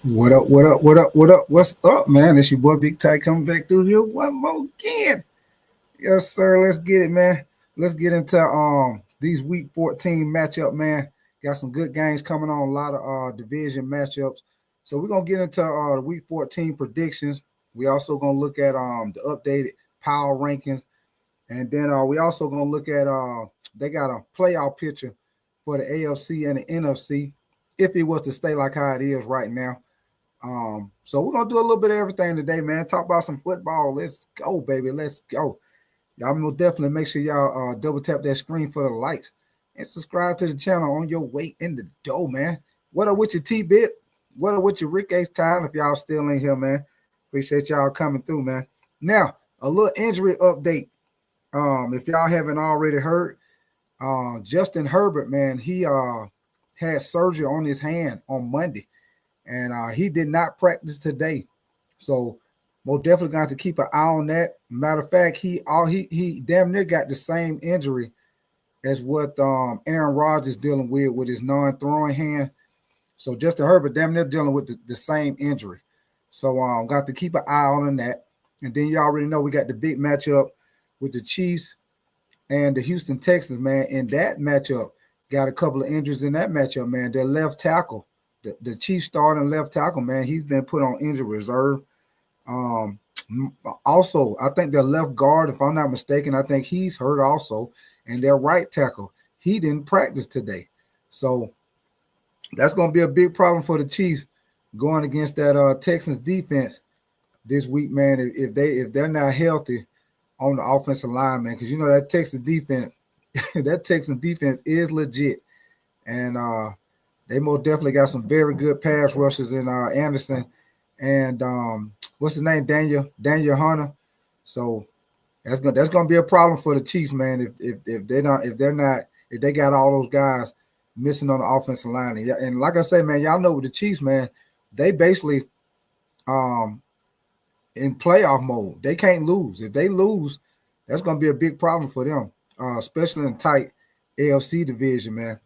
What up? What up? What up? What up? What's up, man? It's your boy Big Ty coming back through here one more again. Yes, sir. Let's get it, man. Let's get into these week 14 matchup, man. Got some good games coming on, a lot of division matchups. So we're gonna get into the week 14 predictions. We also gonna look at the updated power rankings, and then we also gonna look at they got a playoff picture for the AFC and the NFC if it was to stay like how it is right now. So we're gonna do a little bit of everything today, man. Talk about some football. Let's go, baby. Let's go. Y'all will definitely make sure y'all double tap that screen for the likes and subscribe to the channel on your way in the door, man. What up with your T-Bit? What up with your Rick H time if y'all still in here, man? Appreciate y'all coming through, man. Now, a little injury update. If y'all haven't already heard, Justin Herbert, man, he had surgery on his hand on Monday, and he did not practice today. So most definitely got to keep an eye on that. Matter of fact, he damn near got the same injury as what Aaron Rodgers is dealing with his non-throwing hand. So Justin Herbert damn near dealing with the same injury. So got to keep an eye on that. And then you already know we got the big matchup with the Chiefs and the Houston Texans, man. In that matchup, got a couple of injuries in that matchup, man. Their left tackle, the Chiefs starting left tackle, man, he's been put on injury reserve. Um, Also, I think their left guard, if I'm not mistaken, I think he's hurt also, and their right tackle, he didn't practice today. So that's going to be a big problem for the Chiefs going against that Texans defense this week, man. If they're not healthy on the offensive line, man, because you know that Texas defense, that Texas defense is legit, and they most definitely got some very good pass rushers in Anderson and what's his name, Daniel Hunter. So that's gonna be a problem for the Chiefs, man. If they got all those guys missing on the offensive line, and like I say, man, y'all know with the Chiefs, man, they basically um in playoff mode. They can't lose. If they lose, that's gonna be a big problem for them, especially in tight AFC division, man.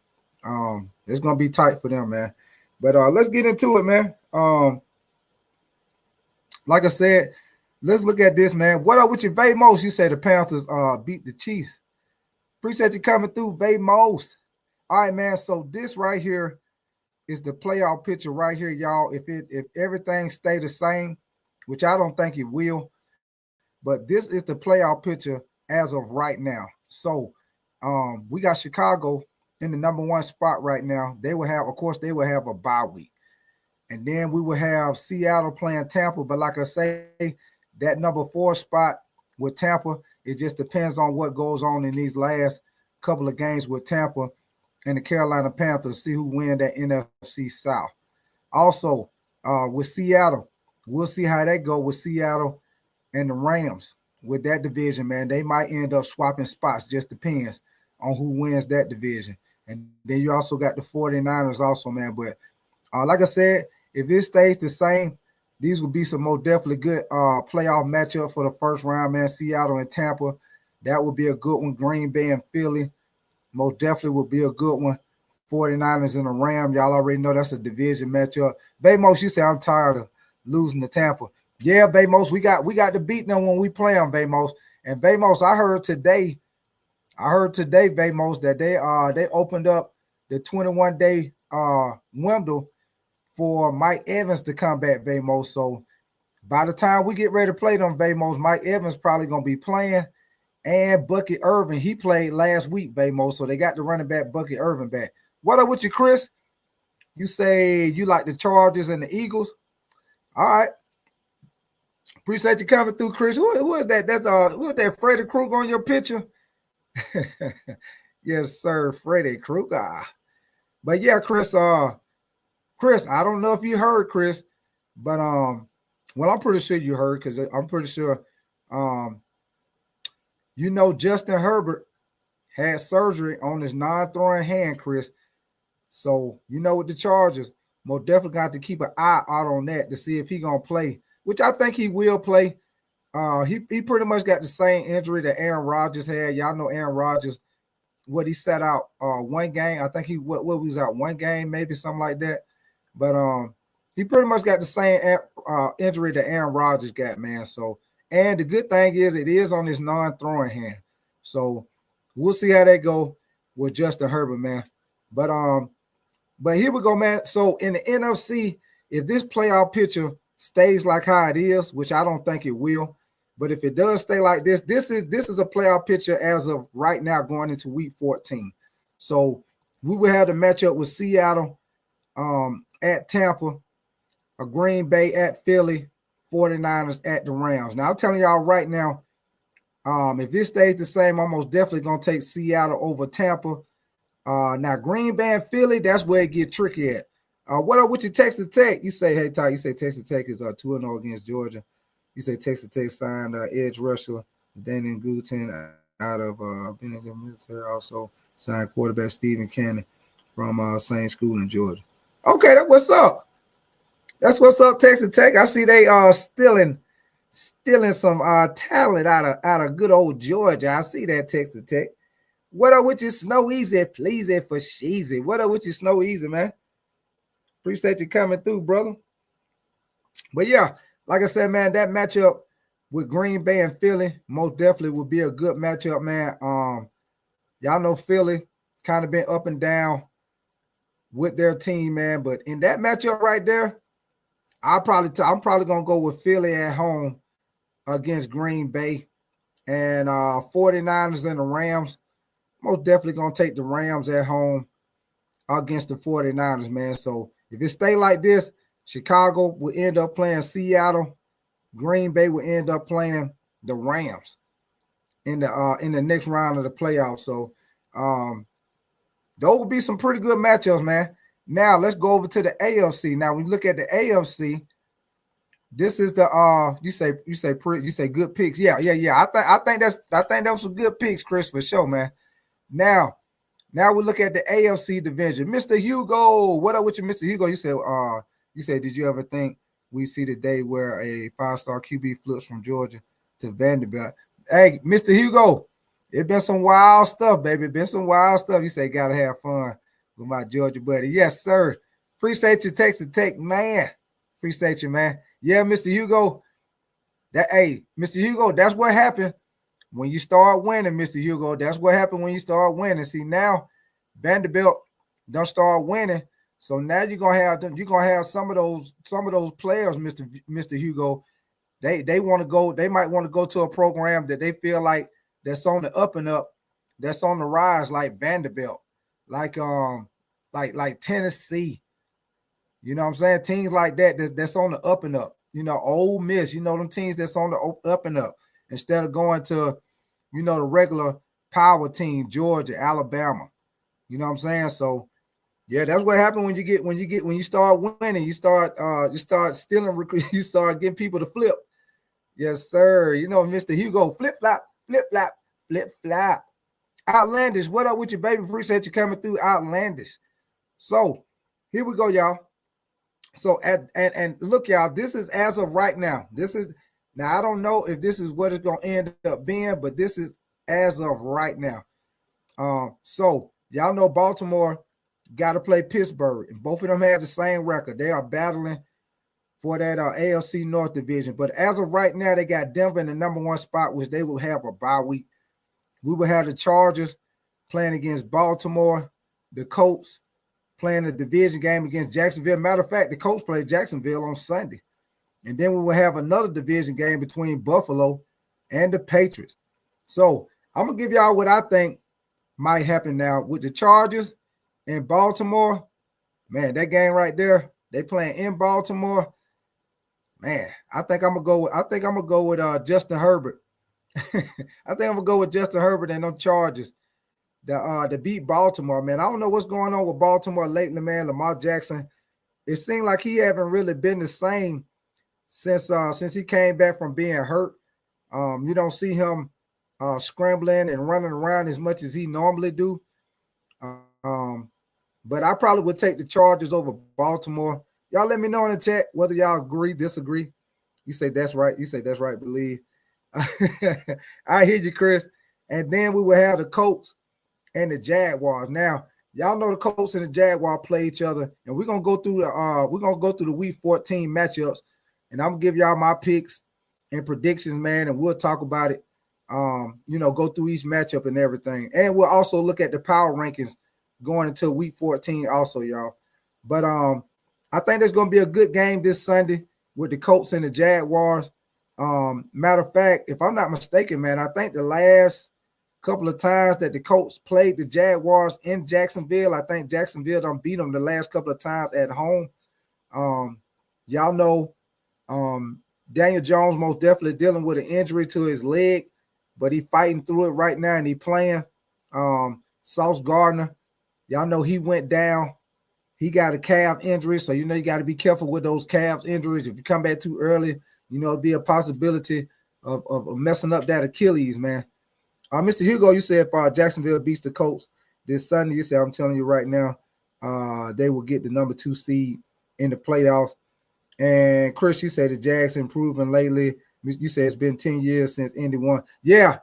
It's gonna be tight for them, man. But let's get into it, man. Like I said, let's look at this, man. What up with you, Vamos? You say the Panthers beat the Chiefs. Appreciate you coming through, Vamos. All right, man. So this right here is the playoff picture right here, y'all. If everything stay the same, which I don't think it will, but this is the playoff picture as of right now. So we got Chicago in the number one spot right now. They will have, of course, they will have a bye week. And then we will have Seattle playing Tampa. But like I say, that number four spot with Tampa, it just depends on what goes on in these last couple of games with Tampa and the Carolina Panthers. See who win that NFC South. Also, with Seattle, we'll see how that go with Seattle and the Rams with that division, man. They might end up swapping spots. Just depends on who wins that division. And then you also got the 49ers also, man. But like I said, if it stays the same, these will be some more definitely good playoff matchup for the first round, man. Seattle and Tampa, that would be a good one. Green Bay and Philly, most definitely would be a good one. 49ers and the Ram, y'all already know that's a division matchup. Vamos, you say I'm tired of losing to Tampa. Yeah, Vamos, we got to beat them when we play them, Vamos. And Vamos, I heard today, Vamos, that they opened up the 21-day window for Mike Evans to come back, Vamos. So by the time we get ready to play them, Vamos, Mike Evans probably gonna be playing, and Bucky Irvin. He played last week, Vamos. So they got the running back Bucky Irvin back. What up with you, Chris? You say you like the Chargers and the Eagles. All right. Appreciate you coming through, Chris. Who is that? Who is that? Freddy Krueger on your picture? Yes, sir, Freddy Krueger. But yeah, Chris, Chris, I don't know if you heard, Chris, but well, I'm pretty sure you heard because I'm pretty sure you know Justin Herbert had surgery on his non-throwing hand, Chris. So you know with the Chargers, most definitely got to keep an eye out on that to see if he gonna play, which I think he will play. He pretty much got the same injury that Aaron Rodgers had. Y'all know Aaron Rodgers, what he set out one game. I think he what was out one game, maybe something like that. But he pretty much got the same injury that Aaron Rodgers got, man. So, and the good thing is it is on his non-throwing hand. So we'll see how that go with Justin Herbert, man. But here we go, man. So in the NFC, if this playoff picture stays like how it is, which I don't think it will, but if it does stay like this, this is a playoff picture as of right now going into week 14. So we will have the matchup with Seattle at Tampa, a Green Bay at Philly, 49ers at the Rams. Now, I'm telling y'all right now, if this stays the same, I'm most definitely going to take Seattle over Tampa. Now, Green Bay and Philly, that's where it gets tricky at. What up with your Texas Tech? You say, hey, Ty, you say Texas Tech is 2-0 against Georgia. You say Texas Tech signed edge rusher Daniel Gooten out of Benedict Military. Also signed quarterback Stephen Cannon from same school in Georgia. Okay, that's what's up. That's what's up, Texas Tech. I see they are stealing some talent out of good old Georgia. I see that, Texas Tech. What up with you, Snow Easy? Please it for Sheezy. What up with you, Snow Easy, man? Appreciate you coming through, brother. But yeah, like I said, man, that matchup with Green Bay and Philly most definitely would be a good matchup, man. Y'all know Philly kind of been up and down with their team, man. But in that matchup right there, I'm probably gonna go with Philly at home against Green Bay, and 49ers and the Rams. Most definitely gonna take the Rams at home against the 49ers, man. So if it stay like this, Chicago will end up playing Seattle. Green Bay will end up playing the Rams in the next round of the playoffs. So those will be some pretty good matchups, man. Now let's go over to the AFC. Now when you look at the AFC, this is the you say good picks. Yeah. I think that was some good picks, Chris, for sure, man. Now we look at the AFC division. Mr. Hugo, what up with you, Mr. Hugo? You said, did you ever think we see the day where a 5-star QB flips from Georgia to Vanderbilt? Hey, Mr. Hugo, it's been some wild stuff, baby. Been some wild stuff. You say gotta have fun with my Georgia buddy. Yes, sir. Appreciate you, Texas Tech, man. Appreciate you, man. Yeah, Mr. Hugo. Mr. Hugo, that's what happened when you start winning, Mr. Hugo. That's what happened when you start winning. See, now Vanderbilt don't start winning. So now you're gonna have some of those players, Mr. Hugo. They want to go, they might want to go to a program that they feel like that's on the up and up, that's on the rise, like Vanderbilt, like Tennessee. You know what I'm saying? Teams like that's on the up and up. You know, Ole Miss, you know, them teams that's on the up and up, instead of going to, you know, the regular power team, Georgia, Alabama. You know what I'm saying? So yeah, that's what happened when you start winning, you start stealing, you start getting people to flip. Yes, sir. You know, Mr. Hugo, flip flop, flip flop, flip flop. Outlandish, what up with you, baby? Appreciate you coming through, Outlandish. So here we go, y'all. So and look, y'all, this is as of right now. Now I don't know if this is what it's gonna end up being, but this is as of right now. So y'all know Baltimore got to play Pittsburgh, and both of them have the same record. They are battling for that AFC North division. But as of right now, they got Denver in the number 1 spot, which they will have a bye week. We will have the Chargers playing against Baltimore, the Colts playing the division game against Jacksonville. Matter of fact, the Colts play Jacksonville on Sunday. And then we will have another division game between Buffalo and the Patriots. So I'm going to give y'all what I think might happen now with the Chargers in Baltimore. Man, that game right there, they playing in Baltimore. Man, I think I'm gonna go with Justin Herbert. I think I'm gonna go with Justin Herbert and them Chargers to beat Baltimore, man. I don't know what's going on with Baltimore lately, man. Lamar Jackson, it seemed like he haven't really been the same since he came back from being hurt. You don't see him scrambling and running around as much as he normally do. But I probably would take the Chargers over Baltimore. Y'all let me know in the chat whether y'all agree, disagree. You say that's right. You say that's right, believe. I hear you, Chris. And then we will have the Colts and the Jaguars. Now, Y'all know the Colts and the Jaguars play each other, and we're gonna go through the Week 14 matchups, and I'm gonna give y'all my picks and predictions, man, and we'll talk about it. Go through each matchup and everything, and we'll also look at the power rankings going into Week 14, also, y'all. But I think there's gonna be a good game this Sunday with the Colts and the Jaguars. Matter of fact, if I'm not mistaken, man, I think the last couple of times that the Colts played the Jaguars in Jacksonville, I think Jacksonville done beat them the last couple of times at home. Y'all know Daniel Jones most definitely dealing with an injury to his leg, but he fighting through it right now and he playing. Sauce Gardner, y'all know he went down. He got a calf injury, so you got to be careful with those calf injuries. If you come back too early, it'd be a possibility of messing up that Achilles, man. Mr. Hugo, you said if Jacksonville beats the Colts this Sunday, you said, I'm telling you right now, they will get the number 2 seed in the playoffs. And Chris, you said the Jags improving lately. You said it's been 10 years since Indy won. Yeah.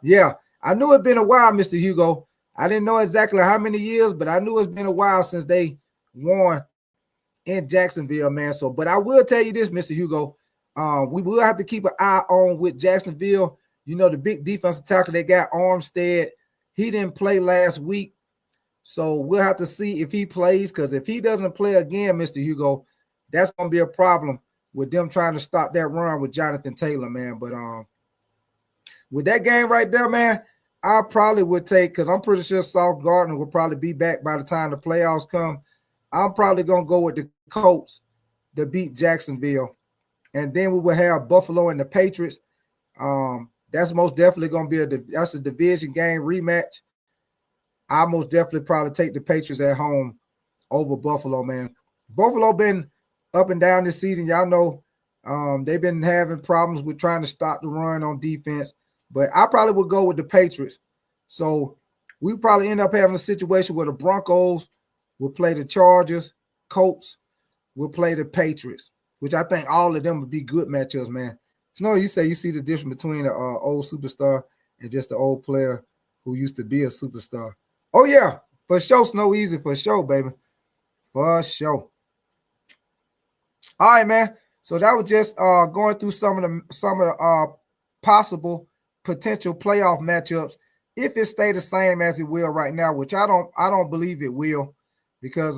I knew it'd been a while, Mr. Hugo. I didn't know exactly how many years, but I knew it's been a while since they won in Jacksonville, man. So, but I will tell you this, Mr. Hugo, we will have to keep an eye on with Jacksonville. The big defensive tackle they got, Armstead, he didn't play last week. So we'll have to see if he plays, because if he doesn't play again, Mr. Hugo, that's going to be a problem with them trying to stop that run with Jonathan Taylor, man. But with that game right there, man, I probably would take, because I'm pretty sure Sauce Gardner will probably be back by the time the playoffs come. I'm probably going to go with the Colts to beat Jacksonville. And then we will have Buffalo and the Patriots. That's most definitely going to be that's a division game rematch. I most definitely probably take the Patriots at home over Buffalo, man. Buffalo been up and down this season. Y'all know they've been having problems with trying to stop the run on defense. But I probably would go with the Patriots. So we probably end up having a situation where the Broncos will play the Chargers, Colts will play the Patriots, which I think all of them would be good matchups, man. No, you say you see the difference between an old superstar and just an old player who used to be a superstar. Oh, yeah, for sure. Snow Easy, for sure, baby. For sure. All right, man. So that was just going through some of the possible potential playoff matchups if it stay the same as it will right now, which I don't believe it will, because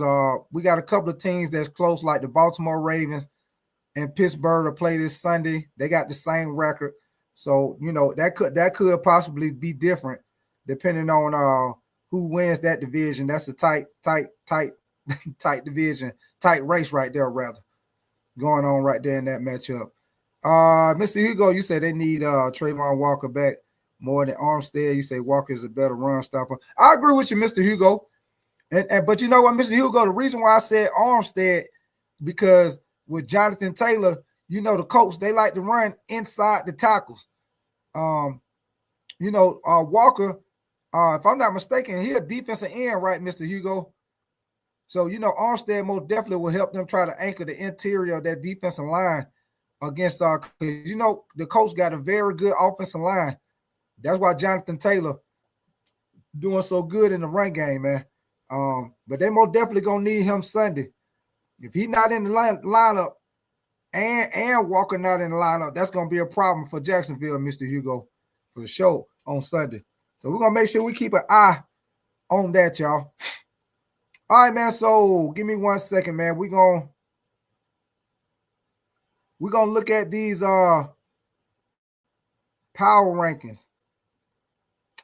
we got a couple of teams that's close, like the Baltimore Ravens and Pittsburgh to play this Sunday. They got the same record. So, that could possibly be different depending on who wins that division. That's a tight division, tight race right there, rather, going on right there in that matchup. Mr. Hugo, you said they need Trayvon Walker back more than Armstead. You say Walker is a better run stopper. I agree with you, Mr. Hugo. But you know what, Mr. Hugo, the reason why I said Armstead, because with Jonathan Taylor, the Colts, they like to run inside the tackles. Walker, if I'm not mistaken, he's a defensive end, right, Mr. Hugo? So, Armstead most definitely will help them try to anchor the interior of that defensive line against the Colts got a very good offensive line. That's why Jonathan Taylor doing so good in the run game, man. But they most definitely gonna need him Sunday. If he's not in the lineup and Walker not in the lineup, that's gonna be a problem for Jacksonville, Mr. Hugo, for sure on Sunday. So we're gonna make sure we keep an eye on that, y'all. All right, man. So give me 1 second, man. We're gonna look at these power rankings.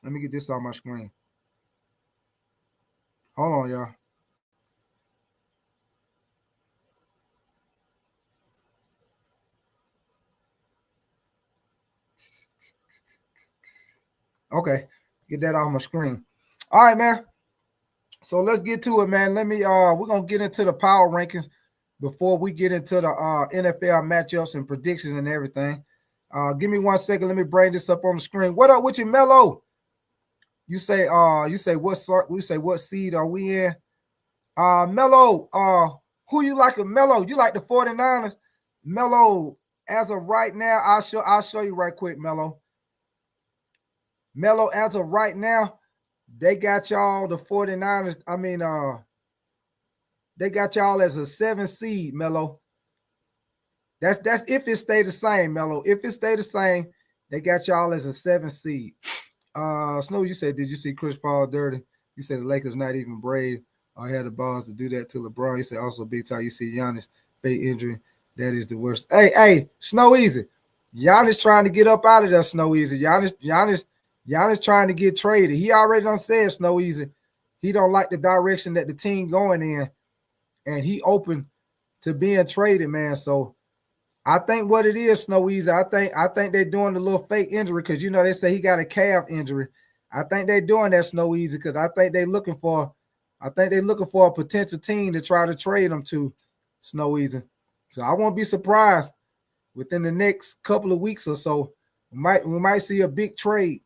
Let me get this on my screen. Hold on, y'all. Okay, get that off my screen. All right, man. So let's get to it, man. We're gonna get into the power rankings before we get into the NFL matchups and predictions and everything. Give me 1 second. Let me bring this up on the screen. What up with you, Mello? You say what seed are we in? Mello, who you like? Mello, you like the 49ers? Mello, as of right now, I'll show you right quick, Mello. Mello, as of right now, They got y'all, the 49ers. I mean, they got y'all as a 7 seed, Mello. That's if it stay the same, Mello. If it stay the same, they got y'all as a 7 seed. Snow, you said, did you see Chris Paul dirty? You said the Lakers not even brave or had the balls to do that to LeBron. You said also big time. You see Giannis fake injury. That is the worst. Hey, Snow Easy. Giannis trying to get up out of there, Snow Easy. Giannis trying to get traded. He already done said, Snow Easy, he don't like the direction that the team going in, and he open to being traded, man. So I think what it is, Snow Easy, I think they're doing a little fake injury because, you know, they say he got a calf injury. I think they're doing that, Snow Easy, because I think they're looking for a potential team to try to trade him to, Snow Easy. So I won't be surprised within the next couple of weeks or so. We might see a big trade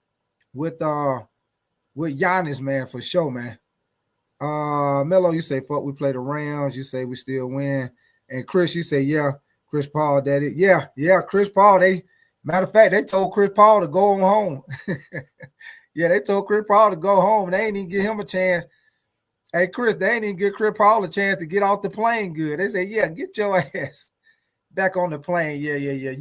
with Giannis, man, for sure, man. Mello, you say fuck, we play the Rams. You say we still win. And Chris, you say, yeah, Chris Paul, that it. Yeah, Chris Paul. Matter of fact, they told Chris Paul to go on home. Yeah, they told Chris Paul to go home. They ain't even give him a chance. Hey, Chris, they ain't even give Chris Paul a chance to get off the plane good. They say, yeah, get your ass back on the plane. Yeah.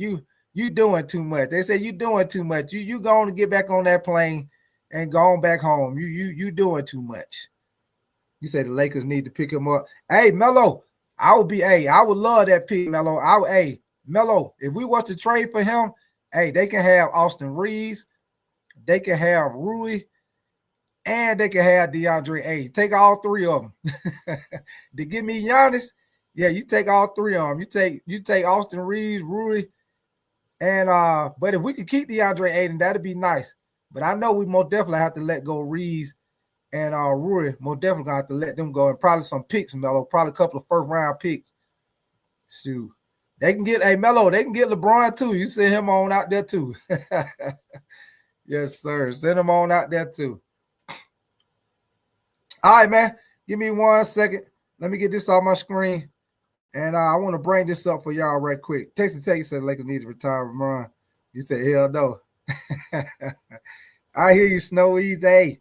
You doing too much. They say you doing too much. You going to get back on that plane and go on back home. You doing too much. You say the Lakers need to pick him up. Hey, Melo, I would love that pick, Melo. Melo, if we was to trade for him, hey, they can have Austin Reeves, they can have Rui, and they can have DeAndre A. Take all three of them. To give me Giannis, yeah, you take all three of them. You take Austin Reeves, Rui, and but if we could keep DeAndre Ayton, that'd be nice. But I know we most definitely have to let go Reeves and Rui. Most definitely gonna have to let them go, and probably some picks, Melo. Probably a couple of first round picks. Shoot, they can get Melo. They can get LeBron too. You send him on out there too. Yes, sir. Send him on out there too. All right, man. Give me 1 second. Let me get this off my screen. And I want to bring this up for y'all right quick. Texas Tech said Lakers need to retire LeBron. You said, hell no. I hear you, Snow Easy. Hey.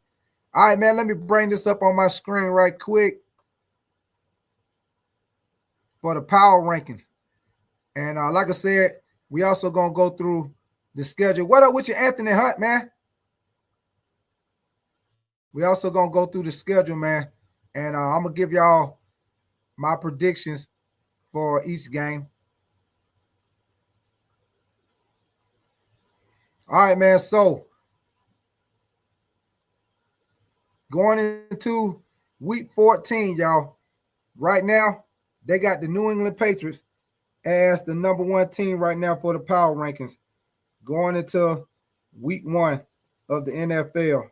All right, man. Let me bring this up on my screen right quick for the power rankings. And like I said, we also going to go through the schedule. What up with you, Anthony Hunt, man? We also going to go through the schedule, man. And I'm going to give y'all my predictions for each game. All right, man. So going into week 14, y'all, right now, they got the New England Patriots as the number 1 team right now for the power rankings going into week 1 of the NFL.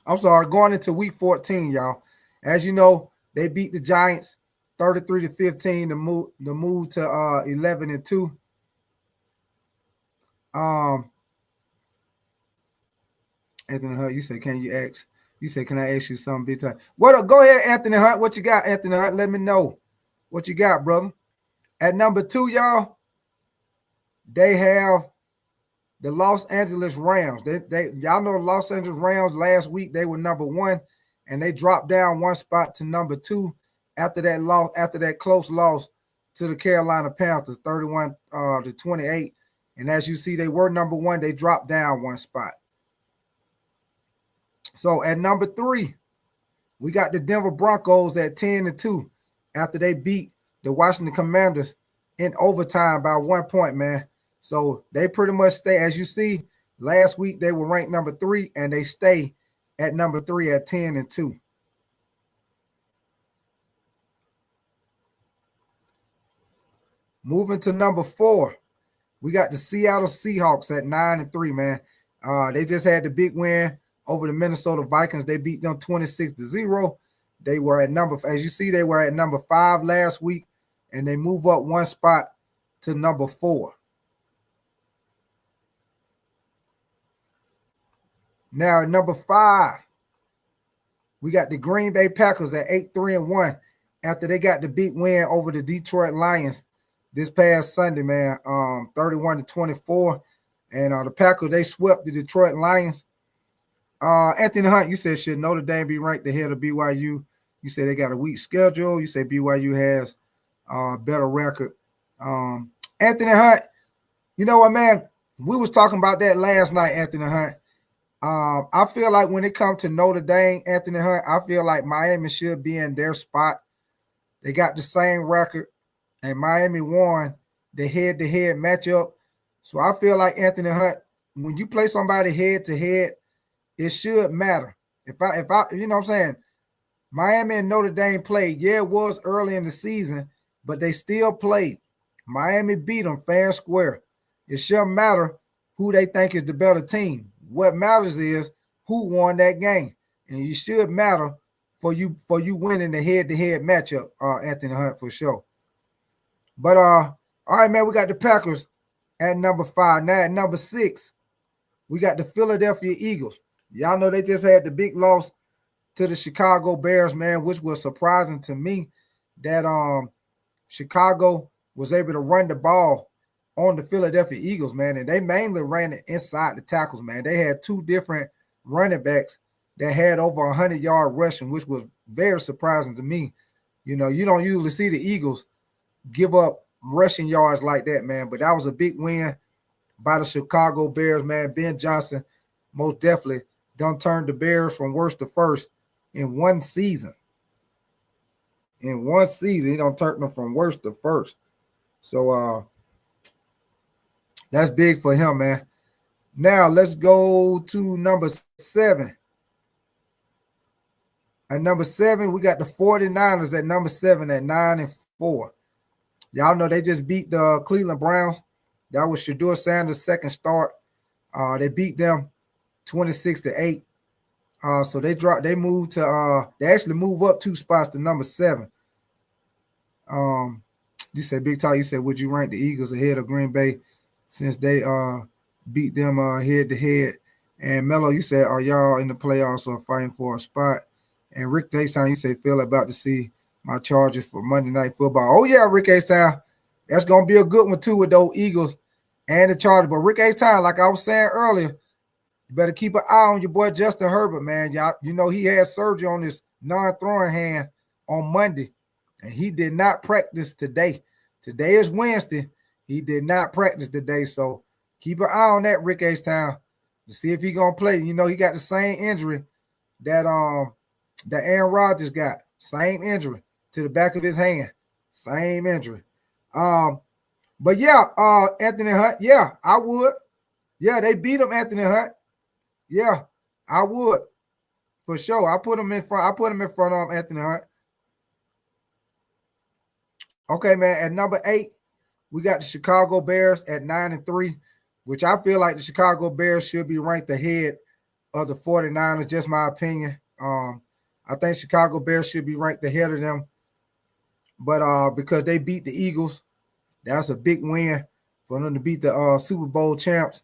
I'm sorry, going into week 14, y'all. As you know, they beat the Giants 33-15 to move to 11-2. Anthony Hunt, you say, can I ask you something big time? What up? Go ahead, Anthony Hunt. What you got, Anthony Hunt? Let me know what you got, brother. At number 2, y'all, they have the Los Angeles Rams. Y'all know the Los Angeles Rams last week, they were number 1, and they dropped down 1 spot to number 2 after that close loss to the Carolina Panthers, 31-28. And as you see, they were number 1. They dropped down 1 spot. So at number 3, we got the Denver Broncos at 10-2 after they beat the Washington Commanders in overtime by 1 point, man. So they pretty much stay, as you see, last week they were ranked number 3, and they stay at number 3 at 10-2. Moving to number 4, we got the Seattle Seahawks at 9-3, man. They just had the big win over the Minnesota Vikings. They beat them 26-0. They were at as you see, they were at number 5 last week, and they move up 1 spot to number 4. Now, at number 5, we got the Green Bay Packers at 8-3-1 after they got the big win over the Detroit Lions this past Sunday, man, 31-24. And the Packers, they swept the Detroit Lions. Anthony Hunt, you said, should Notre Dame be ranked ahead of BYU? You say they got a weak schedule. You say BYU has a better record. Anthony Hunt, you know what, man? We was talking about that last night, Anthony Hunt. I feel like when it comes to Notre Dame, Anthony Hunt, I feel like Miami should be in their spot. They got the same record, and Miami won the head-to-head matchup. So I feel like Anthony Hunt, when you play somebody head-to-head, it should matter. If I, you know what I'm saying? Miami and Notre Dame played. Yeah, it was early in the season, but they still played. Miami beat them fair and square. It shouldn't matter who they think is the better team. What matters is who won that game. And it should matter for you winning the head-to-head matchup, Anthony Hunt, for sure. But all right, man, we got the Packers at number 5. Now at number 6, we got the Philadelphia Eagles. Y'all know they just had the big loss to the Chicago Bears, man, which was surprising to me that Chicago was able to run the ball on the Philadelphia Eagles, man, and they mainly ran it inside the tackles, man. They had 2 different running backs that had over 100-yard rushing, which was very surprising to me. You know, you don't usually see the Eagles give up rushing yards like that, man, but that was a big win by the Chicago Bears, man. Ben Johnson most definitely done turned the Bears from worst to first in one season. In one season, he done turned them from worst to first. So that's big for him, man. Now let's go to number 7. At number 7, we got the 49ers at number 7 at 9-4. Y'all know they just beat the Cleveland Browns. That was Shedeur Sanders' second start. They beat them 26-8. So they moved to they actually move up 2 spots to number 7. You said, Big Ty, you said, would you rank the Eagles ahead of Green Bay since they beat them head to head? And Mello, you said, are y'all in the playoffs or fighting for a spot? And Rick Daystown, you said, feel about to see my Chargers for Monday Night Football. Oh yeah, Rick Daystown, that's gonna be a good one too with those Eagles and the Chargers. But Rick Daystown, like I was saying earlier, you better keep an eye on your boy Justin Herbert, man. Y'all, you know he had surgery on his non-throwing hand on Monday, and he did not practice today. Today is Wednesday. He did not practice today, so keep an eye on that, Rick H-Town, to see if he's gonna play. You know he got the same injury that Aaron Rodgers got. Same injury to the back of his hand. Same injury. But yeah, Anthony Hunt. Yeah, I would. Yeah, they beat him, Anthony Hunt. Yeah, I would for sure. I put him in front. I put him in front of Anthony Hunt. Okay, man. At number 8, we got the Chicago Bears at 9-3, which I feel like the Chicago Bears should be ranked ahead of the 49ers. Just my opinion. I think Chicago Bears should be ranked ahead of them, but because they beat the Eagles, that's a big win for them to beat the Super Bowl champs.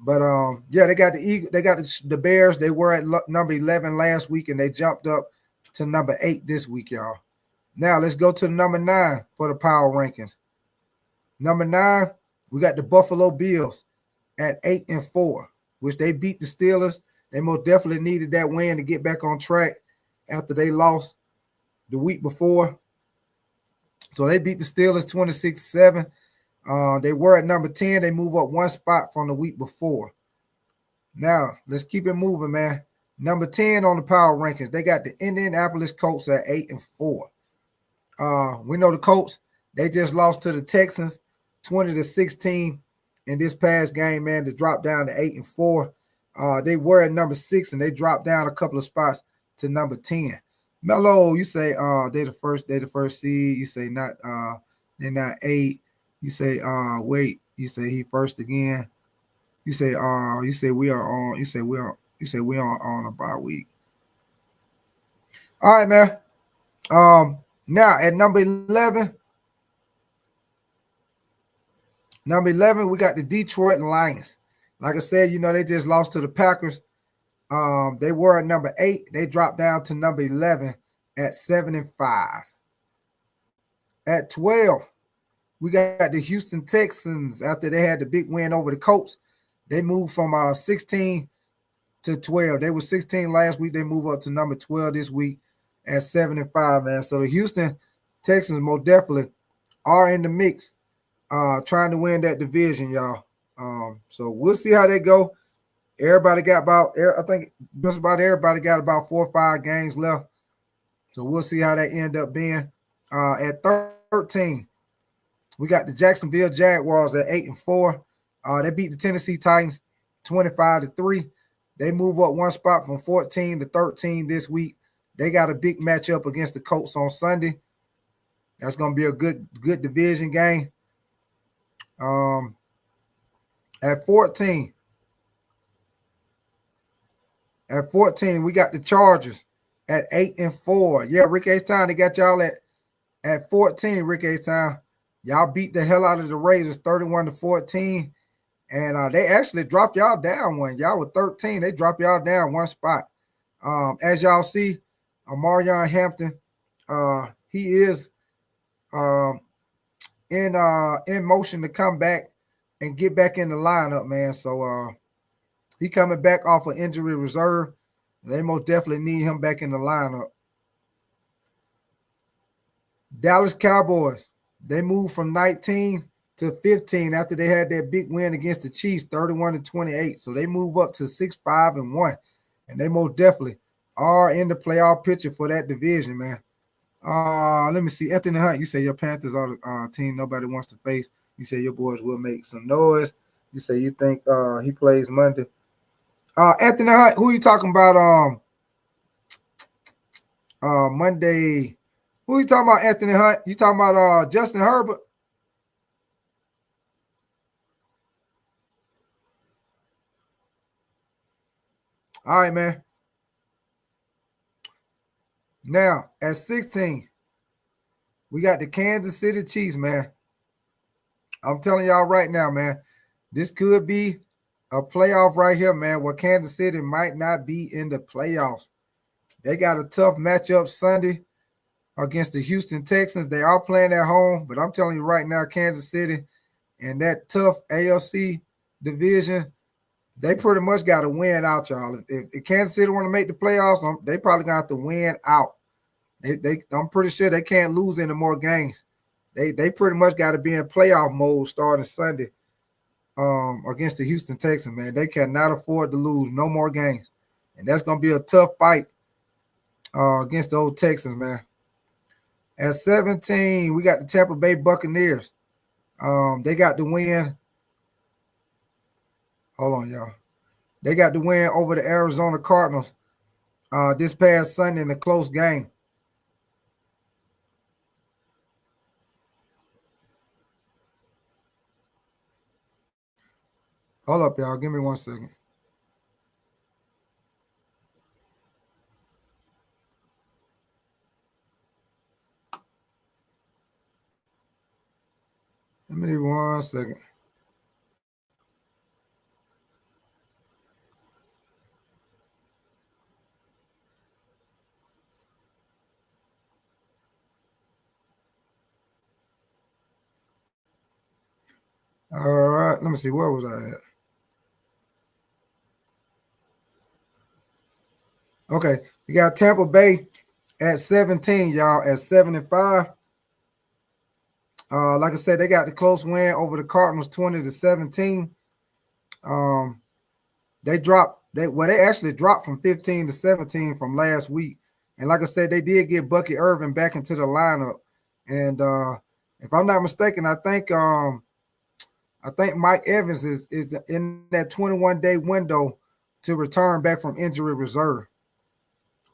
But yeah, they got the Eagles, they got the Bears. They were at number 11 last week, and they jumped up to number 8 this week, y'all. Now let's go to number 9 for the power rankings. Number 9, we got the Buffalo Bills at 8-4, which they beat the Steelers. They most definitely needed that win to get back on track after they lost the week before. So they beat the Steelers 26-7. They were at number 10. They move up 1 spot from the week before. Now, let's keep it moving, man. Number 10 on the power rankings. They got the Indianapolis Colts at 8-4. We know the Colts, they just lost to the Texans 20-16 in this past game, man, to drop down to 8-4. They were at number 6, and they dropped down a couple of spots to number 10. Mello, you say they the first seed. You say not they're not 8. You say wait, you say he first again. You say we are on a bye week. All right, man. Now at number 11, we got the Detroit Lions. Like I said, you know, they just lost to the Packers. They were at number 8. They dropped down to number 11 at 7-5. At 12, we got the Houston Texans after they had the big win over the Colts. They moved from 16 to 12. They were 16 last week. They move up to number 12 this week at 7-5, man. So the Houston Texans most definitely are in the mix, trying to win that division, y'all. So we'll see how they go. Everybody got about, I think just about everybody got about 4 or 5 games left. So we'll see how that end up being. At 13, we got the Jacksonville Jaguars at 8-4. They beat the Tennessee Titans 25-3. They move up one spot from 14 to 13 this week. They got a big matchup against the Colts on Sunday. That's going to be a good division game. At 14, we got the Chargers at 8-4. Yeah, Rick H-Town, they got y'all at 14, Rick H-Town. Y'all beat the hell out of the Raiders 31-14. And they actually dropped y'all down one. Y'all were 13. They dropped y'all down one spot. As y'all see, Marion Hampton, he is in motion to come back and get back in the lineup, man. So he coming back off of injury reserve. They most definitely need him back in the lineup. Dallas Cowboys, they moved from 19 to 15 after they had that big win against the Chiefs, 31-28. So they move up to 6-5-1. And they most definitely are in the playoff picture for that division, man. Let me see. Anthony Hunt, you say your Panthers are the team nobody wants to face. You say your boys will make some noise. You say you think he plays Monday. Anthony Hunt, who you talking about Monday? Who you talking about, Anthony Hunt? You talking about Justin Herbert? All right, man. Now, at 16, we got the Kansas City Chiefs, man. I'm telling y'all right now, man, this could be a playoff right here, man, where Kansas City might not be in the playoffs. They got a tough matchup Sunday against the Houston Texans. They are playing at home, but I'm telling you right now, Kansas City and that tough AFC division, they pretty much got to win out, y'all. If Kansas City want to make the playoffs, they probably going to have to win out. I'm pretty sure they can't lose any more games. They pretty much got to be in playoff mode starting Sunday against the Houston Texans, man. They cannot afford to lose no more games. And that's going to be a tough fight against the old Texans, man. At 17, we got the Tampa Bay Buccaneers. They got the win. Hold on, y'all. They got the win over the Arizona Cardinals this past Sunday in a close game. Hold up, y'all. Give me 1 second. Give me 1 second. All right. Let me see. Where was I at? Okay. We got Tampa Bay at 17, y'all, at 7-5. Like I said, they got the close win over the Cardinals 20-17. They actually dropped from 15 to 17 from last week. And like I said, they did get Bucky Irvin back into the lineup. And if I'm not mistaken, I think Mike Evans is in that 21-day window to return back from injury reserve.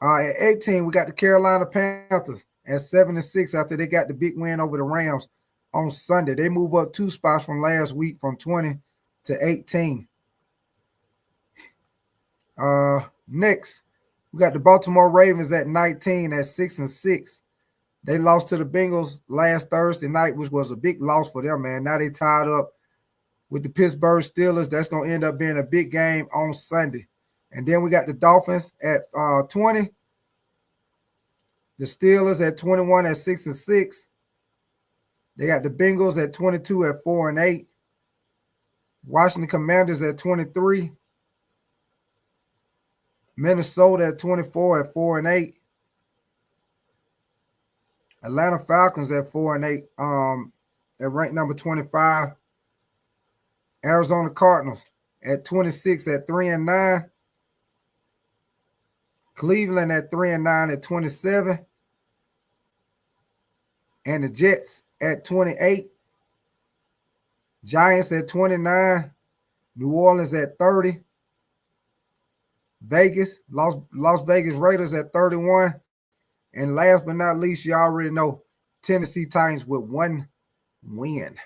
At 18, we got the Carolina Panthers at 7-6 after they got the big win over the Rams on Sunday. They move up 2 spots from last week from 20 to 18. Next, we got the Baltimore Ravens at 19 at 6-6. They lost to the Bengals last Thursday night, which was a big loss for them, man. Now they tied up with the Pittsburgh Steelers. That's going to end up being a big game on Sunday. And then we got the Dolphins at 20. The Steelers at 21 at 6-6. They got the Bengals at 22 at 4-8. Washington Commanders at 23. Minnesota at 24 at 4-8. Atlanta Falcons at 4-8. At rank number 25. Arizona Cardinals at 26 at 3-9. Cleveland at 3-9 at 27. And the Jets at 28. Giants at 29. New Orleans at 30. Vegas, Las Vegas Raiders at 31. And last but not least, you already know, Tennessee Titans with 1 win.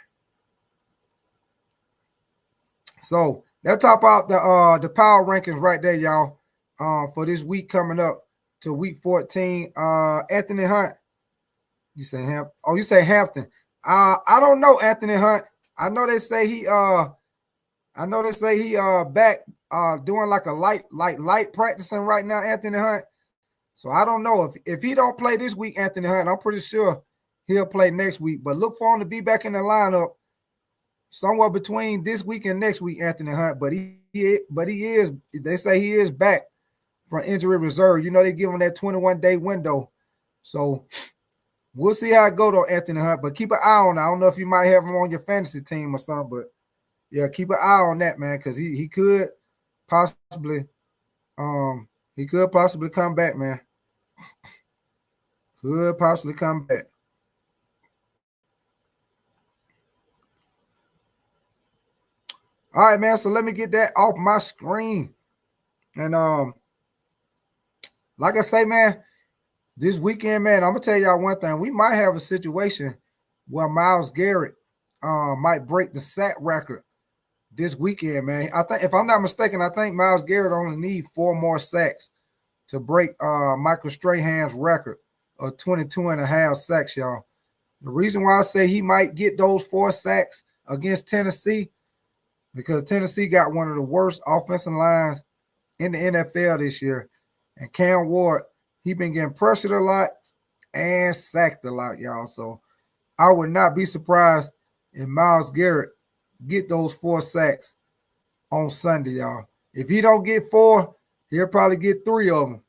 So that top out the power rankings right there, y'all. For this week coming up to week 14. Anthony Hunt. You say Hampton. Oh, you say Hampton. I don't know Anthony Hunt. I know they say he back doing like a light practicing right now, Anthony Hunt. So I don't know if he don't play this week, Anthony Hunt. I'm pretty sure he'll play next week. But look for him to be back in the lineup somewhere between this week and next week, Anthony Hunt. But he is. They say he is back from injury reserve. You know they give him that 21-day window. So we'll see how it go though, Anthony Hunt. But keep an eye on it. I don't know if you might have him on your fantasy team or something, but yeah, keep an eye on that, man, because he could possibly come back, man. Could possibly come back. All right, man. So let me get that off my screen. And like I say, man, this weekend, man, I'm gonna tell y'all one thing. We might have a situation where Myles Garrett might break the sack record this weekend, man. I think, if I'm not mistaken, I think Myles Garrett only needs 4 more sacks to break Michael Strahan's record of 22.5 sacks, y'all. The reason why I say he might get those 4 sacks against Tennessee, because Tennessee got one of the worst offensive lines in the NFL this year. And Cam Ward, he been getting pressured a lot and sacked a lot, y'all. So I would not be surprised if Myles Garrett get those 4 sacks on Sunday, y'all. If he don't get 4, he'll probably get 3 of them.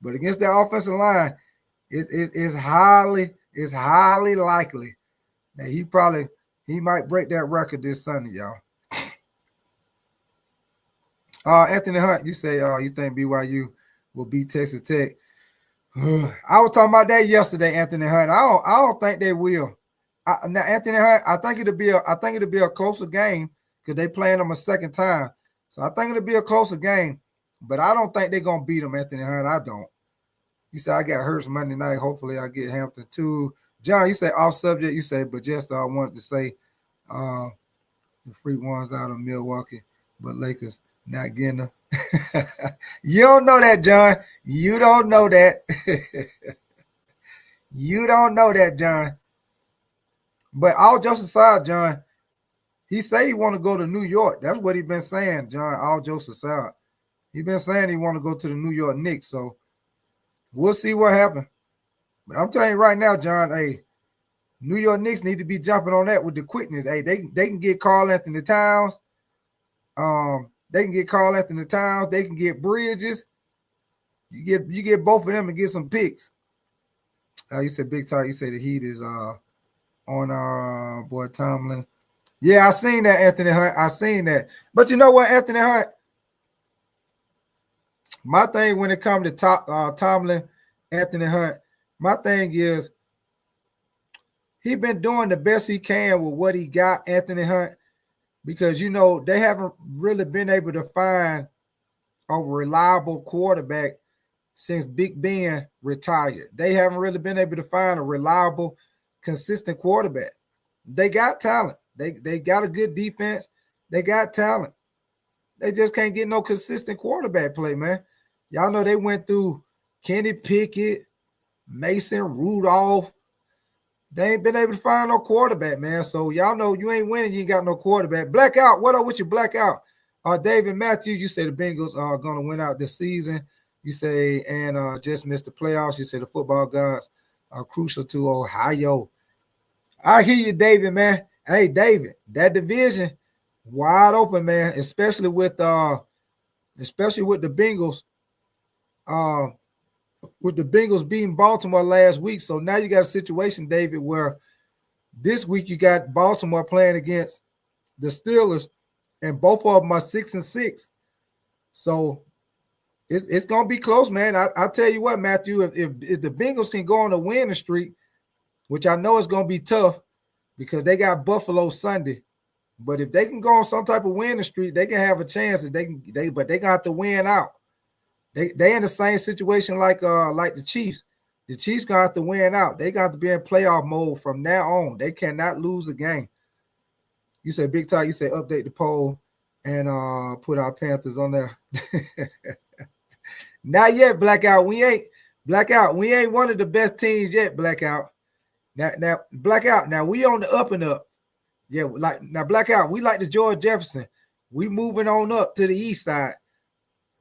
But against that offensive line, it's highly likely that he might break that record this Sunday, y'all. Anthony Hunt, you say you think BYU will beat Texas Tech? I was talking about that yesterday, Anthony Hunt. I don't think they will. Now, Anthony Hunt, I think it'll be a closer game because they playing them a second time. So I think it'll be a closer game, but I don't think they're gonna beat them, Anthony Hunt. I don't. You say I got Hurts Monday night. Hopefully I get Hampton too. John, you say off subject. You say, but just I wanted to say the free ones out of Milwaukee, but Lakers not getting them. You don't know that, John. You don't know that. You don't know that, John. But all jokes aside, John, he say he want to go to New York. That's what he been saying, John. All jokes aside, he been saying he want to go to the New York Knicks. So we'll see what happens. But I'm telling you right now, John, hey, New York Knicks need to be jumping on that with the quickness. Hey, they can get Karl-Anthony Towns. They can get Karl-Anthony Towns. They can get Bridges. You get both of them and get some picks. You said big time. You say the Heat is on our boy Tomlin. Yeah, I seen that, Anthony Hunt. I seen that. But you know what, Anthony Hunt? My thing when it comes to Tomlin, Anthony Hunt, my thing is he been doing the best he can with what he got, Anthony Hunt, because, you know, they haven't really been able to find a reliable quarterback since Big Ben retired. They haven't really been able to find a reliable, consistent quarterback. They got talent. They got a good defense. They got talent. They just can't get no consistent quarterback play, man. Y'all know they went through Kenny Pickett, Mason Rudolph. They ain't been able to find no quarterback, man. So y'all know you ain't winning, you ain't got no quarterback. Blackout, what up with your blackout? David Matthews, you say the Bengals are going to win out this season. You say, and just missed the playoffs. You say the football gods are crucial to Ohio. I hear you, David, man. Hey, David, that division wide open, man. Especially with the Bengals. Uh, with the Bengals beating Baltimore last week. So now you got a situation, David, where this week you got Baltimore playing against the Steelers, and both of them are 6-6. So it's gonna be close, man. I tell you what, Matthew, if the Bengals can go on a winning streak, which I know is gonna be tough because they got Buffalo Sunday. But if they can go on some type of winning streak, they can have a chance. But they gonna have to win out. They in the same situation like the Chiefs. The Chiefs gonna have to win out. They got to be in playoff mode from now on. They cannot lose a game. You say Big Ty, you say update the poll and put our Panthers on there. Not yet, Blackout. We ain't one of the best teams yet, Blackout. Now Blackout. Now we on the up and up. Yeah, like now Blackout. We like the George Jefferson. We moving on up to the east side.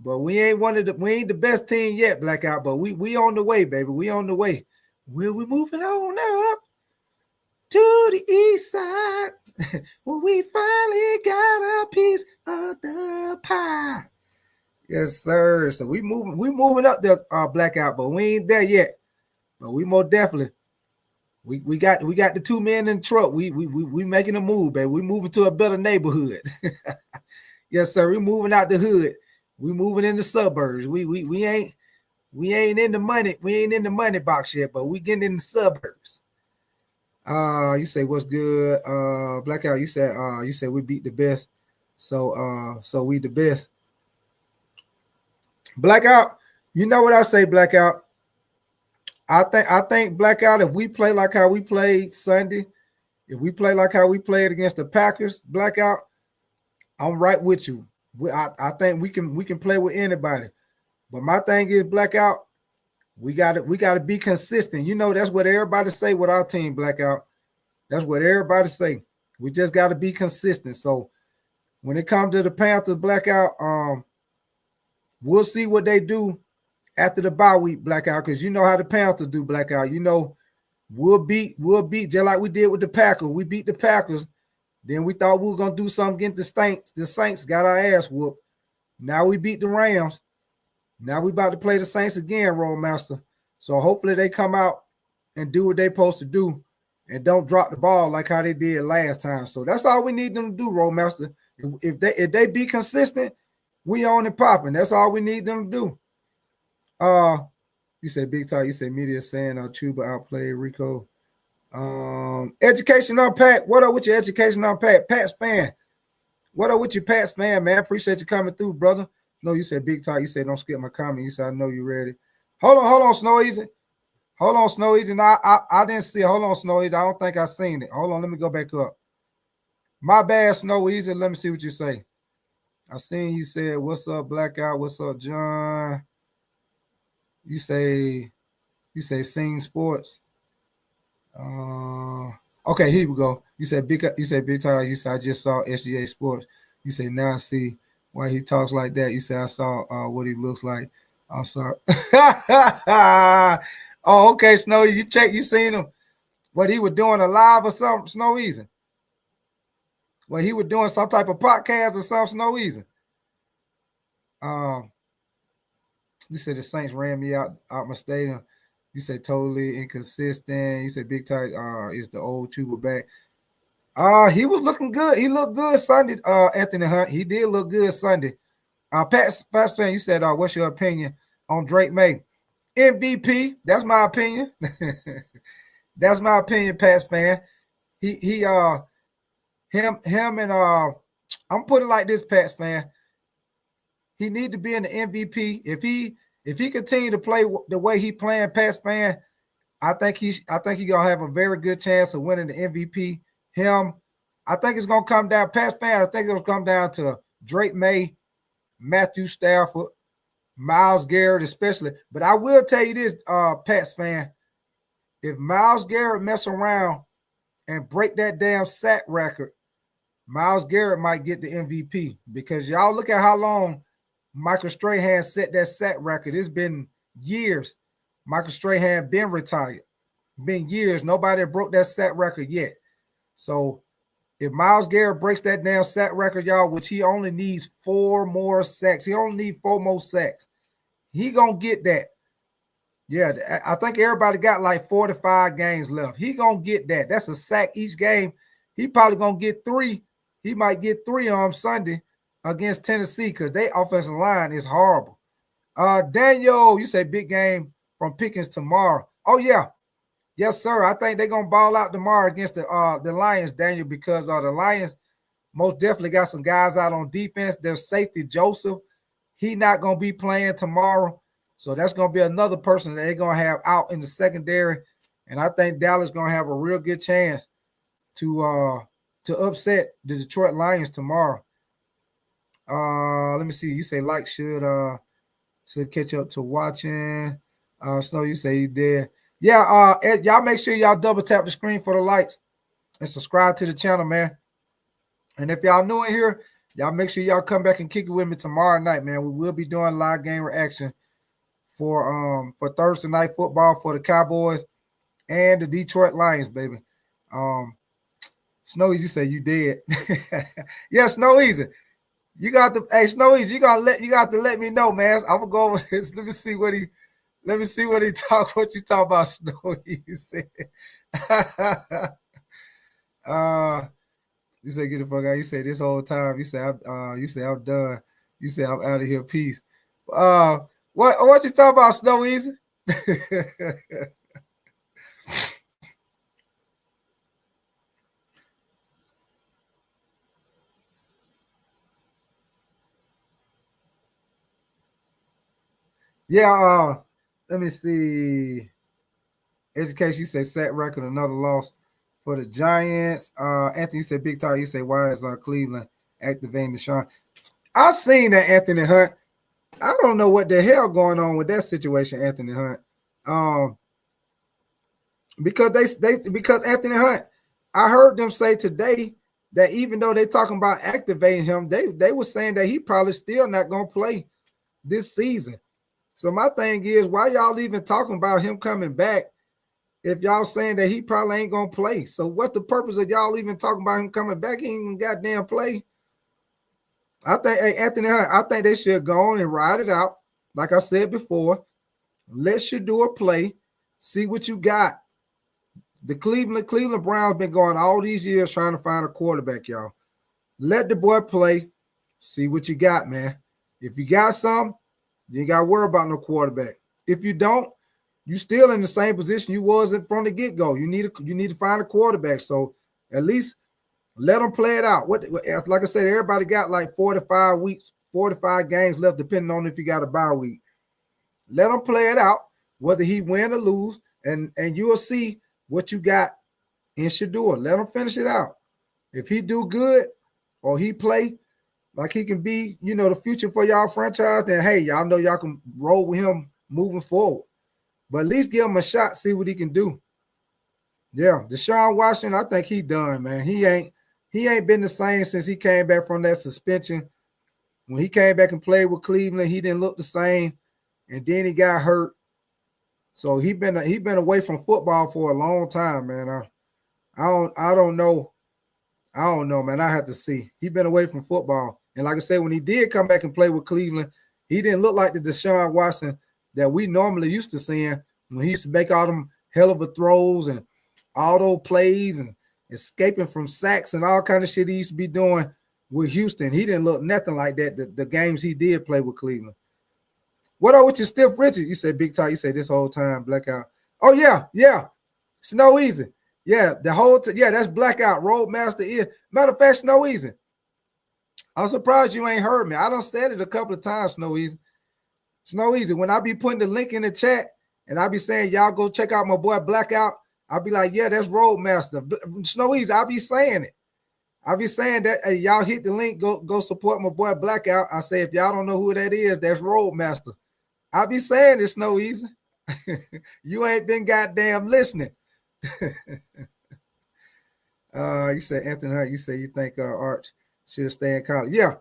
But we ain't the best team yet, Blackout. But we on the way, baby. We on the way. We moving on up to the east side. Well, we finally got a piece of the pie. Yes, sir. So we moving up there, Blackout, but we ain't there yet. But we more definitely. We got the 2 men in the truck. We making a move, baby. We moving to a better neighborhood. Yes, sir. We moving out the hood. We moving in the suburbs. We ain't in the money. We ain't in the money box yet, but we getting in the suburbs. You say what's good? Blackout, you said we beat the best. So we the best. Blackout, you know what I say, Blackout? I think Blackout, if we play like how we played Sunday, if we play like how we played against the Packers, Blackout, I'm right with you. I think we can play with anybody. But my thing is, Blackout, we gotta be consistent. You know, that's what everybody say with our team, Blackout. That's what everybody say. We just gotta be consistent. So when it comes to the Panthers, Blackout, we'll see what they do after the bye week, Blackout, because you know how the Panthers do, Blackout. You know, we'll beat just like we did with the Packers. We beat the Packers. Then we thought we were gonna do something against the Saints. The Saints got our ass whooped. Now we beat the Rams. Now we about to play the Saints again, Rollmaster. So hopefully they come out and do what they supposed to do and don't drop the ball like how they did last time. So that's all we need them to do, Rollmaster. If they be consistent, we on and popping. That's all we need them to do. You say Big Ty, you say media saying Chuba outplayed Rico. Education Unpacked. What up with your Education Unpacked? Pats fan. What up with your Pats fan, man? Appreciate you coming through, brother. No, you said Big Ty. You said don't skip my comment. You said I know you ready. Hold on, Snow Easy. Hold on, Snow Easy. No, I didn't see it. Hold on, Snow Easy. I don't think I seen it. Hold on, let me go back up. My bad, Snow Easy. Let me see what you say. I seen you said, what's up, Blackout? What's up, John? You say Sing Sports. Okay, here we go. You said Big Ty. You said I just saw SGA Sports. You say now I see why he talks like that. You say I saw what he looks like. I'm sorry. Oh, okay, Snow. You seen him? What he was doing live or something, Snow Easy? Well, he was doing some type of podcast or something, Snow Easy. You said the Saints ran me out my stadium. You said totally inconsistent. You said Big Ty is the old Chuba back. He was looking good. He looked good Sunday, Anthony Hunt. He did look good Sunday. Pat fan, you said, what's your opinion on Drake May? MVP. That's my opinion. That's my opinion, Pat fan. Him and I'm putting it like this, Pat fan. He need to be in the MVP. If he continue to play the way he playing, Pats fan, I think he gonna have a very good chance of winning the MVP. I think it's gonna come down. Pats fan, I think it'll come down to Drake May, Matthew Stafford, Myles Garrett, especially. But I will tell you this, Pats fan, if Myles Garrett mess around and break that damn sack record, Myles Garrett might get the MVP because y'all look at how long Michael Strahan set that sack record. It's been years. Michael Strahan been retired. been years. Nobody broke that sack record yet. So if Myles Garrett breaks that damn sack record, y'all, which he only needs 4 more sacks. He only needs 4 more sacks. He gonna get that. Yeah, I think everybody got like 45 games left. He gonna get that. That's a sack each game. He probably gonna get 3. He might get 3 on Sunday against Tennessee because their offensive line is horrible. Daniel, you say big game from Pickens tomorrow. Oh, yeah. Yes, sir. I think they're gonna ball out tomorrow against the Lions, Daniel, because the Lions most definitely got some guys out on defense. Their safety, Joseph, he not gonna be playing tomorrow. So that's going to be another person that they're going to have out in the secondary. And I think Dallas is going to have a real good chance to upset the Detroit Lions tomorrow. Let me see. You say like should catch up to watching. Snow, you say you did. Yeah, y'all make sure y'all double tap the screen for the likes and subscribe to the channel, man. And if y'all new in here, y'all make sure y'all come back and kick it with me tomorrow night, man. We will be doing live game reaction for Thursday night football for the Cowboys and the Detroit Lions, baby. Snow Easy, you say you did. Yeah, Snow Easy. You got to Snow Easy, you got to let me know, man. I'm gonna go over this. Let me see what you talk about, Snow Easy. You say get the fuck out. You say this whole time. You say I'm done. You say I'm out of here. Peace. What you talking about, Snow Easy? Yeah, let me see. Education, you say sack record, another loss for the Giants. Anthony, you say big time. You say why is Cleveland activating Deshaun? I seen that Anthony Hunt. I don't know what the hell going on with that situation, Anthony Hunt. Because because Anthony Hunt, I heard them say today that even though they're talking about activating him, they were saying that he probably still not gonna play this season. So my thing is, why y'all even talking about him coming back if y'all saying that he probably ain't gonna play? So what's the purpose of y'all even talking about him coming back? He ain't gonna goddamn play. I think Anthony Hunt, I think they should go on and ride it out. Like I said before, let Shedeur play, see what you got. The Cleveland Browns been going all these years trying to find a quarterback, y'all. Let the boy play, see what you got, man. If you got some, you ain't got to worry about no quarterback. If you don't, you still in the same position you was from the get-go. You need to find a quarterback. So at least let them play it out. Like I said, everybody got like 45 weeks, 45 games left, depending on if you got a bye week. Let them play it out, whether he win or lose, and you will see what you got in Shedeur. Let him finish it out. If he do good or he play like he can be, the future for y'all franchise, then hey, y'all know y'all can roll with him moving forward. But at least give him a shot, see what he can do. Yeah, Deshaun Watson, I think he done, man. He ain't been the same since he came back from that suspension. When he came back and played with Cleveland, he didn't look the same, and then he got hurt. So he been away from football for a long time, man. I don't know. I don't know, man. I have to see. He been away from football. And like I said, when he did come back and play with Cleveland, he didn't look like the Deshaun Watson that we normally used to seeing when he used to make all them hell of a throws and auto plays and escaping from sacks and all kind of shit he used to be doing with Houston. He didn't look nothing like that the games he did play with Cleveland. What up with your Stiff Richard? You said big time. You said this whole time blackout. Oh yeah. Snow Easy. Yeah, the whole that's blackout. Roadmaster is. Matter of fact, Snow Easy. I'm surprised you ain't heard me. I done said it a couple of times, Snow Easy. Snow Easy. When I be putting the link in the chat and I be saying y'all go check out my boy Blackout, I'll be like, yeah, that's Roadmaster. Snow Easy. I'll be saying it. I'll be saying that, hey, y'all hit the link, go support my boy Blackout. I say if y'all don't know who that is, that's Roadmaster. I'll be saying this, Snow Easy. You ain't been goddamn listening. You say Anthony Hunt. You say you think Arch should stay in college. Yeah.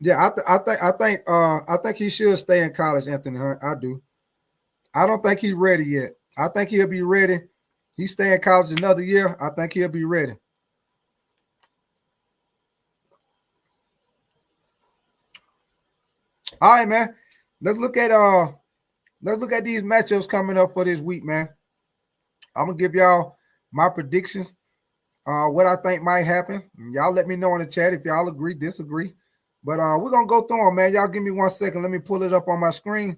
I think he should stay in college, Anthony Hunt. I do. I don't think he's ready yet. I think he'll be ready He stay in college another year. I think he'll be ready. All right, man. Let's look at these matchups coming up for this week, man. I'm gonna give y'all my predictions. What I think might happen. Y'all let me know in the chat if y'all agree, disagree. But we're gonna go through them, man. Y'all give me 1 second. Let me pull it up on my screen.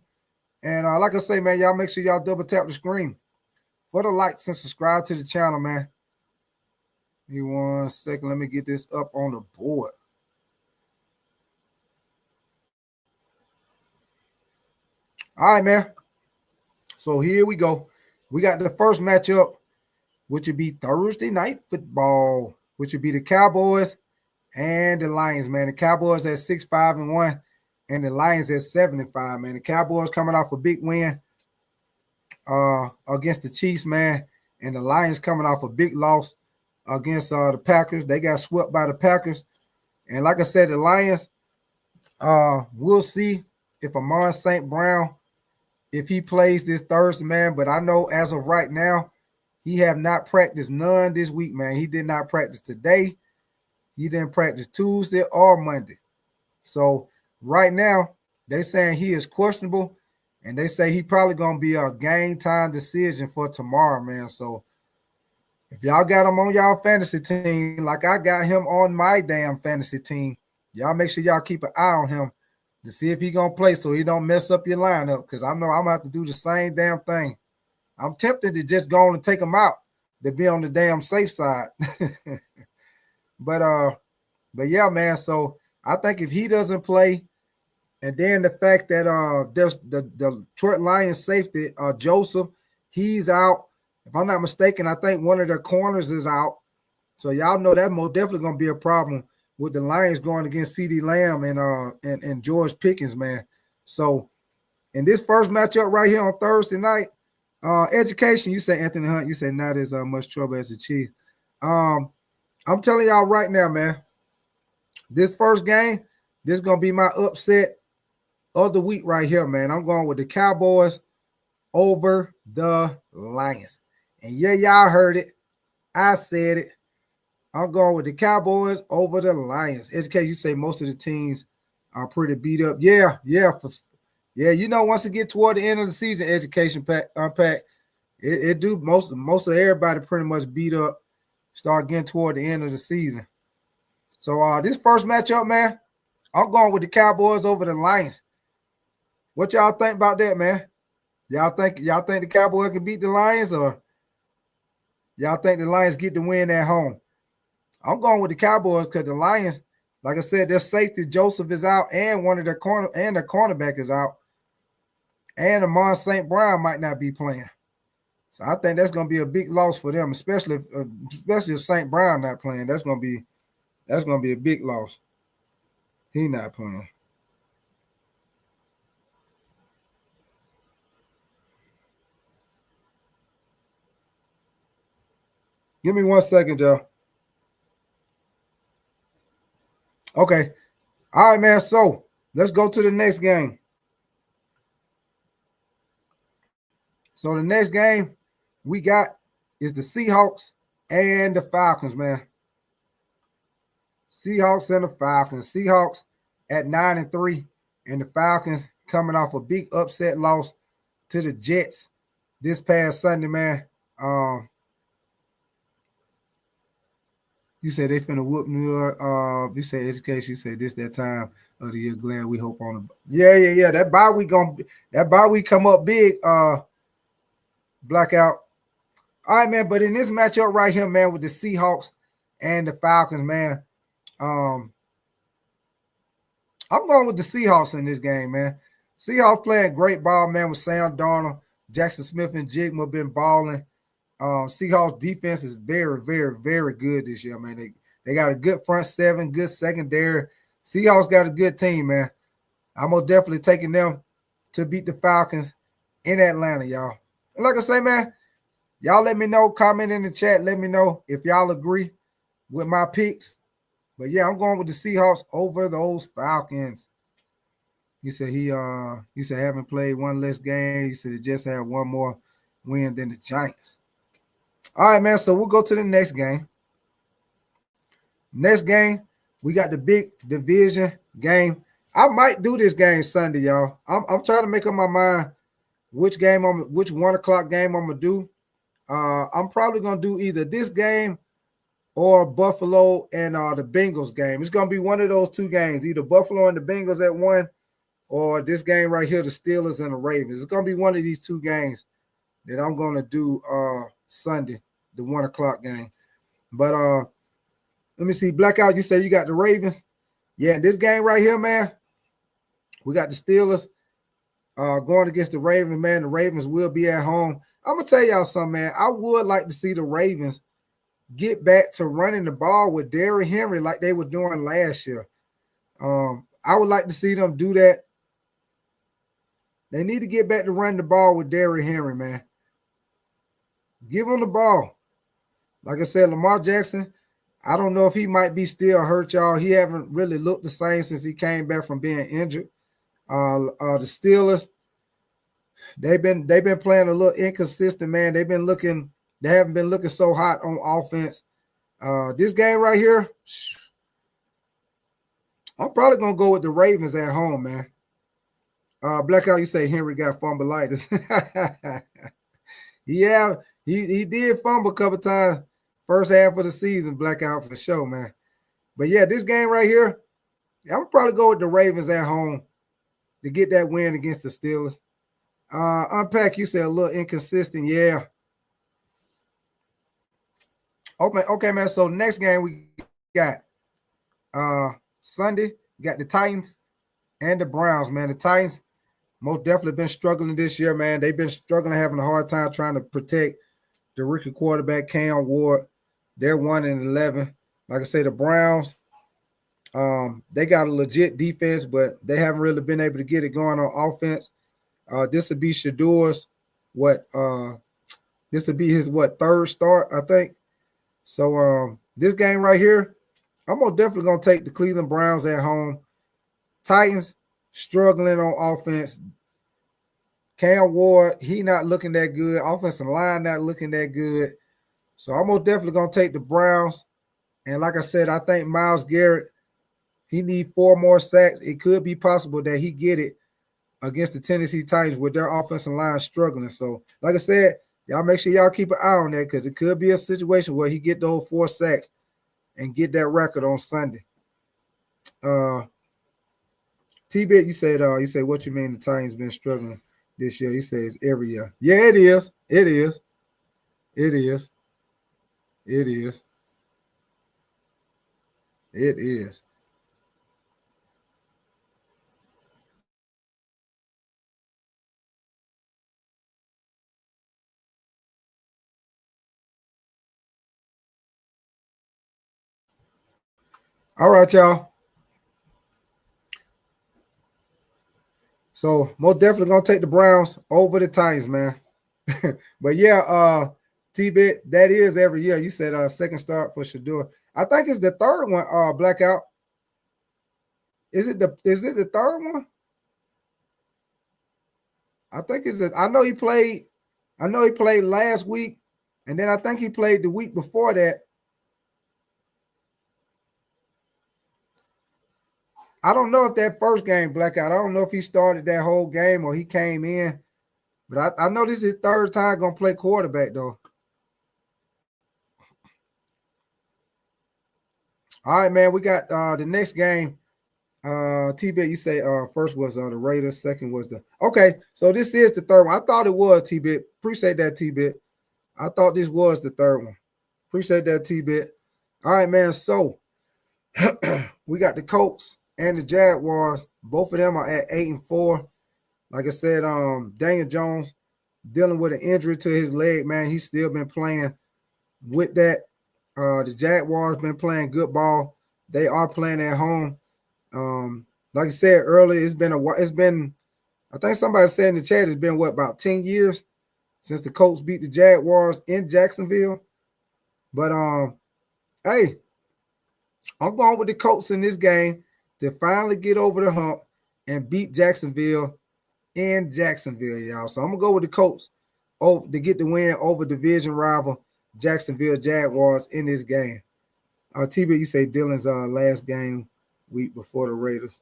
And like I say, man, y'all make sure y'all double tap the screen for the likes and subscribe to the channel, man. Give me 1 second. Let me get this up on the board. All right, man. So here we go. We got the first matchup, which would be Thursday night football, which would be the Cowboys and the Lions, man. The Cowboys at 6-5-1, and the Lions at 7-5, man. The Cowboys coming off a big win against the Chiefs, man, and the Lions coming off a big loss against the Packers. They got swept by the Packers. And like I said, the Lions, we'll see if Amon St. Brown, if he plays this Thursday, man. But I know as of right now, he have not practiced none this week, man. He did not practice today. He didn't practice Tuesday or Monday. So right now, they saying he is questionable, and they say he probably going to be a game time decision for tomorrow, man. So if y'all got him on y'all fantasy team, like I got him on my damn fantasy team, y'all make sure y'all keep an eye on him to see if he going to play so he don't mess up your lineup, because I know I'm going to have to do the same damn thing. I'm tempted to just go on and take him out to be on the damn safe side. But yeah, man. So I think if he doesn't play, and then the fact that there's the Detroit Lions safety, Joseph, he's out. If I'm not mistaken, I think one of their corners is out. So y'all know that most definitely gonna be a problem with the Lions going against CeeDee Lamb and George Pickens, man. So in this first matchup right here on Thursday night, education, you say Anthony Hunt, you say not as much trouble as the Chiefs. I'm telling y'all right now, man, this first game, this is gonna be my upset of the week right here, man. I'm going with the Cowboys over the Lions. And yeah, y'all heard it. I said it. I'm going with the Cowboys over the Lions. Education, you say most of the teams are pretty beat up. Yeah. You know, once it get toward the end of the season, education unpack, it do most of everybody pretty much beat up, start getting toward the end of the season. So this first matchup, man, I'm going with the Cowboys over the Lions. What y'all think about that, man? Y'all think the Cowboys can beat the Lions, or y'all think the Lions get the win at home? I'm going with the Cowboys because the Lions, like I said, their safety Joseph is out, and one of their cornerback is out, and Amon St. Brown might not be playing. So I think that's going to be a big loss for them, especially if St. Brown not playing. That's going to be a big loss. He not playing. Give me 1 second, y'all. Okay. All right, man. So let's go to the next game. So the next game we got is the Seahawks and the Falcons, man. Seahawks and the Falcons. Seahawks at 9-3, and the Falcons coming off a big upset loss to the Jets this past Sunday, man. You said they finna whoop New York. You said education. You said this that time of the year. Glad we hope on it. Yeah. That bye week come up big. Blackout. All right, man. But in this matchup right here, man, with the Seahawks and the Falcons, man, I'm going with the Seahawks in this game, man. Seahawks playing great ball, man, with Sam Darnold, Jackson Smith, and Jigma been balling. Seahawks defense is very, very, very good this year, man. They got a good front seven, good secondary. Seahawks got a good team, man. I'm most definitely taking them to beat the Falcons in Atlanta, y'all. And like I say, man, y'all let me know, comment in the chat, let me know if y'all agree with my picks. But yeah, I'm going with the Seahawks over those Falcons. You said you said haven't played one less game. You said they just had one more win than the Giants. All right, man. So we'll go to the next game. Next game, we got the big division game. I might do this game Sunday, y'all. I'm trying to make up my mind which 1 o'clock game I'm gonna do. I'm probably gonna do either this game or Buffalo and the Bengals game. It's gonna be one of those two games, either Buffalo and the Bengals at 1, or this game right here, the Steelers and the Ravens. It's gonna be one of these two games that I'm gonna do Sunday, the 1 o'clock game. But let me see. Blackout, you said you got the Ravens. Yeah, this game right here, man. We got the Steelers going against the Ravens, man. The Ravens will be at home. I'm gonna tell y'all something, man. I would like to see the Ravens get back to running the ball with Derrick Henry like they were doing last year. I would like to see them do that. They need to get back to running the ball with Derrick Henry, man. Give him the ball. Like I said, Lamar Jackson, I don't know if he might be still hurt, y'all. He haven't really looked the same since he came back from being injured. The Steelers, they've been playing a little inconsistent, man. They haven't been looking so hot on offense. This game right here, I'm probably gonna go with the Ravens at home, man. Blackout, you say Henry got fumbleitis. Yeah, he did fumble a couple times first half of the season, Blackout, for sure, man. But yeah, this game right here, I'm probably go with the Ravens at home to get that win against the Steelers. Unpack, you said a little inconsistent. Yeah. Okay, man. So next game we got Sunday, we got the Titans and the Browns, man. The Titans most definitely been struggling this year, man. They've been struggling, having a hard time trying to protect the rookie quarterback, Cam Ward. They're 1-11. Like I say, the Browns, they got a legit defense, but they haven't really been able to get it going on offense. This would be Shador's this would be his third start, I think. So this game right here, I'm most definitely gonna take the Cleveland Browns at home. Titans struggling on offense. Cam Ward, he not looking that good. Offensive line not looking that good. So I'm most definitely gonna take the Browns. And like I said, I think Myles Garrett, he need 4 more sacks. It could be possible that he get it against the Tennessee Titans with their offensive line struggling. So, like I said, y'all make sure y'all keep an eye on that, because it could be a situation where he get those 4 sacks and get that record on Sunday. T-Bit, you said what you mean the Titans been struggling this year? You say it's every year. Yeah, it is. It is. It is. It is. It is. All right, y'all. So most definitely gonna take the Browns over the Titans, man. But yeah, T-Bit, that is every year. You said second start for Shador. I think it's the third one, Blackout. Is it the third one? I think I know he played last week, and then I think he played the week before that. I don't know if that first game, Blackout, I don't know if he started that whole game or he came in, but I know this is his third time gonna play quarterback though. All right, man. We got the next game. T-Bit, you say first was the Raiders, second was the okay. So this is the third one. I thought it was T-Bit. Appreciate that, T-Bit. I thought this was the third one. Appreciate that, T-Bit. All right, man. So we got the Colts and the Jaguars. Both of them are at 8-4. Like I said, Daniel Jones dealing with an injury to his leg, man. He's still been playing with that. The Jaguars been playing good ball. They are playing at home. Like I said earlier, it's been I think somebody said in the chat, it's been about 10 years since the Colts beat the Jaguars in Jacksonville. But hey, I'm going with the Colts in this game to finally get over the hump and beat Jacksonville in Jacksonville, y'all. So I'm gonna go with the Colts to get the win over division rival. Jacksonville Jaguars in this game. TB, you say Dylan's last game week before the Raiders.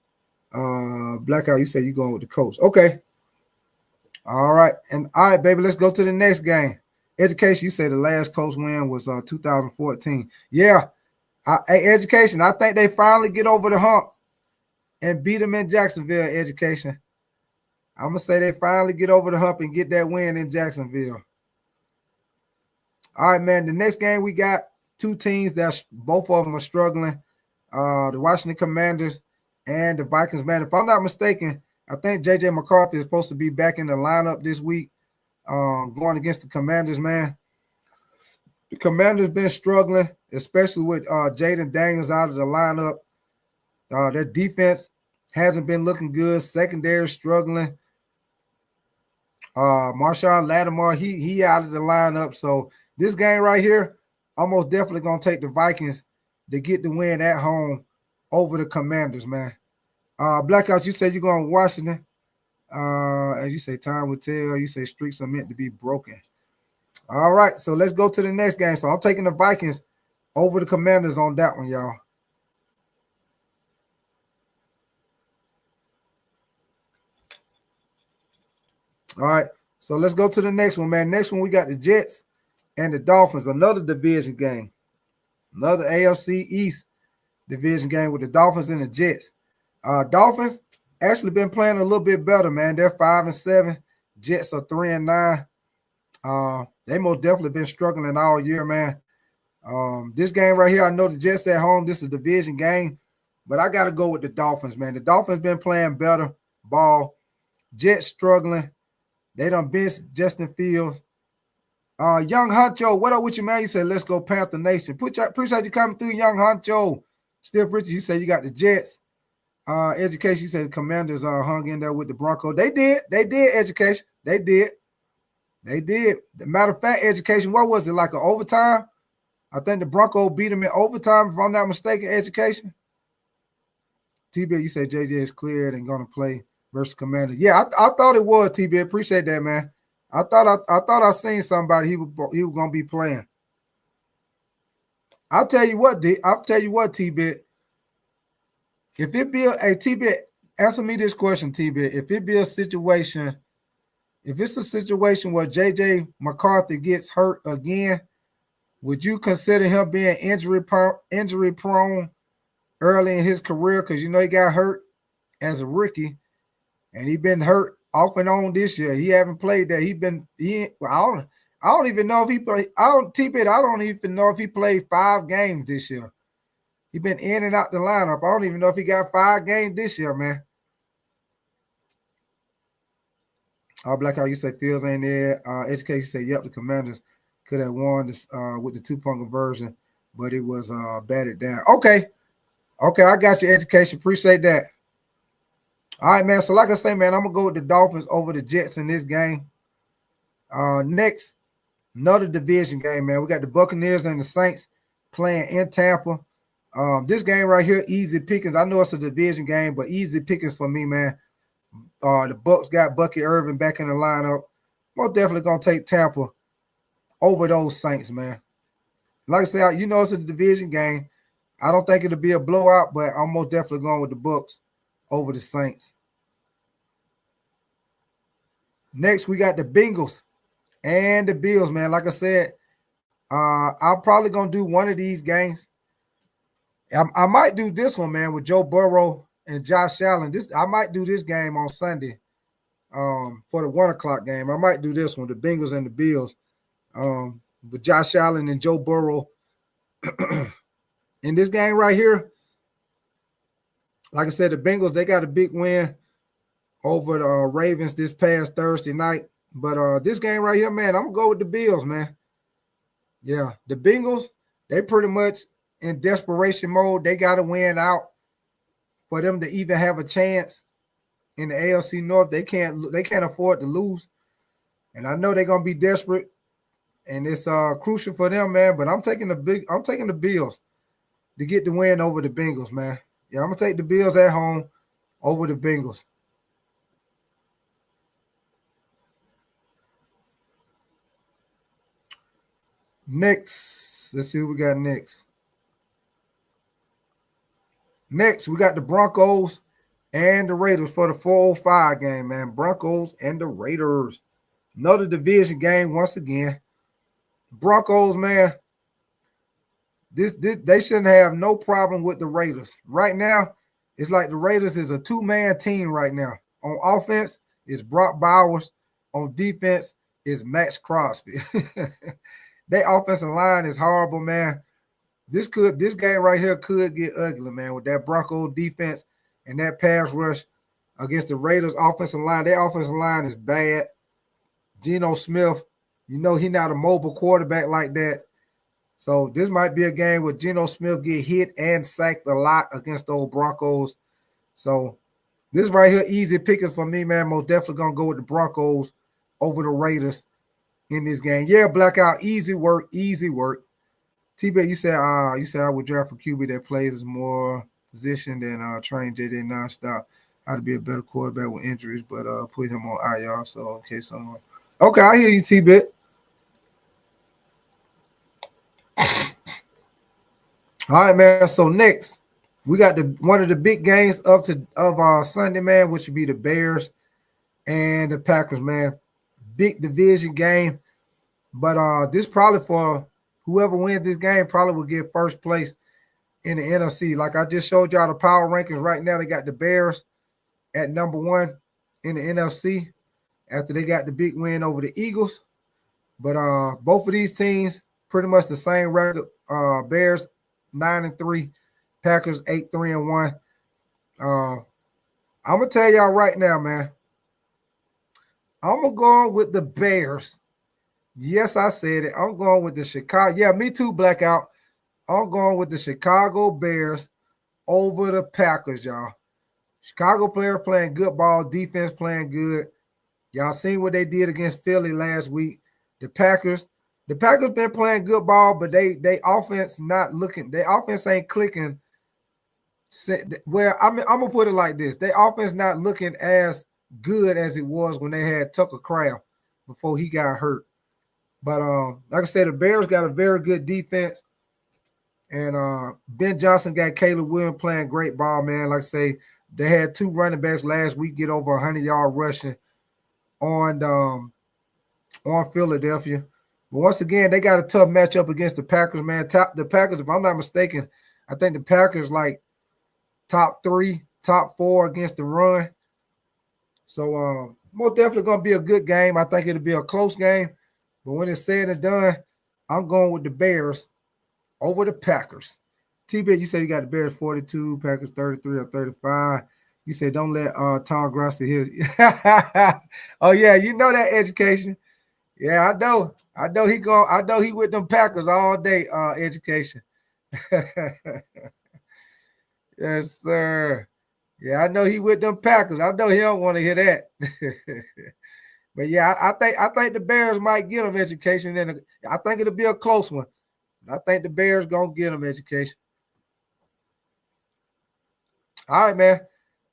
Blackout, you say you going with the Colts. Okay. All right. And all right, baby, let's go to the next game. Education, you say the last Colts win was 2014. Yeah. Hey, Education, I think they finally get over the hump and beat them in Jacksonville, Education. I'm going to say they finally get over the hump and get that win in Jacksonville. All right, man. The next game we got two teams that both of them are struggling. The Washington Commanders and the Vikings, man. If I'm not mistaken, I think J.J. McCarthy is supposed to be back in the lineup this week going against the Commanders, man. The Commanders been struggling, especially with Jaden Daniels out of the lineup. Their defense hasn't been looking good. Secondary struggling. Marshawn Lattimore, he out of the lineup. So this game right here, I'm most definitely going to take the Vikings to get the win at home over the Commanders, man. Blackouts, you said you're going to Washington. As you say, time will tell. You say streaks are meant to be broken. All right, so let's go to the next game. So I'm taking the Vikings over the Commanders on that one, y'all. All right, so let's go to the next one, man. Next one, we got the Jets and the Dolphins, another division game. Another AFC East division game with the Dolphins and the Jets. Dolphins actually been playing a little bit better, man. They're 5-7. Jets are 3-9. They most definitely been struggling all year, man. This game right here, I know the Jets at home. This is a division game, but I got to go with the Dolphins, man. The Dolphins been playing better ball. Jets struggling. They done bench Justin Fields. Young Honcho, what up with you, man? You said, let's go Panther Nation. Appreciate you coming through, Young Honcho. Still Richard, you said you got the Jets. Education, you said the Commanders hung in there with the Broncos. They did, Education. They did. The matter of fact, Education, what was it, like an overtime? I think the Broncos beat them in overtime, if I'm not mistaken, Education. TB, you said JJ is cleared and going to play versus Commander. Yeah, I thought it was, TB. Appreciate that, man. I thought I seen somebody he was going to be playing. I'll tell you what, TB. If it be TB, answer me this question, TB. If it be a situation, if it's a situation where JJ McCarthy gets hurt again, would you consider him being injury prone early in his career? Because you know he got hurt as a rookie, and he been hurt off and on this year. He haven't played that. I don't even know if he played. I don't even know if he played 5 games this year. He been in and out the lineup. I don't even know if he got 5 games this year, man. Black, how you say Fields ain't there. Education say, yep, the Commanders could have won this with the 2-point conversion, but it was batted down. Okay, I got your Education. Appreciate that. All right, man. So like I say, man, I'm going to go with the Dolphins over the Jets in this game. Next, another division game, man. We got the Buccaneers and the Saints playing in Tampa. This game right here, easy pickings. I know it's a division game, but easy pickings for me, man. The Bucs got Bucky Irving back in the lineup. Most definitely going to take Tampa over those Saints, man. Like I said, you know it's a division game. I don't think it'll be a blowout, but I'm most definitely going with the Bucs over the Saints. Next, we got the Bengals and the Bills, man. Like I said, I'm probably going to do one of these games. I might do this one, man, with Joe Burrow and Josh Allen. I might do this game on Sunday for the 1 o'clock game. I might do this one, the Bengals and the Bills, with Josh Allen and Joe Burrow. In this game right here, like I said, the Bengals, they got a big win over the Ravens this past Thursday night. But this game right here, man, I'm going to go with the Bills, man. Yeah, the Bengals, they pretty much in desperation mode. They got to win out for them to even have a chance in the AFC North. They can't afford to lose. And I know they're going to be desperate, and it's crucial for them, man. But I'm taking the Bills to get the win over the Bengals, man. Yeah, I'm going to take the Bills at home over the Bengals. Next, let's see what we got next. Next, we got the Broncos and the Raiders for the 405 game, man. Broncos and the Raiders. Another division game once again. Broncos, man. This they shouldn't have no problem with the Raiders. Right now, it's like the Raiders is a two-man team right now. On offense, it's Brock Bowers. On defense, it's Max Crosby. Their offensive line is horrible, man. This game right here could get ugly, man, with that Broncos defense and that pass rush against the Raiders offensive line. Their offensive line is bad. Geno Smith, you know he's not a mobile quarterback like that. So this might be a game where Geno Smith get hit and sacked a lot against those Broncos. So this right here, easy pickings for me, man. Most definitely going to go with the Broncos over the Raiders in this game. Yeah, Blackout, easy work, easy work. T-Bet, you said I would draft for QB that plays as more position than train JJ nonstop. How to be a better quarterback with injuries, but put him on IR. So okay, someone. Okay, I hear you, T-Bet. All right, man. So next, we got one of the big games of Sunday, man, which would be the Bears and the Packers, man. Big division game, but this probably for whoever wins this game probably will get first place in the NFC. Like I just showed y'all the power rankings right now. They got the Bears at number 1 in the NFC after they got the big win over the Eagles. But both of these teams pretty much the same record. Bears 9-3, Packers 8-3-1. I'm gonna tell y'all right now, man. I'm gonna go with the Bears. Yes, I said it. I'm going with the Chicago. Yeah, me too, Blackout. I'm going with the Chicago Bears over the Packers, y'all. Chicago player playing good ball, defense playing good. Y'all seen what they did against Philly last week. The Packers been playing good ball, but they offense not looking. Their offense ain't clicking. Well, I'm gonna put it like this: their offense not looking as good as it was when they had Tucker Kraft before he got hurt. But like I said, the Bears got a very good defense, and Ben Johnson got Caleb Williams playing great ball, man. Like I say, they had 2 running backs last week get over 100-yard rushing on Philadelphia. But once again, they got a tough matchup against the Packers, man. The Packers, if I'm not mistaken, I think the Packers like top 3, top 4 against the run. So most definitely going to be a good game. I think it'll be a close game. But when it's said and done, I'm going with the Bears over the Packers. T-Bet, you said you got the Bears 42, Packers 33 or 35. You said don't let Tom Grassi hear you. Oh, yeah, you know that education. Yeah, I know. I know he with them Packers all day, education. Yes, sir. Yeah, I know he with them Packers. I know he don't want to hear that. But yeah, I think the Bears might get them education, and I think it'll be a close one. I think the Bears gonna get them education. All right, man.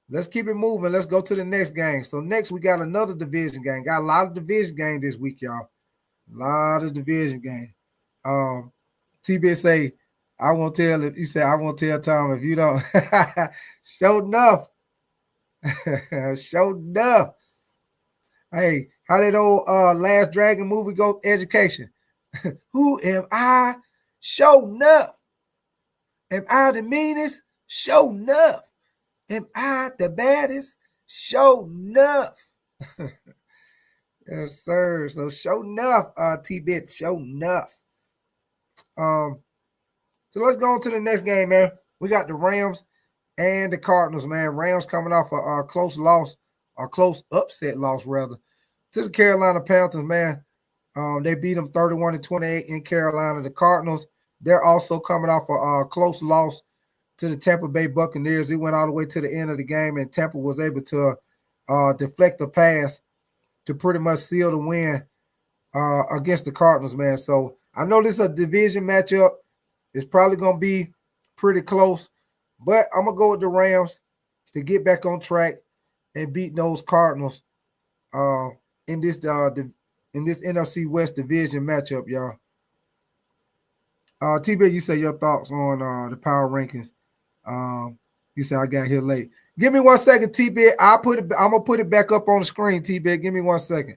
Let's keep it moving. Let's go to the next game. So next we got another division game. Got a lot of division game this week, y'all. A lot of division game. TB say, I won't tell if he said I won't tell Tom if you don't. Show enough. Show enough. Hey, how did old Last Dragon movie go? Education. Who am I? Show enough. Am I the meanest? Show enough. Am I the baddest? Show enough. Yes, sir. So show enough, T-Bit. Show enough. So let's go on to the next game, man. We got the Rams and the Cardinals, man. Rams coming off a close loss, or close upset loss, rather, to the Carolina Panthers, man. They beat them 31-28 in Carolina. The Cardinals, they're also coming off a close loss to the Tampa Bay Buccaneers. It went all the way to the end of the game, and Tampa was able to deflect the pass to pretty much seal the win against the Cardinals, man. So I know this is a division matchup. It's probably going to be pretty close, but I'm going to go with the Rams to get back on track and beat those Cardinals in this NFC West division matchup, y'all. T-Bit, you say your thoughts on the power rankings. You said I got here late. Give me 1 second, T-Bit. I'm gonna put it back up on the screen, T-Bit. Give me 1 second.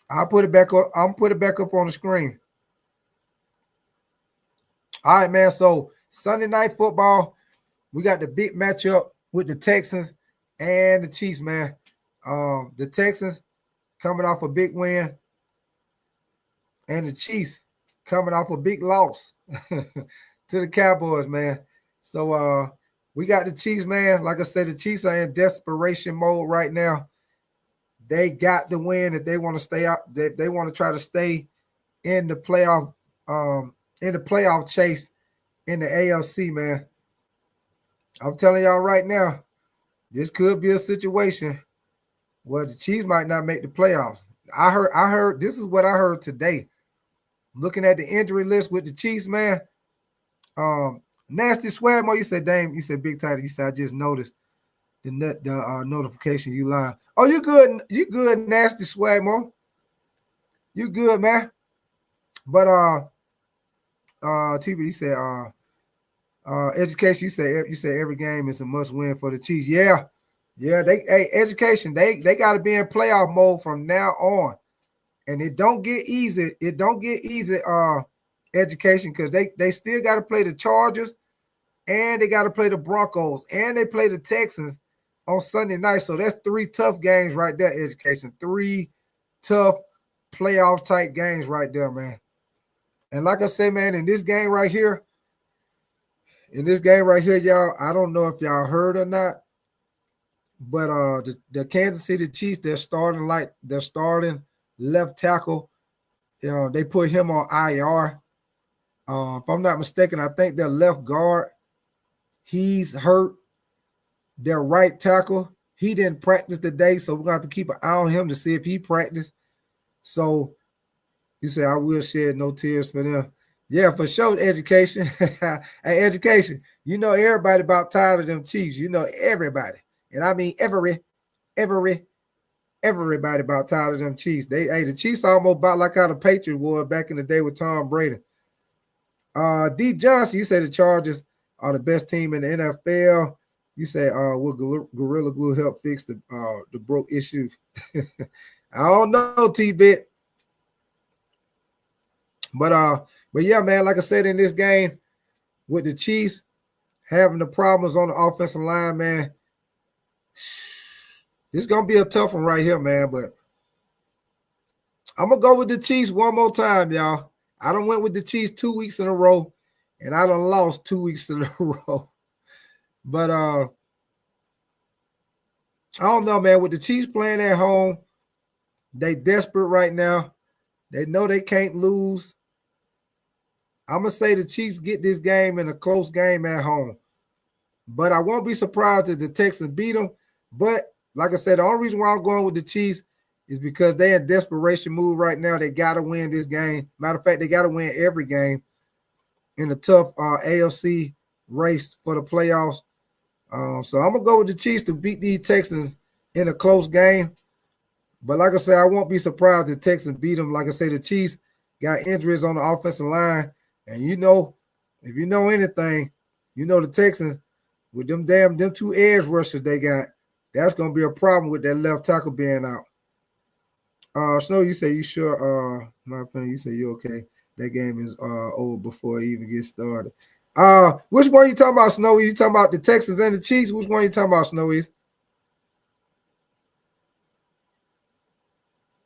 I'll put it back up. I'm put it back up on the screen. All right, man. So Sunday night football, we got the big matchup with the Texans and the Chiefs, man. The Texans coming off a big win, and the Chiefs coming off a big loss to the Cowboys, man. So we got the Chiefs, man. Like I said, the Chiefs are in desperation mode right now. They got the win if they want to stay out. They want to try to stay in the playoff, chase in the AFC, man. I'm telling y'all right now, this could be a situation where the Chiefs might not make the playoffs. I heard this is what I heard today. Looking at the injury list with the Chiefs, man. Nasty Swagmo, you said, Dame, you said Big Title. You said I just noticed the notification. You lying. Oh, you good? You good, Nasty Swagmo? You good, man? But TV, you said education. You said every game is a must win for the Chiefs. Yeah. Education. They got to be in playoff mode from now on, and it don't get easy. It don't get easy. Education, because they still got to play the Chargers, and they got to play the Broncos, and they play the Texans on Sunday night. So that's 3 tough games right there. Education, 3 tough playoff type games right there, man. And like I said, man, in this game right here, y'all, I don't know if y'all heard or not, but the Kansas City Chiefs, they're starting left tackle. They put him on IR. If I'm not mistaken, I think their left guard, he's hurt. Their right tackle, he didn't practice today, so we're going to have to keep an eye on him to see if he practiced. So you say I will shed no tears for them. Yeah, for sure, education. Hey, education, you know everybody about tired of them Chiefs. You know everybody. And I mean everybody about tired of them Chiefs. The Chiefs almost about like how the Patriots were back in the day with Tom Brady. D. Johnson, you say the Chargers are the best team in the NFL. You say, will Gorilla Glue help fix the broke issue? I don't know, T-Bit. But yeah, man, like I said, in this game with the Chiefs having the problems on the offensive line, man, it's gonna be a tough one right here, man. But I'm gonna go with the Chiefs one more time, y'all. I done went with the Chiefs 2 weeks in a row, and I done lost 2 weeks in a row. But I don't know, man. With the Chiefs playing at home, they desperate right now. They know they can't lose. I'm going to say the Chiefs get this game in a close game at home. But I won't be surprised if the Texans beat them. But like I said, the only reason why I'm going with the Chiefs is because they're in desperation move right now. They got to win this game. Matter of fact, they got to win every game in a tough AFC race for the playoffs. So I'm going to go with the Chiefs to beat these Texans in a close game. But like I said, I won't be surprised if Texans beat them. Like I said, the Chiefs got injuries on the offensive line. And you know, if you know anything, you know the Texans, with them 2 edge rushers they got, that's going to be a problem with that left tackle being out. Snow, you say you sure? My opinion, you say you okay. That game is over before it even gets started. Which one you talking about, Snowy? You talking about the Texans and the Chiefs? Which one you talking about, Snowies?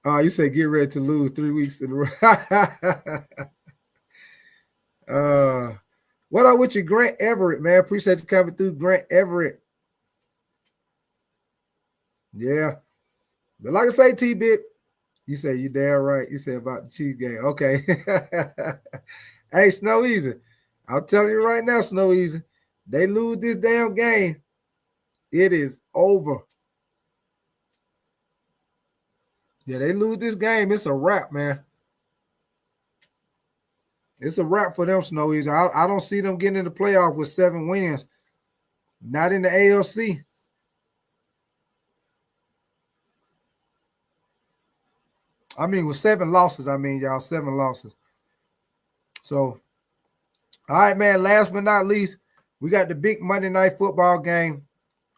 You say get ready to lose 3 weeks in a row. What up with you, Grant Everett, man? Appreciate you coming through, Grant Everett. Yeah. But like I say, T-Bit, you say you damn right. You say about the Chiefs game. Okay. Hey, Snow Easy. I'm telling you right now, Snow Easy. They lose this damn game, it is over. Yeah, they lose this game, it's a wrap, man. It's a wrap for them, Snow Easy. I don't see them getting in the playoff with 7 wins. Not in the AFC. I mean, with 7 losses, y'all, 7 losses. So, all right, man. Last but not least, we got the big Monday Night Football game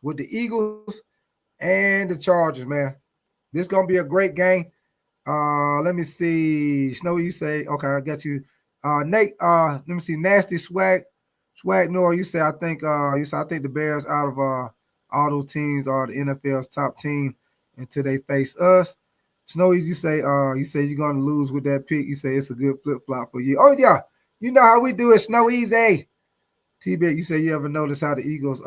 with the Eagles and the Chargers, man. This is gonna be a great game. Let me see. Snow, you say okay, I got you. Nate, let me see. Nasty Swag Noah, you say I think the Bears out of all those teams are the NFL's top team until they face us. Snowy, you say you're gonna lose with that pick. You say it's a good flip flop for you. Oh yeah, you know how we do it, Snow Easy. T-Bit, you say you ever notice how the Eagles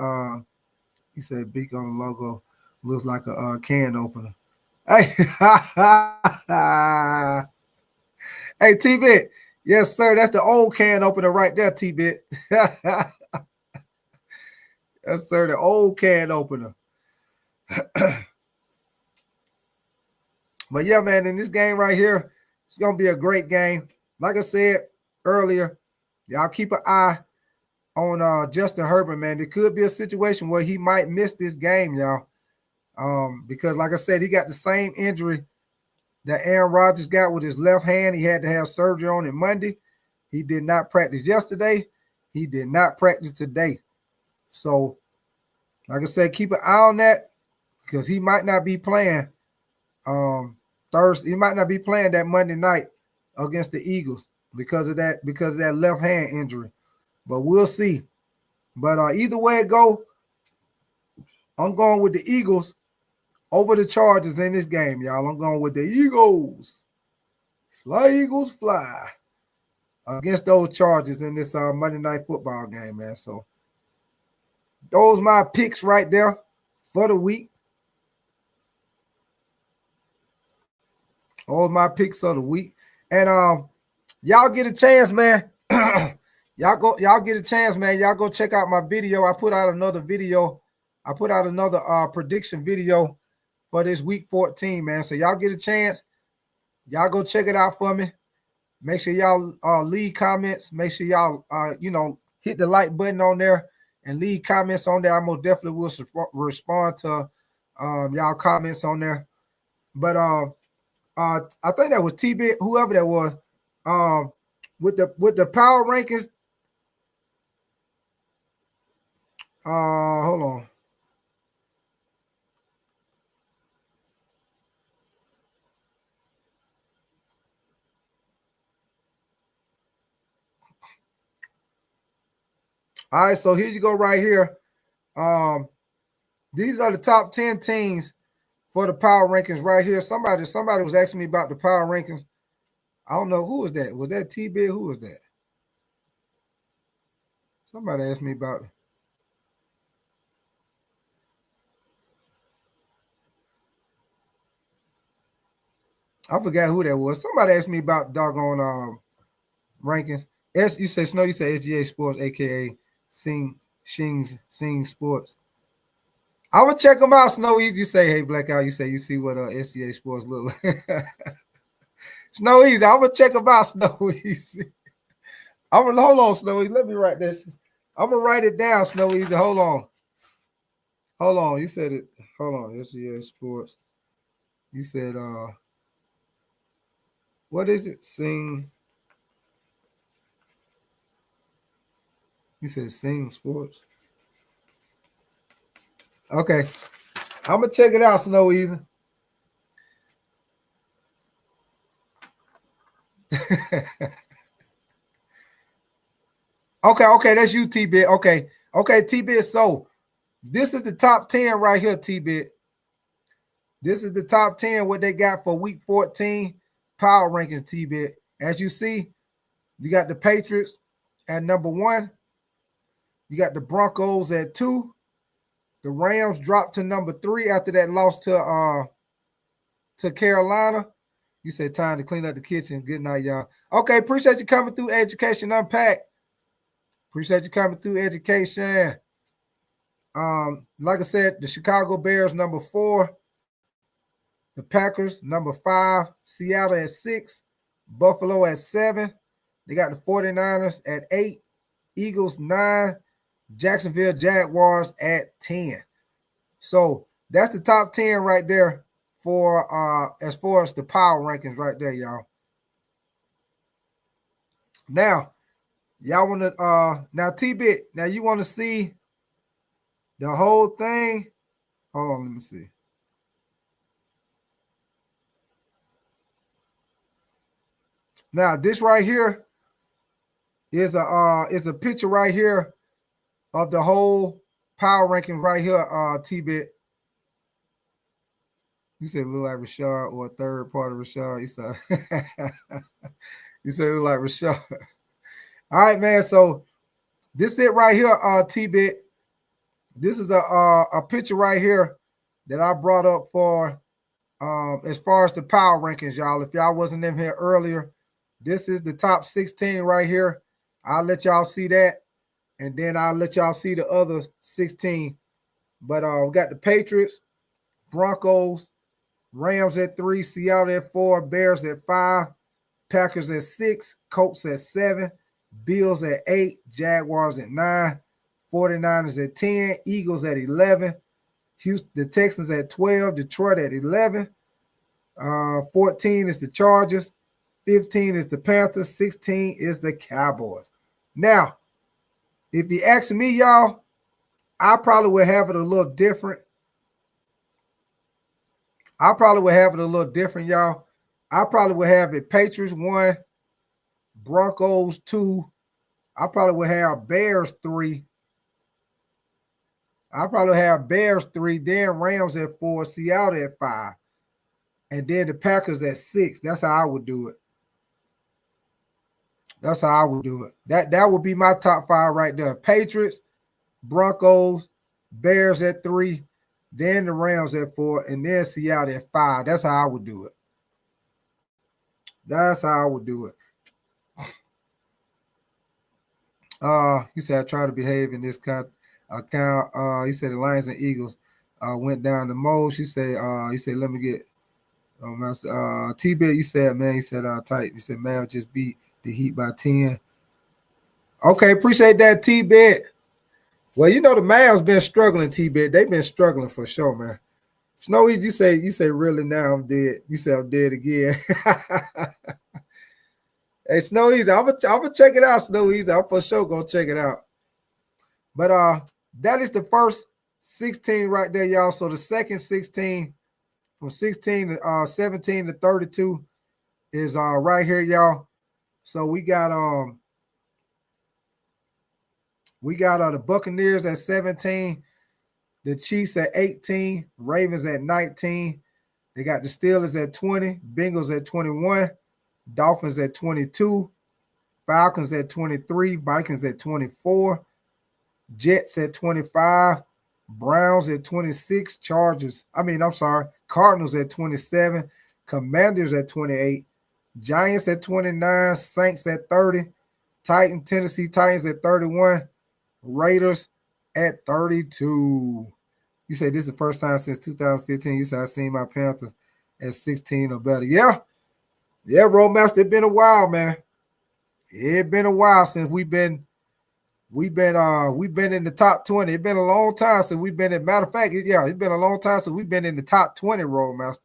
you said beak on the logo looks like a can opener. Hey, hey, T-Bit. Yes, sir. That's the old can opener right there, T-Bit. Yes, sir. The old can opener. But yeah, man, in this game right here, it's gonna be a great game. Like I said earlier, y'all keep an eye on Justin Herbert, man. There could be a situation where he might miss this game, y'all. Because like I said, he got the same injury that Aaron Rodgers got with his left hand. He had to have surgery on it Monday. He did not practice yesterday. He did not practice today. So, like I said, keep an eye on that because he might not be playing Thursday. He might not be playing that Monday night against the Eagles because of that left hand injury. But we'll see. But either way it go, I'm going with the Eagles over the Chargers in this game, y'all. I'm going with the Eagles. Fly, Eagles, fly. Against those Chargers in this Monday Night Football game, man. So those my picks right there for the week. All my picks of the week. And y'all get a chance, man. y'all get a chance, man. Y'all go check out my video. I put out another video. I put out another prediction video for this week 14, man. So y'all get a chance. Y'all go check it out for me. Make sure y'all leave comments. Make sure y'all hit the like button on there and leave comments on there. I most definitely will respond to y'all comments on there. But I think that was T-Bit, whoever that was, with the power rankings. Hold on. All right, so here you go right here. These are the top 10 teams for the power rankings right here. Somebody was asking me about the power rankings. I don't know who was that. Was that T-Bit? Who was that? Somebody asked me about it. I forgot who that was. Somebody asked me about doggone rankings. You say Snow, you say SGA Sports, aka Sing Sports. I would check them out, Snow Easy. You say, hey, Blackout, you say you see what SGA Sports look like. Snow Easy, I'm gonna check them out, Snow Easy. Hold on, Snow Easy. Let me write this. I'm gonna write it down, Snow Easy. Hold on. You said it. Hold on, SGA Sports. You said what is it? Sing. You said Sing Sports. Okay. I'm gonna check it out, Snow Easy. Okay, that's you, T-Bit. Okay, T-Bit. So this is the top 10 right here, T-Bit. This is the top 10 what they got for week 14 power rankings, T-Bit. As you see, you got the Patriots at number 1. You got the Broncos at 2. The Rams dropped to number 3 after that loss to Carolina. You said time to clean up the kitchen. Good night, y'all. Okay, appreciate you coming through Education Unpacked. Appreciate you coming through Education. Like I said, the Chicago Bears number 4. The Packers number 5. Seattle at 6. Buffalo at 7. They got the 49ers at 8. Eagles 9. Jacksonville Jaguars at 10. So that's the top 10 right there for as far as the power rankings right there, y'all. Now, y'all want to now T-Bit, now you want to see the whole thing? Hold on, let me see. Now, this right here is a picture right here of the whole power rankings right here, T-Bit. You said look like Rashard or a third part of Rashard. You said you said look like Rashard. All right, man. So this is it right here, T-Bit. This is a picture right here that I brought up for as far as the power rankings, y'all. If y'all wasn't in here earlier, this is the top 16 right here. I'll let y'all see that, and then I'll let y'all see the other 16. But we got the Patriots, Broncos, Rams at 3, Seattle at 4, Bears at 5, Packers at 6, Colts at 7, Bills at 8, Jaguars at 9, 49ers at 10, Eagles at 11, Houston, the Texans at 12, Detroit at 11, 14 is the Chargers, 15 is the Panthers, 16 is the Cowboys. Now, if you ask me, y'all, I probably would have it a little different. Y'all. I probably would have it Patriots 1, Broncos 2. I probably would have Bears 3. Then Rams at 4, Seattle at 5, and then the Packers at 6. That's how I would do it. That would be my top 5 right there. Patriots, Broncos, Bears at 3, then the Rams at 4, and then Seattle at 5. That's how I would do it. He said I try to behave in this account. He said the Lions and Eagles went down the most. He said let me get T-Bit. You said, man, he said tight. He said, man, just beat the Heat by 10. Okay, appreciate that, T-Bit. Well, you know the Mavs been struggling, T-Bit. They've been struggling for sure, man. Snowy, you say really now I'm dead. You say I'm dead again. Hey, Snow Easy, I'm gonna check it out, Snow Easy. I'm for sure gonna check it out. But that is the first 16 right there, y'all. So the second 16 from 16 to 17 to 32 is right here, y'all. So we got the Buccaneers at 17, the Chiefs at 18, Ravens at 19. They got the Steelers at 20, Bengals at 21, Dolphins at 22, Falcons at 23, Vikings at 24, Jets at 25, Browns at 26, Cardinals at 27, Commanders at 28, Giants at 29, Saints at 30, Tennessee Titans at 31, Raiders at 32. You say this is the first time since 2015. You said I seen my Panthers at 16 or better. Yeah, Roadmaster, it's been a while, man. It's been a while since we've been in the top 20. It's been a long time since we've been in. Matter of fact, it's been a long time since we've been in the top 20, Roadmaster.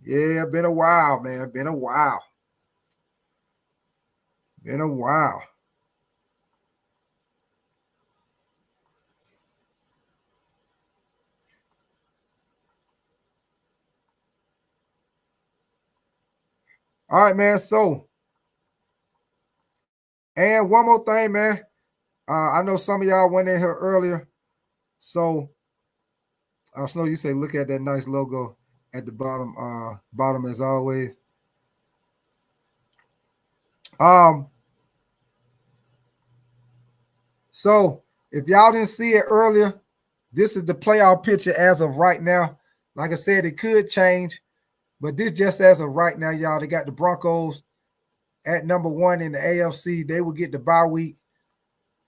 Yeah, been a while, man. Been a while. All right, man. So, and one more thing, man. I know some of y'all went in here earlier. So, Snow, you say look at that nice logo at the bottom as always. So if y'all didn't see it earlier, this is the playoff picture as of right now. Like I said, it could change, but this just as of right now, y'all. They got the Broncos at number 1 in the AFC. They will get the bye week.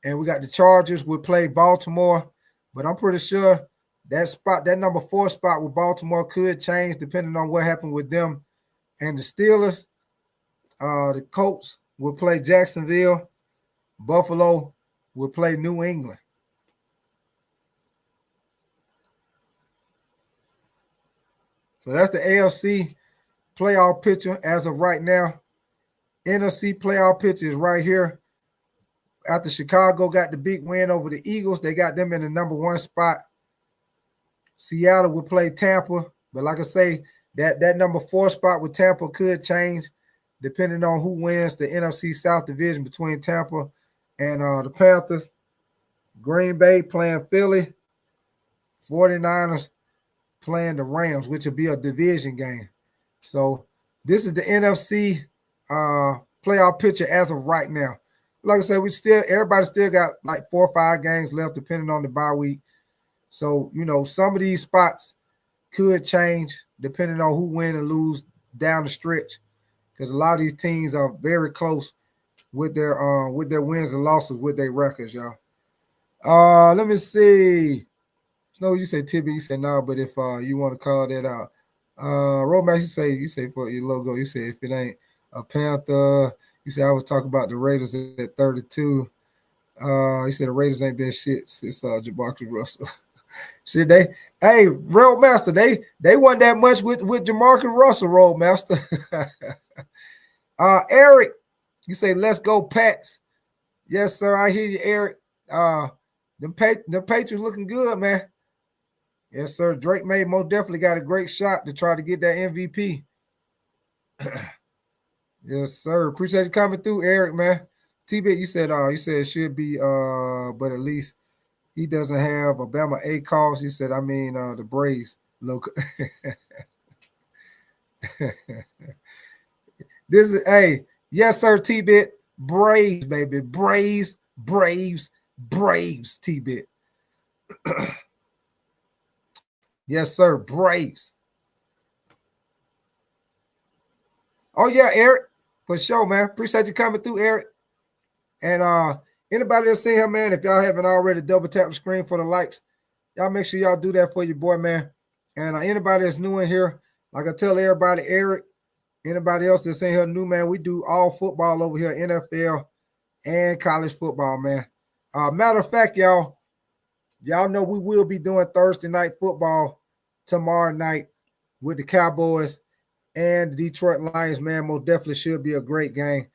And we got the Chargers will play Baltimore. But I'm pretty sure that number 4 spot with Baltimore could change depending on what happened with them and the Steelers. The Colts will play Jacksonville. Buffalo will play New England. So that's the AFC playoff picture as of right now. NFC playoff picture is right here. After Chicago got the big win over the Eagles, they got them in the number 1 spot. Seattle will play Tampa, but like I say, that number 4 spot with Tampa could change depending on who wins the NFC South division between Tampa and the Panthers. Green Bay playing Philly. 49ers playing the Rams, which will be a division game. So this is the NFC playoff picture as of right now. Like I said, everybody still got like 4 or 5 games left, depending on the bye week. So, some of these spots could change depending on who win and lose down the stretch, because a lot of these teams are very close with their wins and losses with their records, y'all. Let me see. Snow, you say Tibby, you say no, but if you want to call that out, Romax, you say for your logo, you say if it ain't a Panther, you say I was talking about the Raiders at 32. You said the Raiders ain't been shit since Jamarcus Russell. Shit, Roadmaster, they wasn't that much with Jamarcus Russell, Roadmaster. Eric, you say let's go Pats. Yes, sir. I hear you, Eric. The Patriots looking good, man. Yes, sir. Drake May most definitely got a great shot to try to get that MVP. Yes, sir. Appreciate you coming through, Eric, man. T-Bit, you said it should be but at least he doesn't have Alabama A calls. He said, the Braves local. This is yes, sir, T-Bit. Braves, baby. Braves, T-Bit. Yes, sir. Braves. Oh, yeah, Eric. For sure, man. Appreciate you coming through, Eric. And anybody that's seen here, man, if y'all haven't already, double tap the screen for the likes. Y'all make sure y'all do that for your boy, man. And anybody that's new in here, like I tell everybody, Eric, anybody else that's in here new, man, we do all football over here, NFL and college football, man. Matter of fact, y'all know we will be doing Thursday night football tomorrow night with the Cowboys and the Detroit Lions, man. Most definitely should be a great game.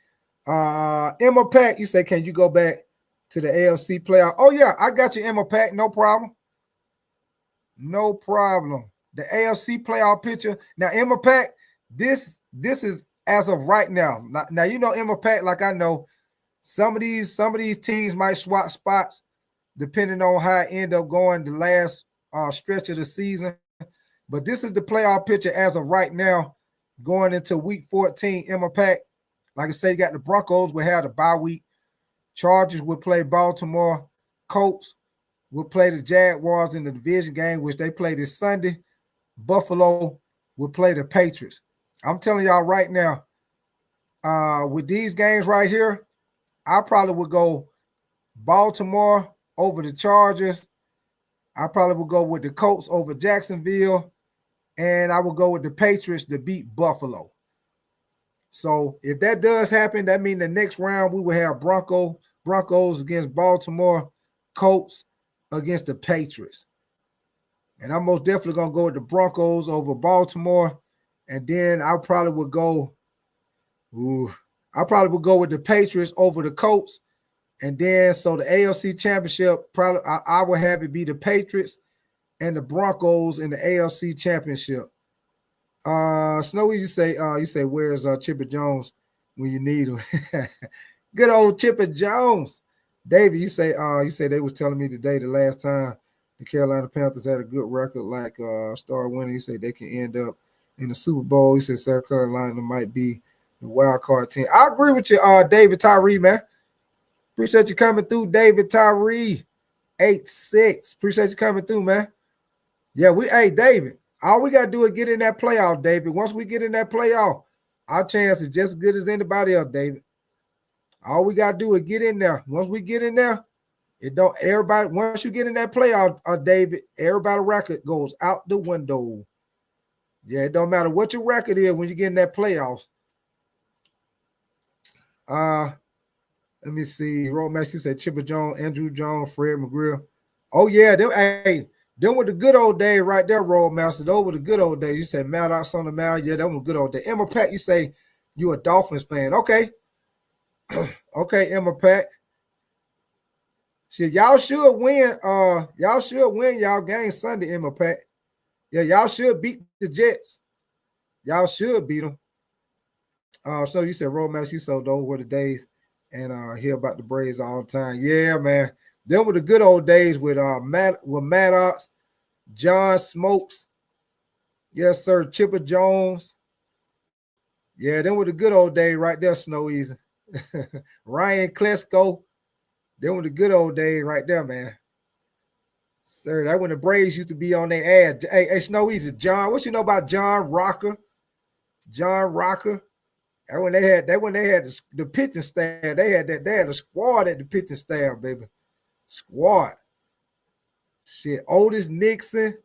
Emma Pack, you say, can you go back to the AFC playoff? Oh, yeah, I got you, Emma Pack. No problem. No problem. The AFC playoff picture. Now, Emma Pack, this is as of right now. Now Emma Pack, like I know, some of these teams might swap spots depending on how it end up going the last stretch of the season. But this is the playoff picture as of right now, going into week 14. Emma Pack, like I said, you got the Broncos will have the bye week. Chargers will play Baltimore. Colts will play the Jaguars in the division game, which they play this Sunday. Buffalo will play the Patriots. I'm telling y'all right now, with these games right here, I probably would go Baltimore over the Chargers. I probably would go with the Colts over Jacksonville. And I will go with the Patriots to beat Buffalo. So if that does happen, that means the next round we will have Broncos against Baltimore, Colts against the Patriots. And I'm most definitely going to go with the Broncos over Baltimore. And then I probably would go with the Patriots over the Colts. And then so the AFC Championship, probably I will have it be the Patriots and the Broncos in the AFC Championship. Snowy, you say where's Chipper Jones when you need him? Good old Chipper Jones. David, you say they was telling me today the last time the Carolina Panthers had a good record, like star winner. You say they can end up in the Super Bowl. You said South Carolina might be the wild card team. I agree with you, David Tyree, man. Appreciate you coming through, David Tyree, 86. Appreciate you coming through, man. Yeah, David, all we got to do is get in that playoff, David. Once we get in that playoff, our chance is just as good as anybody else, David. All we got to do is get in there. Once we get in there, once you get in that playoff, David, everybody's record goes out the window. Yeah, it don't matter what your record is when you get in that playoffs. Let me see. Roadmaster, you said Chipper Jones, Andrew Jones, Fred McGrill. Oh, yeah. Them were the good old days right there, Roadmaster. Those were the good old days. You said Maddox on the mound. Yeah, that was good old day. Emma Pat, you say you a Dolphins fan. Okay. Okay, Emma Pack. Shit, y'all should win. Y'all should win y'all game Sunday, Emma Pack. Yeah, y'all should beat the Jets. Y'all should beat them. So you said Romance, you sold those were the days and hear about the Braves all the time. Yeah, man. Them were the good old days with Maddox, John Smokes. Yes, sir. Chipper Jones. Yeah, them were the good old days right there, Snow Easy. Ryan Klesko. Them were the good old days right there, man. Sir, that when the Braves used to be on their ass. Hey, Snow Easy. John, what you know about John Rocker? John Rocker. That when they had the pitching staff. They had a squad at the pitching staff, baby. Squad. Shit. Otis Nixon.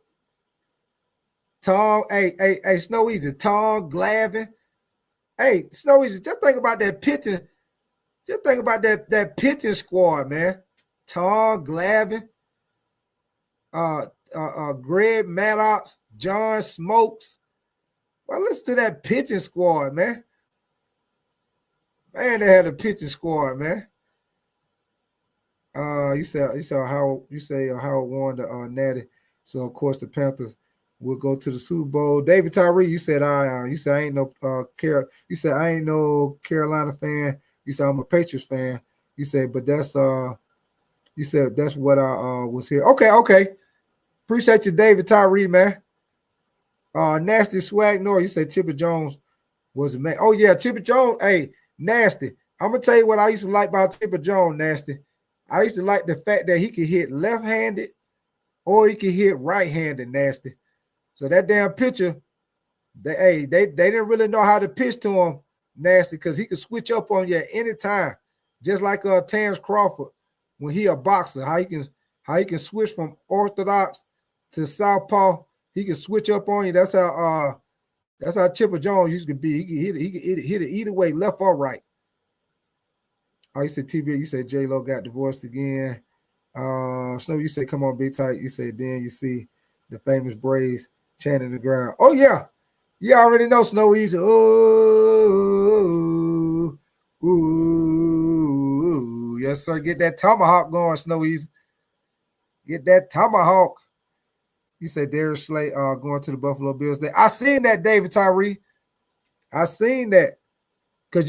Tom. Hey, Snow Easy. Tom Glavine. Hey, Snow Easy. Just think about that pitching. Just think about that pitching squad, man. Tom Glavine. Greg Maddox, John Smokes. Well, listen to that pitching squad, man. Man, they had a pitching squad, man. You say Howard won the Natty, so of course the Panthers will go to the Super Bowl. David Tyree, you said I ain't no you said I ain't no Carolina fan. You said I'm a Patriots fan. You said, but that's you said that's what I was here. Okay. Appreciate you, David Tyree, man. Nasty Swag North. You say Chipper Jones was a man. Oh, yeah, Chipper Jones. Hey, Nasty. I'm going to tell you what I used to like about Chipper Jones, Nasty. I used to like the fact that he could hit left-handed or he could hit right-handed, Nasty. So that damn pitcher, they didn't really know how to pitch to him, Nasty, because he could switch up on you at any time. Just like Terrence Crawford when he a boxer, how he can switch from orthodox to southpaw. He can switch up on you. That's how Chipper Jones used to be. He could hit it either way, left or right. Oh, you said TB, you said J-Lo got divorced again. Snow, you said come on, Big Tight. You said then you see the famous Braves chanting the ground. Oh, yeah. You already know Snow Easy. Ooh. Yes, sir. Get that tomahawk going, Snow Easy. Get that tomahawk. You said Darius Slay going to the Buffalo Bills. I seen that, David Tyree. I seen that. Because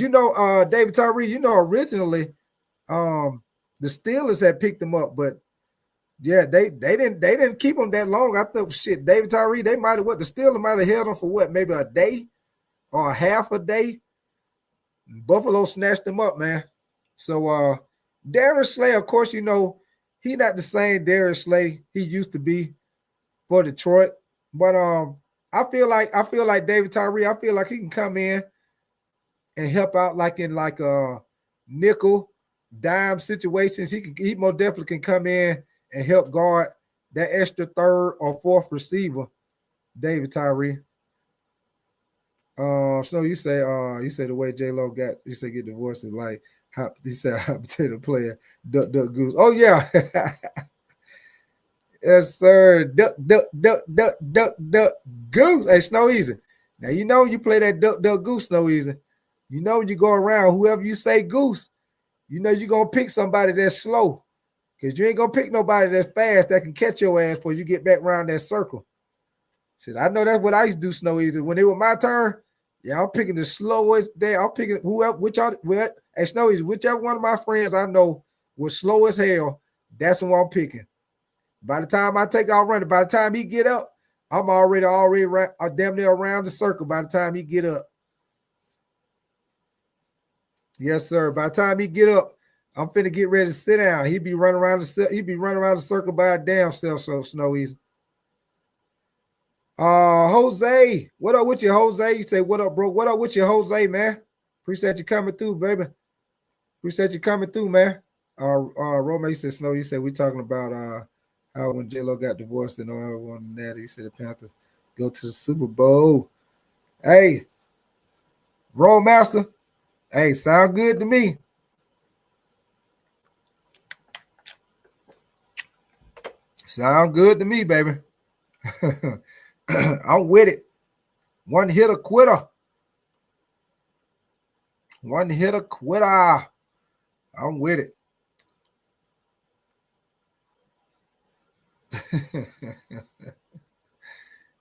David Tyree, originally the Steelers had picked him up, but yeah, they didn't keep him that long. I thought David Tyree, the Steelers might have held him for maybe a day or a half a day. Buffalo snatched him up, man. So Darius Slay, of course, he not the same Darius Slay he used to be for Detroit. But I feel like David Tyree, I feel like he can come in and help out like in nickel dime situations. He most definitely can come in and help guard that extra third or fourth receiver, David Tyree. Snow, you say the way J-Lo got, you say get divorced is like he said hot potato player, duck goose. Oh yeah. Yes, sir. Duck goose. Hey, Snow Easy. Now you play that duck goose, Snow Easy. When you go around, whoever you say goose, you're gonna pick somebody that's slow. Because you ain't gonna pick nobody that's fast that can catch your ass before you get back around that circle. Shit, I know that's what I used to do, Snow Easy. When it was my turn, yeah, I'm picking the slowest there. I'm picking hey, Snow Easy, whichever one of my friends I know was slow as hell, that's the one I'm picking. By the time I take off running, by the time he get up, I'm already damn near around the circle by the time he get up. Yes, sir. By the time he get up, I'm finna get ready to sit down. He be running around the circle by a damn self, so Snow Easy. Jose, what up with you, Jose? You say, what up, bro? What up with you, Jose, man? Appreciate you coming through, baby. Appreciate you coming through, man. Romeo said, Snow, you said we talking about how when J-Lo got divorced and all on that, he said the Panthers go to the Super Bowl. Hey, Roll Master. Hey, sound good to me. Sound good to me, baby. I'm with it. One hitter quitter. One hitter quitter. I'm with it.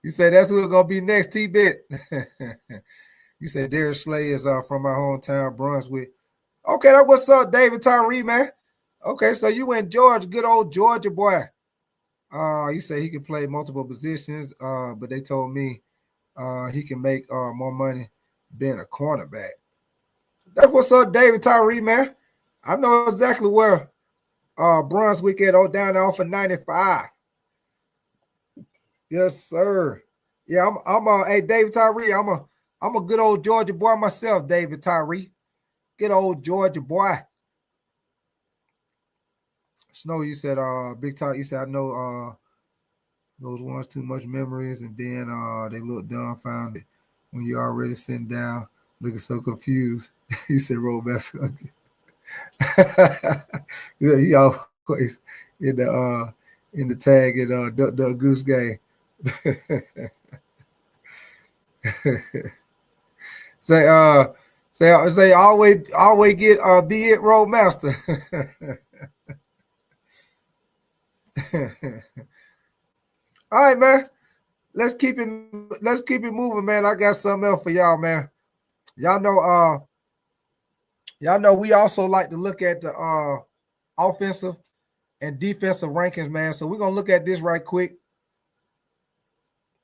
You said that's who's gonna be next, T-Bit. You said Derek Slay is from my hometown, Brunswick. Okay, that what's up, David Tyree, man. Okay, so you in Georgia, good old Georgia boy. You say he can play multiple positions, but they told me he can make more money being a cornerback. That's what's up, David Tyree, man. I know exactly where Brunswick at down there off of 95. Yes, sir. Yeah, I'm hey David Tyree, I'm a good old Georgia boy myself, David Tyree. Good old Georgia boy. Snow, you said Big Talk, you said I know those ones too much memories, and then they look dumbfounded when you're already sitting down, looking so confused. You said roll back. Yeah, he always in the tag and Duck Goose game. say always get be it Roadmaster. All right, man. Let's keep it moving, man. I got something else for y'all, man. Y'all know we also like to look at the offensive and defensive rankings, man. So we're gonna look at this right quick.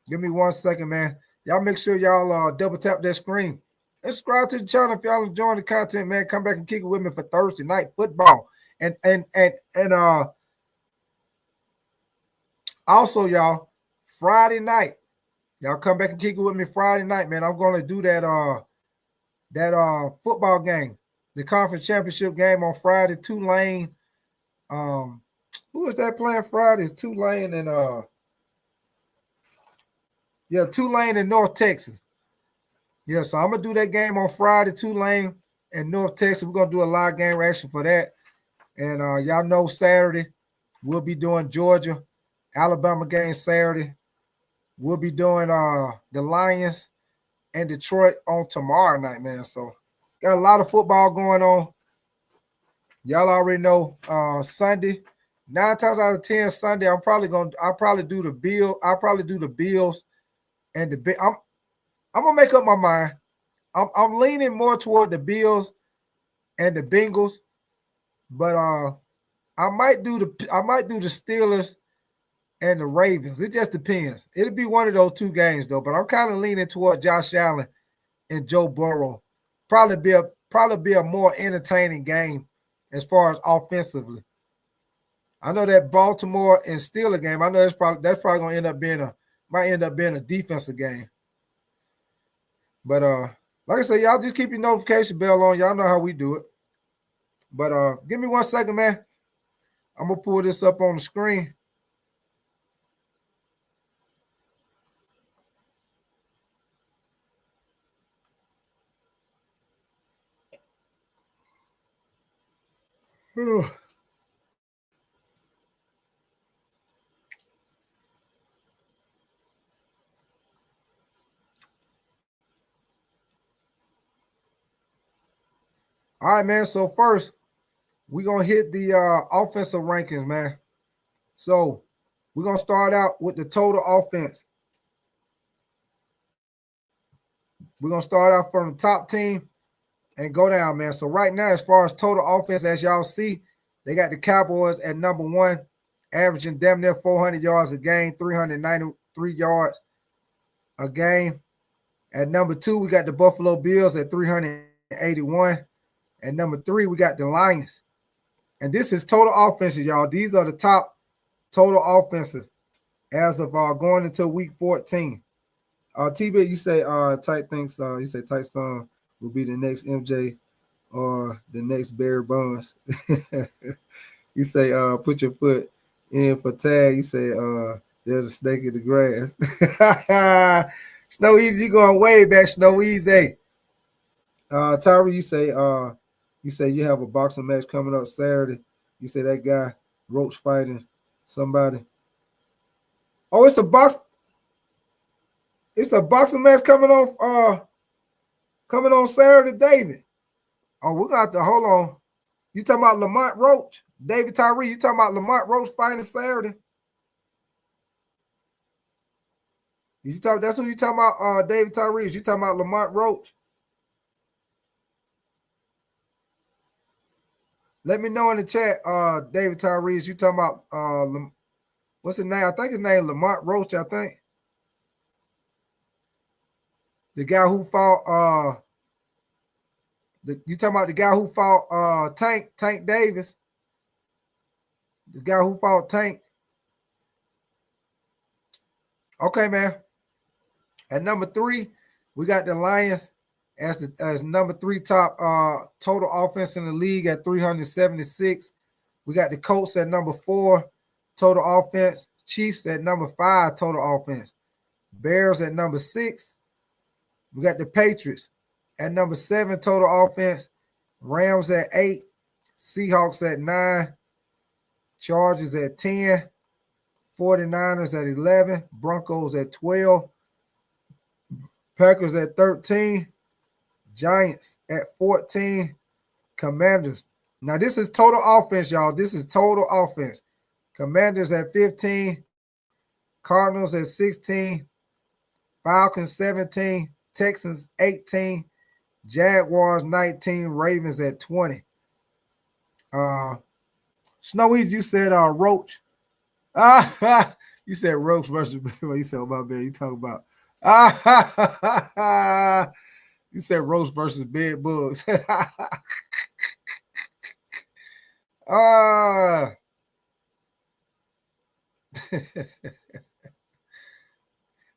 Give me 1 second, man. Y'all make sure y'all double tap that screen. And subscribe to the channel if y'all enjoying the content, man. Come back and kick it with me for Thursday night football. And also, y'all, Friday night. Y'all come back and kick it with me Friday night, man. I'm gonna do that football game, the conference championship game on Friday. Tulane. Who is that playing Friday? It's Tulane and Tulane in North Texas. Yeah, so I'm gonna do that game on Friday, Tulane and North Texas. We're gonna do a live game reaction for that. And y'all know Saturday we'll be doing Georgia, Alabama game Saturday. We'll be doing the Lions and Detroit on tomorrow night, man. So got a lot of football going on. Y'all already know Sunday. 9 times out of 10 Sunday, I'll probably do the Bills and the I'm gonna make up my mind. I'm leaning more toward the Bills and the Bengals, but I might do the Steelers and the Ravens. It just depends. It'll be one of those two games though, but I'm kind of leaning toward Josh Allen and Joe Burrow. Probably be a more entertaining game as far as offensively. I know that Baltimore and Steelers game. I know that's probably gonna end up being a defensive game. But like I said, y'all just keep your notification bell on. Y'all know how we do it. But give me 1 second, man. I'm gonna pull this up on the screen. All right, man. So first, we're gonna hit the offensive rankings, man. So we're gonna start out with the total offense. We're gonna start out from the top team and go down, man. So right now, as far as total offense, as y'all see, they got the Cowboys at number 1, averaging damn near 400 yards a game, 393 yards a game. At number 2, we got the Buffalo Bills at 381. At number 3, we got the Lions. And this is total offenses, y'all. These are the top total offenses as of going into week 14. T-Bit, you say Tight thinks you say Tight Stone will be the next MJ or the next Barry Bonds. You say put your foot in for tag. You say there's a snake in the grass. Snow Easy, you going way back, Snow Easy. Tyree, you say you have a boxing match coming up Saturday. You say that guy Roach fighting somebody. Oh, it's a boxing match coming on Saturday, David. Oh, we got to hold on. You talking about Lamont Roach? David Tyree, you talking about Lamont Roach fighting Saturday? That's who you talking about, David Tyree. You talking about Lamont Roach? Let me know in the chat, David Tyree. You talking about what's his name? I think his name Lamont Roach, I think. The guy who fought you talking about the guy who fought Tank Davis? The guy who fought Tank. Okay, man. At number 3, we got the Lions as number 3 top total offense in the league at 376. We got the Colts at number 4 total offense. Chiefs at number 5 total offense. Bears at number 6. We got the Patriots at number 7 total offense. Rams at 8. Seahawks at 9. Chargers at 10. 49ers at 11. Broncos at 12. Packers at 13. Giants at 14. Commanders. Now, this is total offense, y'all. This is total offense. Commanders at 15. Cardinals at 16. Falcons 17. Texans 18. Jaguars 19. Ravens at 20. Snowy, you said Roach. You said Roach versus you said, oh, my man, you talking about you said Roach versus Bed Bugs. All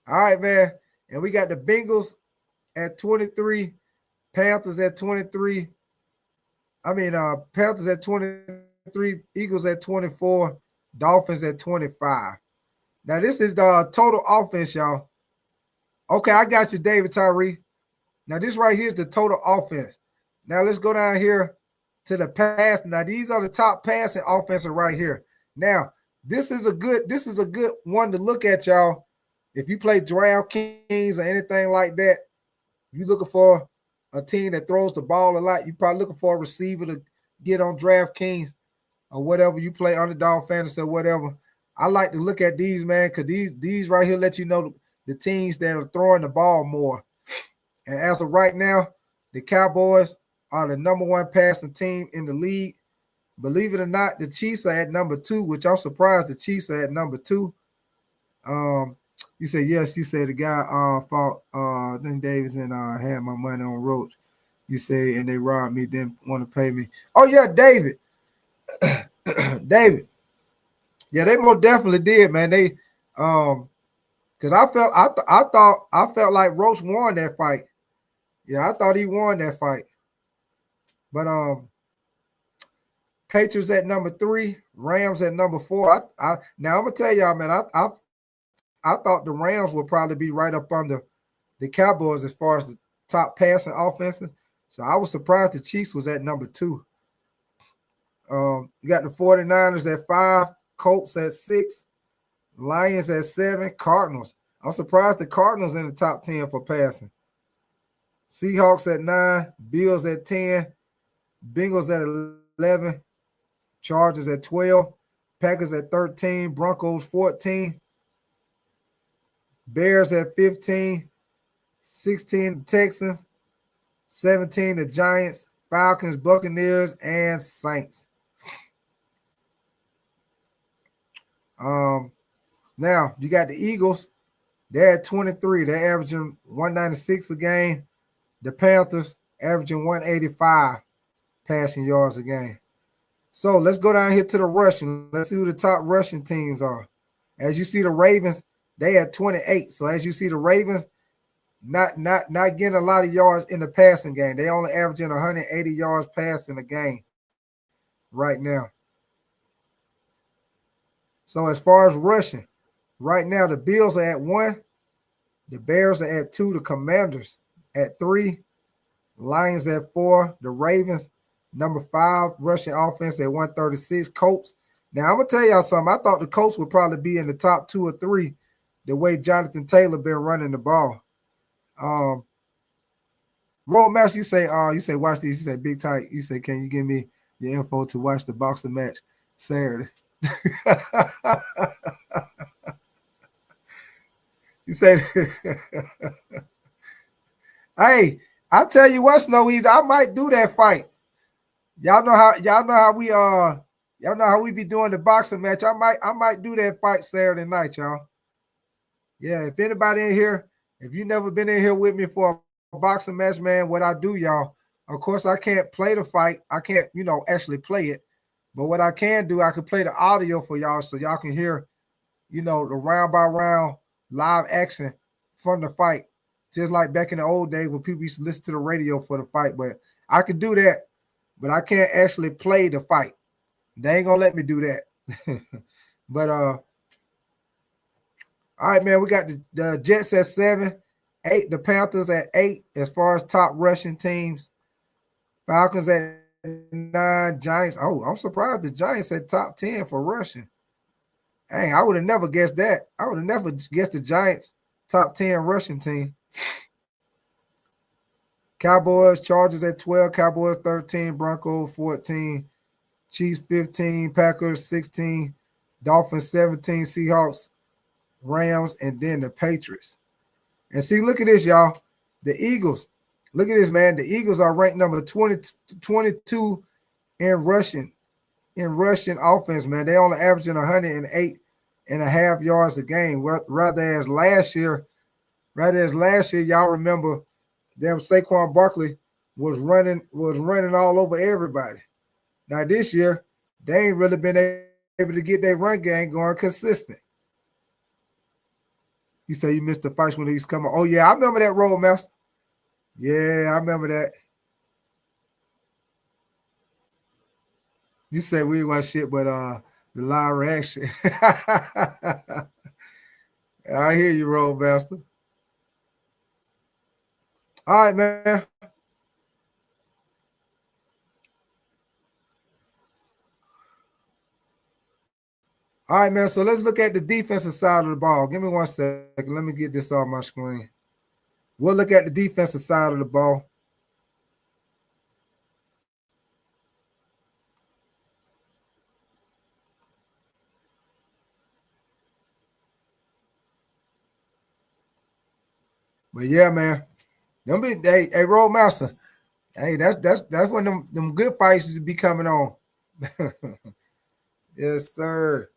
right, man. And we got the Bengals at 23, Panthers at 23. Panthers at 23, Eagles at 24, Dolphins at 25. Now, this is the total offense, y'all. Okay, I got you, David Tyree. Now, this right here is the total offense. Now, let's go down here to the pass. Now, these are the top passing offenses right here. Now, this is a good one to look at, y'all. If you play DraftKings or anything like that, you're looking for a team that throws the ball a lot. You're probably looking for a receiver to get on DraftKings or whatever. You play Underdog Fantasy or whatever. I like to look at these, man, because these right here let you know the teams that are throwing the ball more. And as of right now, the Cowboys are the number 1 passing team in the league. Believe it or not, the Chiefs are at number 2, which I'm surprised the Chiefs are at number 2. You said yes. You said the guy fought then Davis and had my money on Roach. You say and they robbed me, didn't want to pay me. Oh yeah, David. David. Yeah, they most definitely did, man. They because I felt like Roach won that fight. Yeah, I thought he won that fight. But Patriots at number 3, Rams at number 4. Now I'm gonna tell y'all, man, I thought the Rams would probably be right up under the Cowboys as far as the top passing offenses. So I was surprised the Chiefs was at number 2. You got the 49ers at 5, Colts at 6, Lions at 7, Cardinals. I'm surprised the Cardinals in the top 10 for passing. Seahawks at 9, Bills at 10, Bengals at 11, Chargers at 12, Packers at 13, Broncos 14, Bears at 15, 16 the Texans, 17 the Giants, Falcons, Buccaneers, and Saints. Now you got the Eagles. They're at 23. They're averaging 196 a game. The Panthers averaging 185 passing yards a game. So let's go down here to the rushing. Let's see who the top rushing teams are. As you see, the Ravens, they at 28. So as you see, the Ravens not getting a lot of yards in the passing game. They only averaging 180 yards passing a game right now. So as far as rushing, right now the Bills are at 1, the Bears are at 2, the Commanders at 3, Lions at 4, the Ravens number 5 rushing offense at 136, Colts. Now I'm gonna tell y'all something. I thought the Colts would probably be in the top 2 or 3 the way Jonathan Taylor been running the ball. Roadmaster, you say watch these. You say Big Tight. You say, can you give me your info to watch the boxing match Saturday. You said, hey, I tell you what, Snow Easy, I might do that fight. Y'all know how we be doing the boxing match. I might do that fight Saturday night, y'all. Yeah, if anybody in here, if you never been in here with me for a boxing match, man, what I do, y'all, of course, I can't play the fight. I can't, actually play it. But what I can do, I can play the audio for y'all so y'all can hear, the round by round live action from the fight. Just like back in the old days when people used to listen to the radio for the fight. But I can do that, but I can't actually play the fight. They ain't gonna let me do that. But all right, man, we got the Jets at 7, 8, the Panthers at 8 as far as top rushing teams. Falcons at 9, Giants. Oh, I'm surprised the Giants at top 10 for rushing. Dang, I would have never guessed that. I would have never guessed the Giants top 10 rushing team. Cowboys, Chargers at 12, Cowboys 13, Broncos 14, Chiefs 15, Packers 16, Dolphins 17, Seahawks, Rams, and then the Patriots. And see, look at this, y'all. The Eagles. Look at this, man. The Eagles are ranked number 22 in rushing offense, man. They only averaging 108.5 yards a game. Rather as last year, y'all remember them Saquon Barkley was running all over everybody. Now this year, they ain't really been able to get their run game going consistent. You say you missed the fights when he's coming. Oh yeah, I remember that Roadmaster. Yeah, I remember that. You say we want shit, but the live reaction. I hear you, Roadmaster. All right, man. All right, man. So let's look at the defensive side of the ball. Give me 1 second. Let me get this off my screen. We'll look at the defensive side of the ball. But yeah, man. Hey, Roadmaster. Hey, that's when them good fights be coming on. Yes, sir.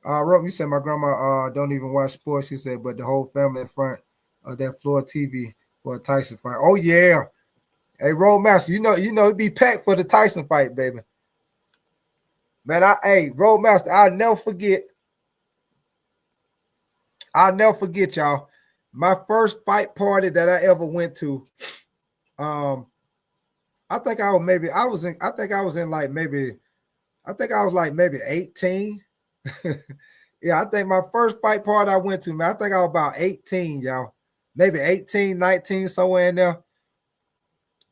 Rob, you said my grandma don't even watch sports. She said, but the whole family in front of that floor TV for a Tyson fight. Oh yeah. Hey, Roadmaster, you know it'd be packed for the Tyson fight, baby. Man, Roadmaster, I'll never forget, y'all. My first fight party that I ever went to. I think I was like maybe 18. Yeah, I think my first fight party I went to, man, I think I was about 18, y'all. Maybe 18, 19, somewhere in there.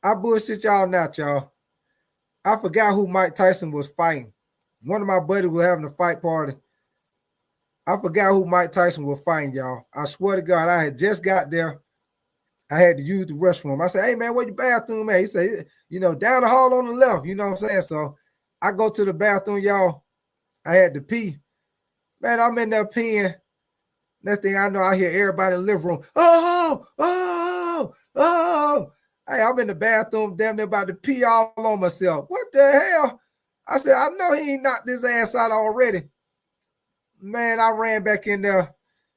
I bullshit y'all not, y'all. I forgot who Mike Tyson was fighting. One of my buddies was having a fight party. I forgot who Mike Tyson was fighting, y'all. I swear to God, I had just got there. I had to use the restroom. I said, hey, man, where your bathroom at? He said, down the hall on the left. You know what I'm saying? So I go to the bathroom, y'all. I had to pee. Man, I'm in there peeing. Next thing I know, I hear everybody in the living room. Oh. Hey, I'm in the bathroom, damn near about to pee all on myself. What the hell? I said, I know he ain't knocked his ass out already. Man, I ran back in there.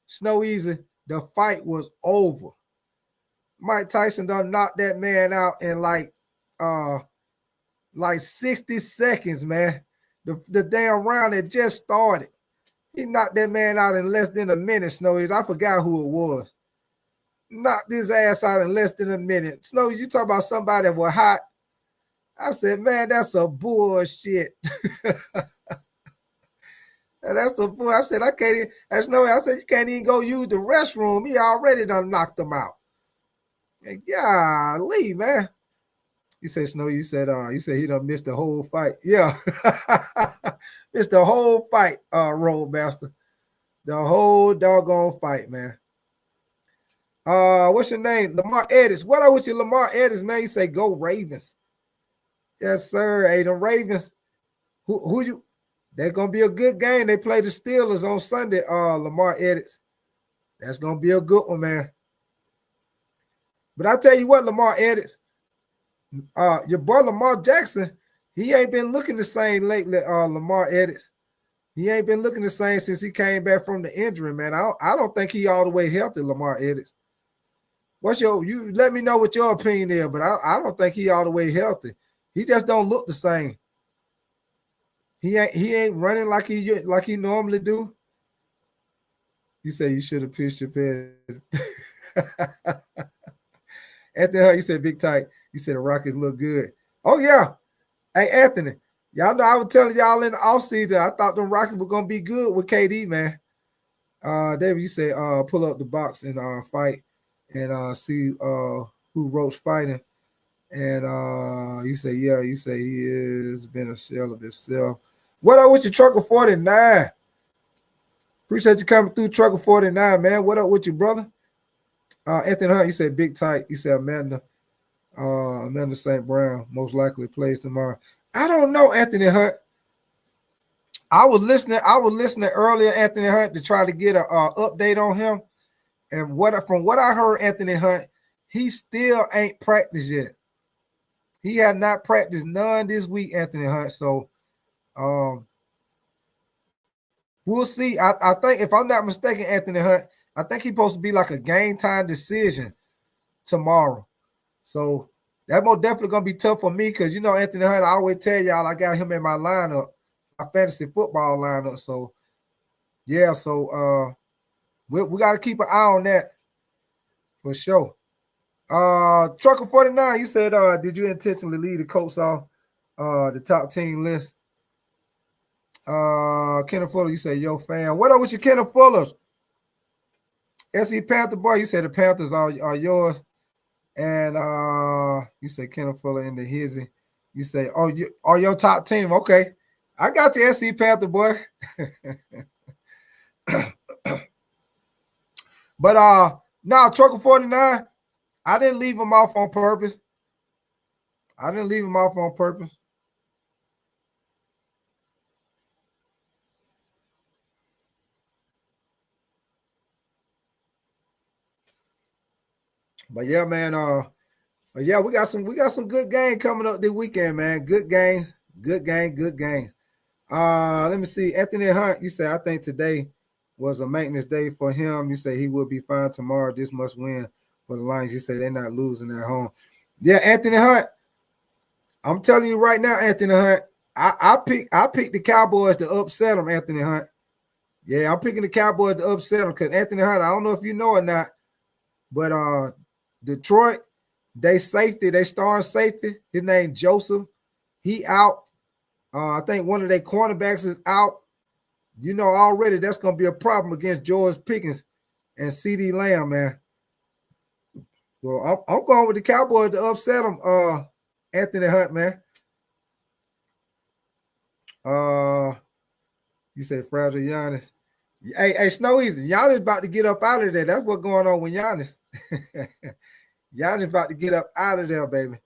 Snow Easy. The fight was over. Mike Tyson done knocked that man out in like 60 seconds, man. The damn round had just started. He knocked that man out in less than a minute, Snow Easy. I forgot who it was. Knocked his ass out in less than a minute. Snow, you talk about somebody that was hot. I said, man, that's a bullshit. That's a bull. I said, I can't. That's no. I said, you can't even go use the restroom. He already done knocked him out. Golly, man. You said, Snow. You said he done missed the whole fight. Yeah, missed the whole fight. Roadmaster, the whole doggone fight, man. What's your name? Lamar Edis. What up with you, Lamar Edis, man? You say go Ravens. Yes, sir. Hey, the Ravens. Who you? That's gonna be a good game. They play the Steelers on Sunday. Lamar Edits. That's gonna be a good one, man. But I tell you what, Lamar Edits. Your boy Lamar Jackson, he ain't been looking the same lately. Lamar Edits. He ain't been looking the same since he came back from the injury, man. I don't think he all the way healthy, Lamar Edits. You let me know what your opinion is, but I don't think he all the way healthy. He just don't look the same. He ain't running like he normally do. You say you should have pitched your pass. Anthony, you said big tight. You said the Rockets look good. Oh yeah. Hey Anthony, y'all know I was telling y'all in the offseason, I thought the Rockets were gonna be good with KD, man. David, you say pull up the box and fight and see who Roach fighting. And you say he has been a shell of himself. What up with your Trucker 49? Appreciate you coming through, Trucker 49, man. What up with you, brother? Anthony Hunt, you said big tight. You said Amanda St. Brown most likely plays tomorrow. I don't know, Anthony Hunt. I was listening earlier, Anthony Hunt, to try to get an update on him. And from what I heard, Anthony Hunt, he still ain't practiced yet. He had not practiced none this week, Anthony Hunt. So we'll see. I think, if I'm not mistaken, Anthony Hunt, I think he's supposed to be like a game time decision tomorrow. So that's most definitely going to be tough for me because, Anthony Hunt, I always tell y'all I got him in my lineup, my fantasy football lineup. So, yeah, we got to keep an eye on that for sure. Trucker 49, you said, did you intentionally leave the Colts off the top team list? Kenneth Fuller, you say, yo, fan. What up with your Kenneth Fuller? SC Panther boy, you said the Panthers are yours. And you say Kenneth Fuller in the hizzy. You say, you are your top team. Okay. I got you, SC Panther boy. But now Trucker 49, I didn't leave him off on purpose. But yeah, man, we got some good game coming up this weekend, man. Good games. Let me see. Anthony Hunt, you say I think today was a maintenance day for him. You say he will be fine tomorrow. This must win for the Lions. You say they're not losing at home. Yeah, Anthony Hunt. I'm telling you right now, Anthony Hunt. I picked the Cowboys to upset them, Anthony Hunt. Yeah, I'm picking the Cowboys to upset them because Anthony Hunt, I don't know if you know or not, but Detroit, they starting safety. His name Joseph. He out. I think one of their cornerbacks is out. Already that's going to be a problem against George Pickens and CeeDee Lamb, man. So I'm going with the Cowboys to upset them, Anthony Hunt, man. You say fragile Giannis. Hey, Snow Easy. Giannis about to get up out of there. That's what's going on with Giannis. Giannis about to get up out of there, baby.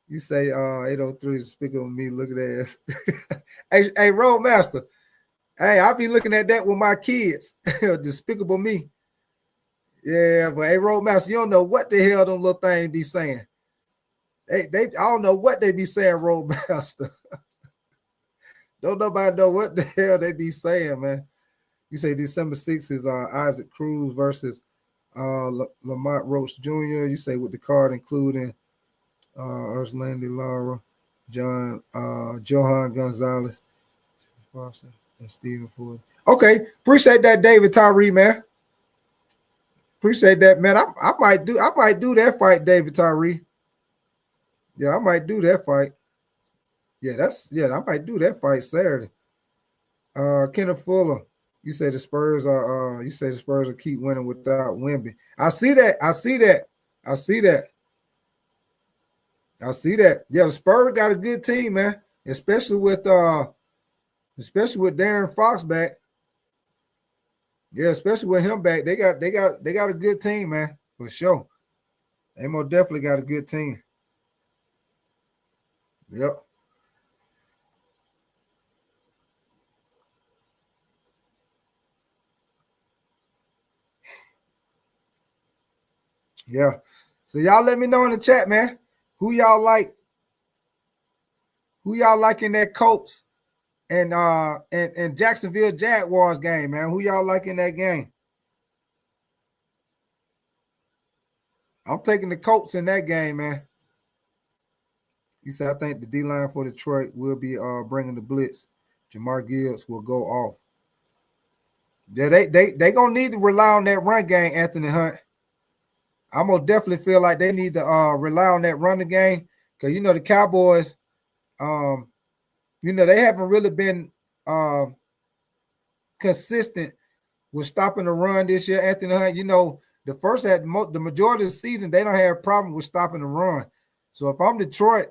You say 803 is despicable me. Look at that. hey, Roadmaster. Hey, I'll be looking at that with my kids. Despicable me. Yeah, but hey, Roadmaster, you don't know what the hell them little things be saying. I don't know what they be saying, Roadmaster. Don't nobody know what the hell they be saying, man. You say December 6th is Isaac Cruz versus Lamont Roach Jr. You say with the card including Landy Lara, Johan Gonzalez, and Stephen Ford. Okay, appreciate that, David Tyree, man. Appreciate that, man. I might do that fight, David Tyree. Yeah, I might do that fight. I might do that fight Saturday. Kenneth Fuller, you say the Spurs will keep winning without Wemby. I see that. Yeah, the Spurs got a good team, man. Especially with Darren Fox back. Yeah, especially with him back. They got a good team, man, for sure. They most definitely got a good team. Yep. Yeah. So y'all let me know in the chat, man. Who y'all like? Who y'all like in that Colts and Jacksonville Jaguars game, man? Who y'all like in that game? I'm taking the Colts in that game, man. You said I think the D line for Detroit will be bringing the blitz. Jamar Gibbs will go off. Yeah, they gonna need to rely on that run game, Anthony Hunt. I'm gonna definitely feel like they need to rely on that running game because you know the Cowboys, um, you know they haven't really been consistent with stopping the run this year, Anthony Hunt. You know the the majority of the season they don't have a problem with stopping the run. So if I'm Detroit,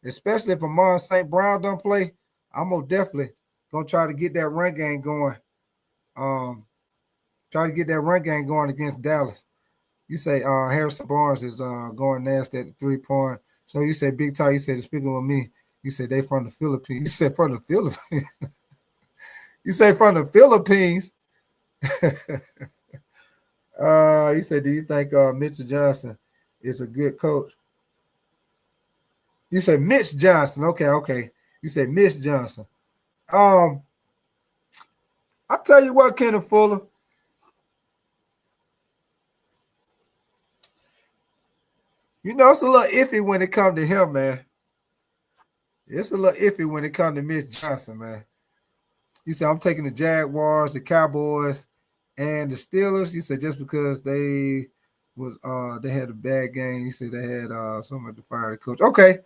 especially if Amon St. Brown don't play, I'm gonna definitely gonna try to get that run game going. Try to get that run game going against Dallas. You say Harrison Barnes is going nasty at the 3-point. So you say Big Ty, you said speaking with me, you said they from the Philippines. You said from the Philippines. You say from the Philippines. You said, do you think Mitchell Johnson is a good coach? You said Mitch Johnson. Okay. You said Mitch Johnson. I'll tell you what, Kenneth Fuller. You know, it's a little iffy when it comes to him, man. It's a little iffy when it comes to Mitch Johnson, man. You said I'm taking the Jaguars, the Cowboys, and the Steelers. You said just because they had a bad game. You said they had someone to fire the coach. Okay.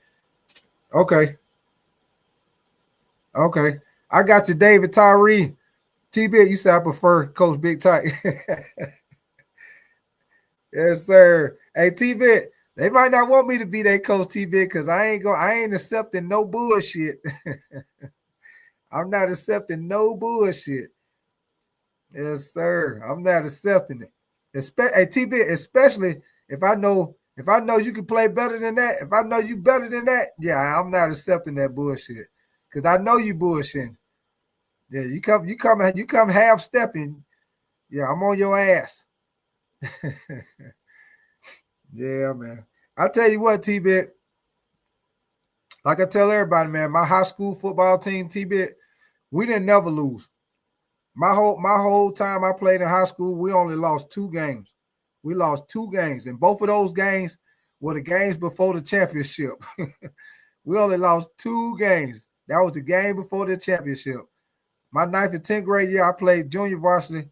I got you, David Tyree. T-Bit, you said I prefer Coach Big Ty. Yes, sir. Hey, T-Bit, they might not want me to be their coach, T-Bit, because I ain't accepting no bullshit. I'm not accepting no bullshit. Yes, sir. I'm not accepting it. Hey, T-Bit, especially if I know you can play better than that. If I know you better than that, yeah, I'm not accepting that bullshit. Because I know you bullshitting. Yeah, you come half stepping. Yeah, I'm on your ass. Yeah, man. I tell you what, T-Bit. Like I tell everybody, man, my high school football team, T-Bit, we didn't never lose. My whole time I played in high school, we only lost 2 games. We lost 2 games, and both of those games were the games before the championship. We only lost 2 games. That was the game before the championship. My 9th and 10th grade year, I played junior varsity.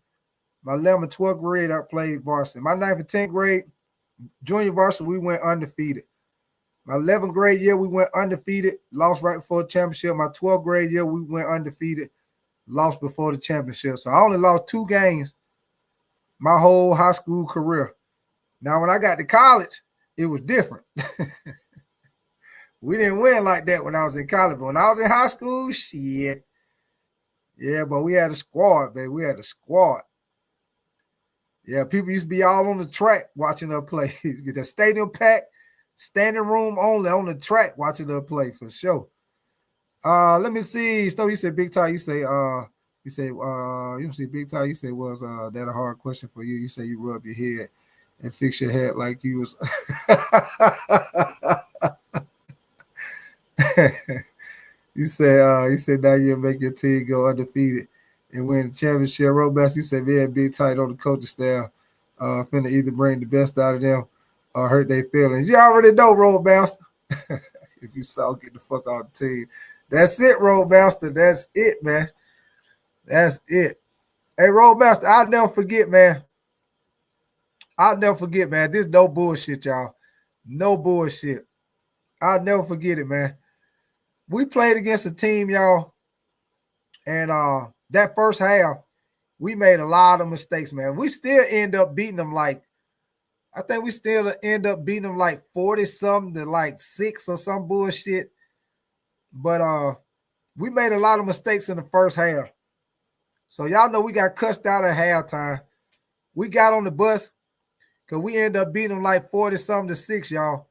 My 11th and 12th grade, I played varsity. My 9th and 10th grade, junior varsity, we went undefeated. My 11th grade year, we went undefeated, lost right before the championship. My 12th grade year, we went undefeated, lost before the championship. So I only lost 2 games my whole high school career. Now, when I got to college, it was different. We didn't win like that when I was in college. But when I was in high school, shit. Yeah, but we had a squad, baby. We had a squad. Yeah, people used to be all on the track watching her play. Get the stadium packed, standing room only on the track watching her play for sure. Let me see. So you said Big Ty, you say Big Ty, you say was that a hard question for you? You say you rub your head and fix your head like you was you said now you make your team go undefeated and win the championship. Roadmaster, you said man, Big Tight on the coaching staff, finna either bring the best out of them or hurt their feelings. You already know, Roadmaster. If you saw, get the fuck out the team. That's it, Roadmaster. That's it, man. That's it. Hey, Roadmaster, I'll never forget, man. This is no bullshit, y'all. No bullshit. I'll never forget it, man. We played against a team, y'all, and that first half, we made a lot of mistakes, man. We still end up beating them like 40-something to like 6 or some bullshit. But we made a lot of mistakes in the first half. So y'all know we got cussed out at halftime. We got on the bus because we ended up beating them like 40-something to 6, y'all.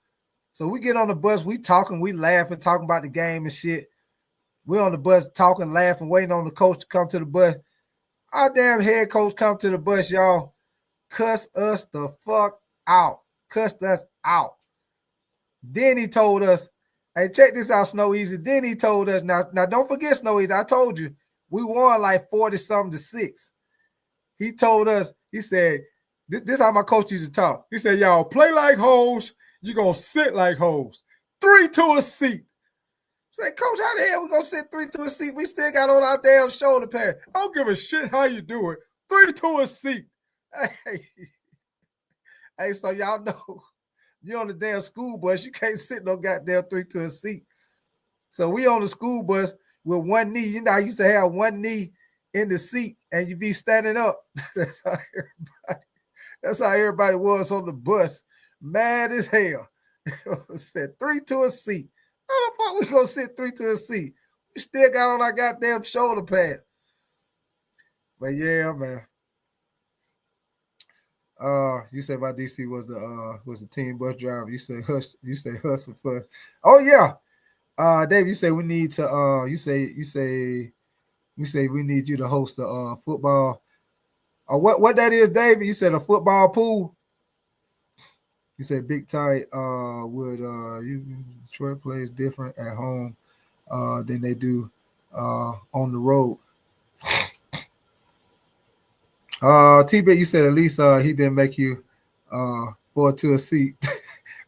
So we get on the bus, we talking, we laughing, talking about the game and shit. We on the bus talking, laughing, waiting on the coach to come to the bus. Our damn head coach come to the bus, y'all. Cuss us the fuck out. Cussed us out. Then he told us, hey, check this out, Snow Easy. Then he told us, now don't forget, Snow Easy, I told you, we won like 40-something to 6. He told us, he said, this is how my coach used to talk. He said, y'all play like hoes, you're going to sit like hoes. 3 to a seat. Say, Coach, how the hell we going to sit 3 to a seat? We still got on our damn shoulder pad. I don't give a shit how you do it. 3 to a seat. Hey, so y'all know, you're on the damn school bus. You can't sit no goddamn 3 to a seat. So we on the school bus with one knee. You know, I used to have one knee in the seat and you be standing up. That's how everybody was on the bus. Mad as hell. Said 3 to a seat. How the fuck we gonna sit 3 to a seat? We still got on our goddamn shoulder pad. But yeah, man. You said my DC was the team bus driver. You say hush. You say hustle fuss. Oh yeah. Dave, you say we need to. You say we need you to host a football. What that is, David? You said a football pool. You said Big Tight would Detroit plays different at home than they do on the road. T-Bit, you said at least he didn't make you forward to a seat.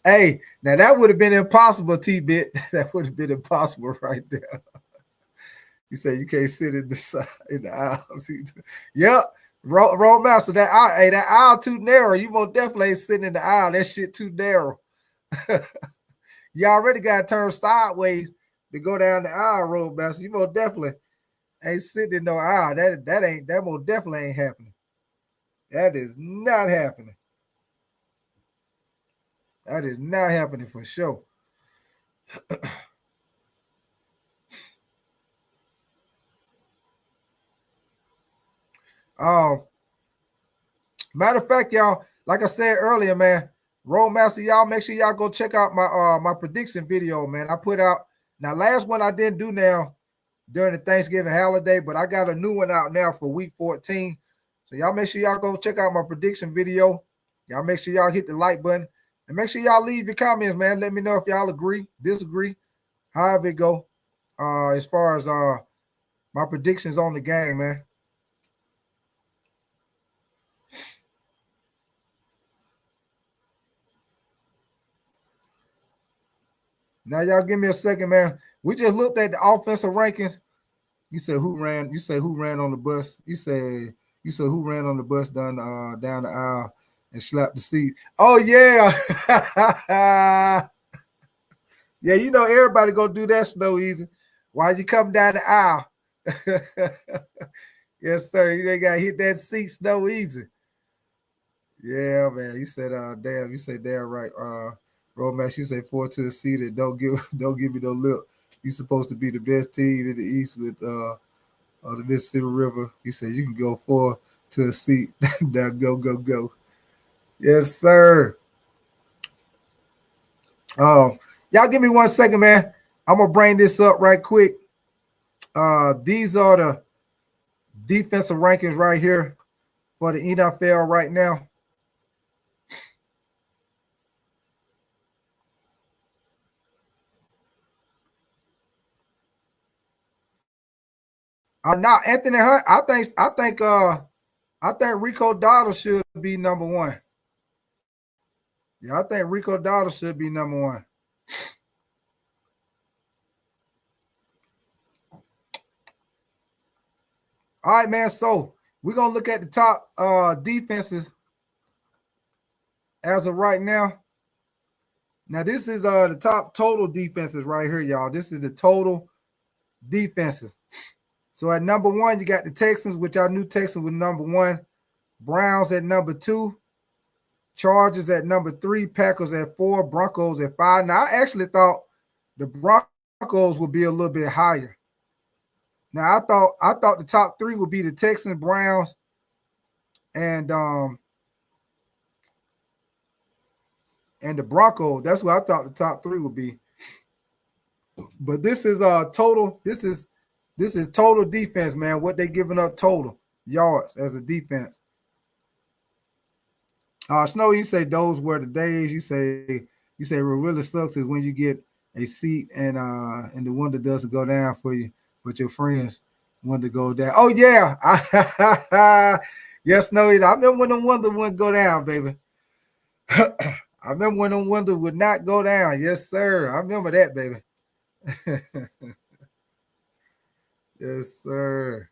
Hey, now that would have been impossible, T-Bit. That would have been impossible right there. You say you can't sit in the aisle. Yep. Road master, that aisle too narrow. You most definitely ain't sitting in the aisle. That shit too narrow. You already got to turn sideways to go down the aisle, road master. You most definitely ain't sitting in no aisle. That most definitely ain't happening. That is not happening. That is not happening for sure. Matter of fact, y'all, like I said earlier, man, Roadmaster, y'all make sure y'all go check out my prediction video, man. I put out now last one I didn't do now during the Thanksgiving holiday, but I got a new one out now for week 14. So y'all make sure y'all go check out my prediction video. Y'all make sure y'all hit the like button and make sure y'all leave your comments, man. Let me know if y'all agree, disagree, however it go. As far as my predictions on the game, man. Now y'all give me a second, man. We just looked at the offensive rankings. You said who ran? You say who ran on the bus? You said who ran on the bus down the aisle and slapped the seat. Oh yeah, yeah. You know everybody gonna do that Snow Easy. While you come down the aisle. Yes, sir. You ain't gotta hit that seat Snow Easy. Yeah, man. You said damn. You said damn right. Romax, you say 4 to the seat and don't give me no lip. You supposed to be the best team in the East with the Mississippi River. You said you can go 4 to a seat. Now go. Yes, sir. Y'all give me 1 second, man. I'm gonna bring this up right quick. These are the defensive rankings right here for the NFL right now. Now Anthony Hunt, I think Rico Dowdle should be number 1. Yeah, I think Rico Dowdle should be number 1. All right, man. So we're gonna look at the top defenses as of right now. Now, this is the top total defenses right here, y'all. This is the total defenses. So at number 1, you got the Texans, which I knew Texans was number 1. Browns at number 2. Chargers at number 3. Packers at 4. Broncos at 5. Now, I actually thought the Broncos would be a little bit higher. Now, I thought the top 3 would be the Texans, Browns, and and the Broncos. That's what I thought the top three would be. But this is total. This is total defense, man. What they giving up total yards as a defense. Snow, you say those were the days. You say what really sucks is when you get a seat and the window doesn't go down for you, but your friends want to go down. Oh yeah, yes, Snow. I remember when the window wouldn't go down, baby. I remember when the window would not go down. Yes, sir. I remember that, baby. Yes, sir.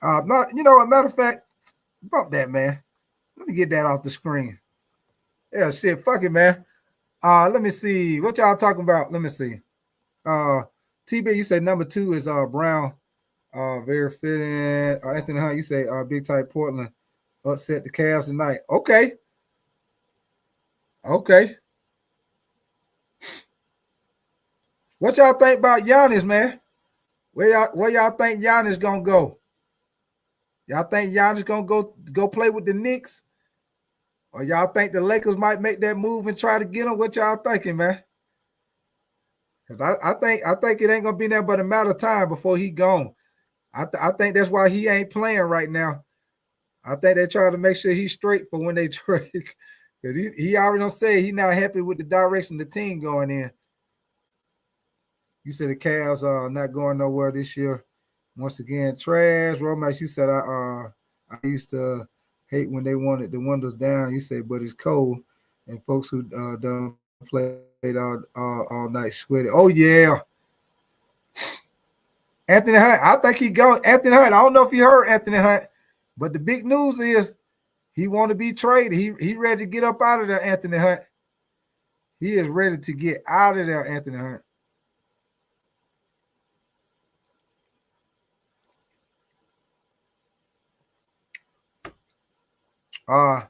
Not, a matter of fact, bump that, man. Let me get that off the screen. Yeah, shit, fuck it, man. Let me see. What y'all talking about? Let me see. Uh, TB, you said number 2 is Brown. Very fitting. Anthony Hunt, you say Big Type Portland upset the Cavs tonight. Okay. Okay. What y'all think about Giannis, man? Where y'all think Giannis gonna go? Y'all think Giannis gonna go play with the Knicks? Or y'all think the Lakers might make that move and try to get him? What y'all thinking, man? Because I think it ain't gonna be nothing but a matter of time before he gone. I think that's why he ain't playing right now. I think they try to make sure he's straight for when they trade. Because he already don't say he's not happy with the direction the team going in. You said the Cavs are not going nowhere this year. Once again, trash. Romax, you said I used to hate when they wanted the windows down. You said, but it's cold, and folks who done played all night sweaty. Oh yeah, Anthony Hunt. I think he go. Anthony Hunt. I don't know if you heard Anthony Hunt, but the big news is he want to be traded. He ready to get up out of there, Anthony Hunt. He is ready to get out of there, Anthony Hunt.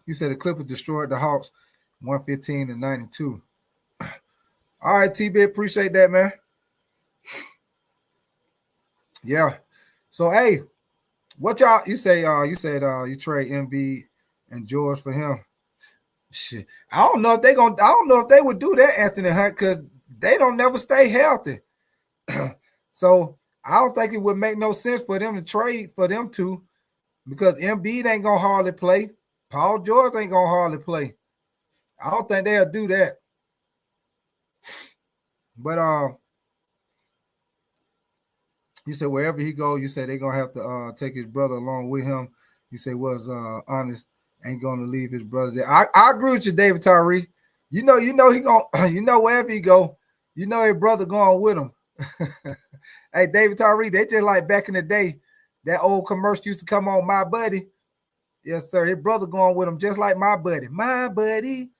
You said the Clippers destroyed the Hawks 115 to 92. All right, TB, appreciate that, man. Yeah. So hey, what y'all you said you trade MB and George for him. Shit. I don't know if they would do that, Anthony Hunt, because they don't never stay healthy. So I don't think it would make no sense for them to trade for them two because Embiid ain't gonna hardly play. Paul George ain't gonna hardly play. I don't think they'll do that. But you said wherever he go, you said they're gonna have to take his brother along with him. You say was honest, ain't gonna leave his brother there. I agree with you, David Tyree. You know he gonna wherever he go, his brother going with him. Hey, David Tyree, they just like back in the day, that old commercial used to come on, My Buddy. Yes, sir. His brother going with him just like my buddy. My buddy,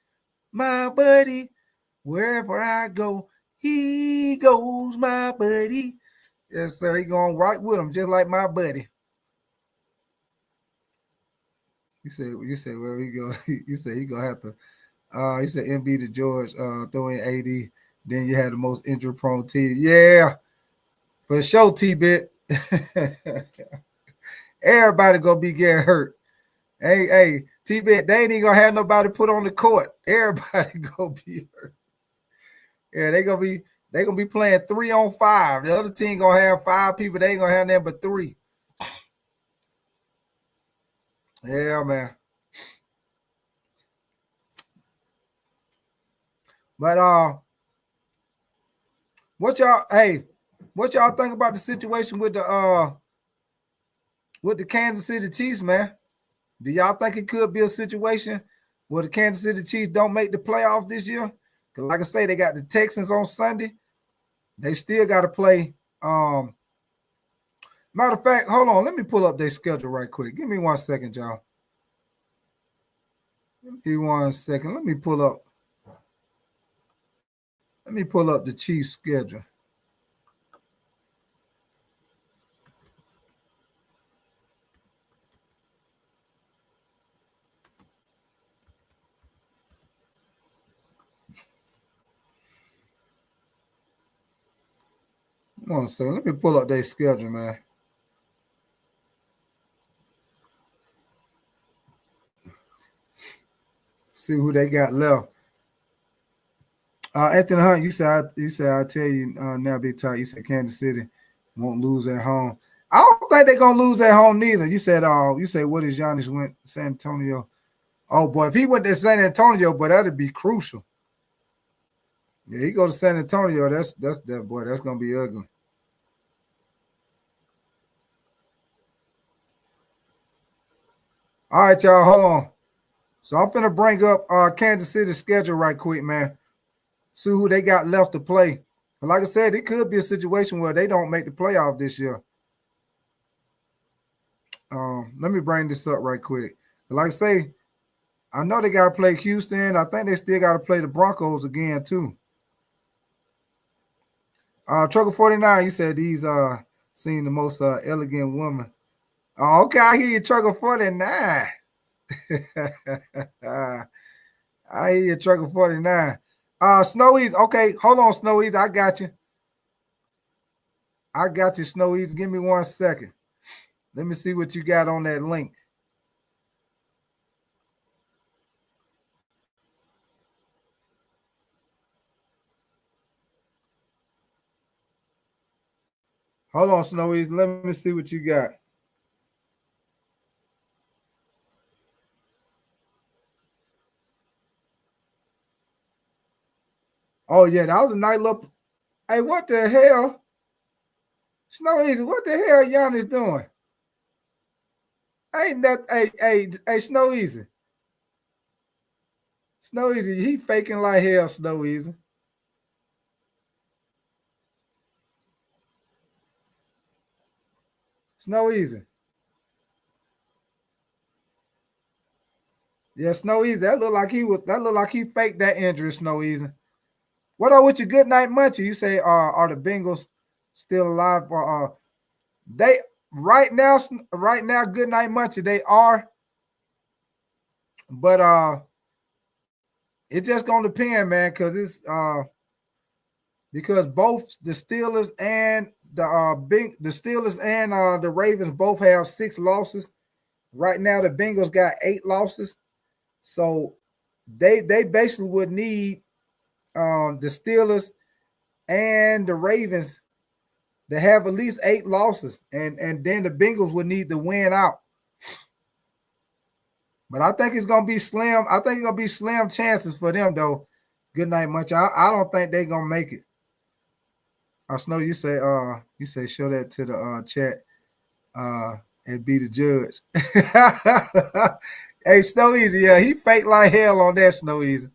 wherever I go, he goes, my buddy. Yes, sir. He going right with him, just like my buddy. You said where he go. You said he gonna have to. You said MB to George, throwing AD. Then you had the most injury prone team. Yeah, for sure, T-Bit. Everybody gonna be getting hurt. Hey, T-Bit, they ain't even gonna have nobody put on the court. Everybody gonna be hurt. Yeah, they gonna be playing 3-on-5. The other team gonna have 5 people. They ain't gonna have nothing but 3. Yeah, man. But what y'all think about the situation with the Kansas City Chiefs, man? Do y'all think it could be a situation where the Kansas City Chiefs don't make the playoffs this year? Because like I say, they got the Texans on Sunday. They still got to play. Matter of fact, hold on. Let me pull up their schedule right quick. Give me 1 second, y'all. Give me 1 second. Let me pull up. Let me pull up the Chiefs schedule. Come on, so let me pull up their schedule, man. See who they got left. Anthony Hunt, you said I tell you now, big talk. You said Kansas City won't lose at home. I don't think they're gonna lose at home neither. You said what is Giannis went San Antonio? Oh boy, if he went to San Antonio, but that'd be crucial. Yeah, he go to San Antonio. That's that boy. That's gonna be ugly. All right, y'all. Hold on. So I'm finna bring up Kansas City schedule right quick, man. See who they got left to play. But like I said, it could be a situation where they don't make the playoff this year. Let me bring this up right quick. But like I say, I know they got to play Houston. I think they still got to play the Broncos again too. Trucker 49, you said these seem the most elegant woman. Oh, okay, I hear you, Trucker 49. I hear you, Trucker 49. Snowies, okay, hold on, Snowies. I got you. Snowies. Give me 1 second. Let me see what you got on that link. Hold on, Snowies. Let me see what you got. Oh, yeah, that was a nice little. Hey, what the hell? Snowies, what the hell Giannis doing? Ain't that hey Snow Easy. Snow Easy, he faking like hell, Snow Easy. Snow Easy. Yeah, Snow Easy. That look like he faked that injury, Snow Easy. What up with your good night munchie? You say are the Bengals still alive? Or they right now, good night munchie, they are, but it just gonna depend, man, because both the Steelers and the Steelers and the Ravens both have 6 losses. Right now, the Bengals got 8 losses, so they basically would need the Steelers and the Ravens to have at least 8 losses, and then the Bengals would need to win out. But I think it's gonna be slim. I think it's gonna be slim chances for them though. Good night, much. I don't think they're gonna make it. Snow, you say show that to the chat and be the judge. Hey, Snow Easy, yeah, he faked like hell on that, Snow Easy.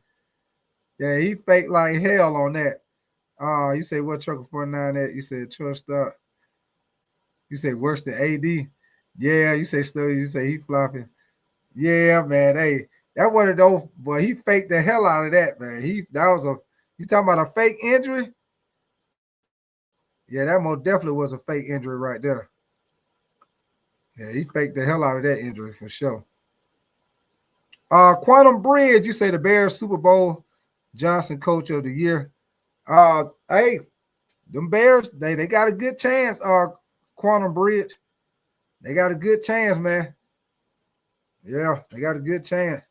Yeah, he faked like hell on that. You say what Trucker 49 at? You said trust up. You say worse than AD. Yeah, you say Snow Easy, you say he flopping. Yeah, man. Hey, that one of those, boy, he faked the hell out of that, man. You talking about a fake injury? Yeah, that most definitely was a fake injury right there. Yeah, he faked the hell out of that injury for sure. Quantum Bridge, you say the Bears Super Bowl Johnson Coach of the Year. Hey, them Bears, they got a good chance. Quantum Bridge, they got a good chance, man. Yeah, they got a good chance.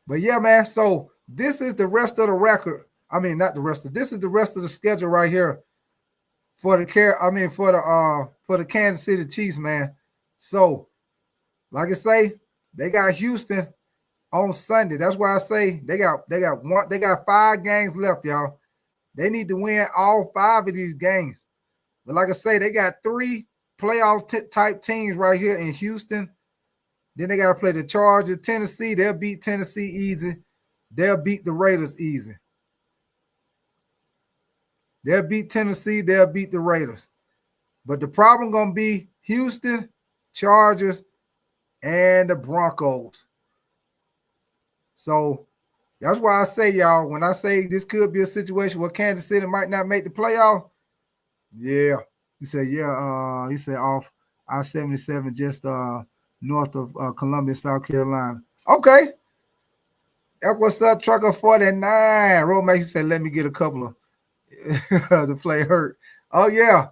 But yeah, man. So this is the rest of the record. I mean, not the rest of this is the rest of the schedule right here for the Kansas City Chiefs, man. So, like I say, they got Houston on Sunday. That's why I say they got 5 games left, y'all. They need to win all 5 of these games. But like I say, they got 3 playoff type teams right here in Houston. Then they got to play the Chargers, Tennessee. They'll beat Tennessee easy. They'll beat the Raiders easy. They'll beat Tennessee. They'll beat the Raiders. But the problem going to be Houston, Chargers, and the Broncos. So that's why I say, y'all, when I say this could be a situation where Kansas City might not make the playoff, yeah. You say, yeah, you say off I-77 just north of Columbia, South Carolina. Okay. What's up, Trucker 49? Roadmaster said, let me get a couple of the play hurt. Oh, yeah.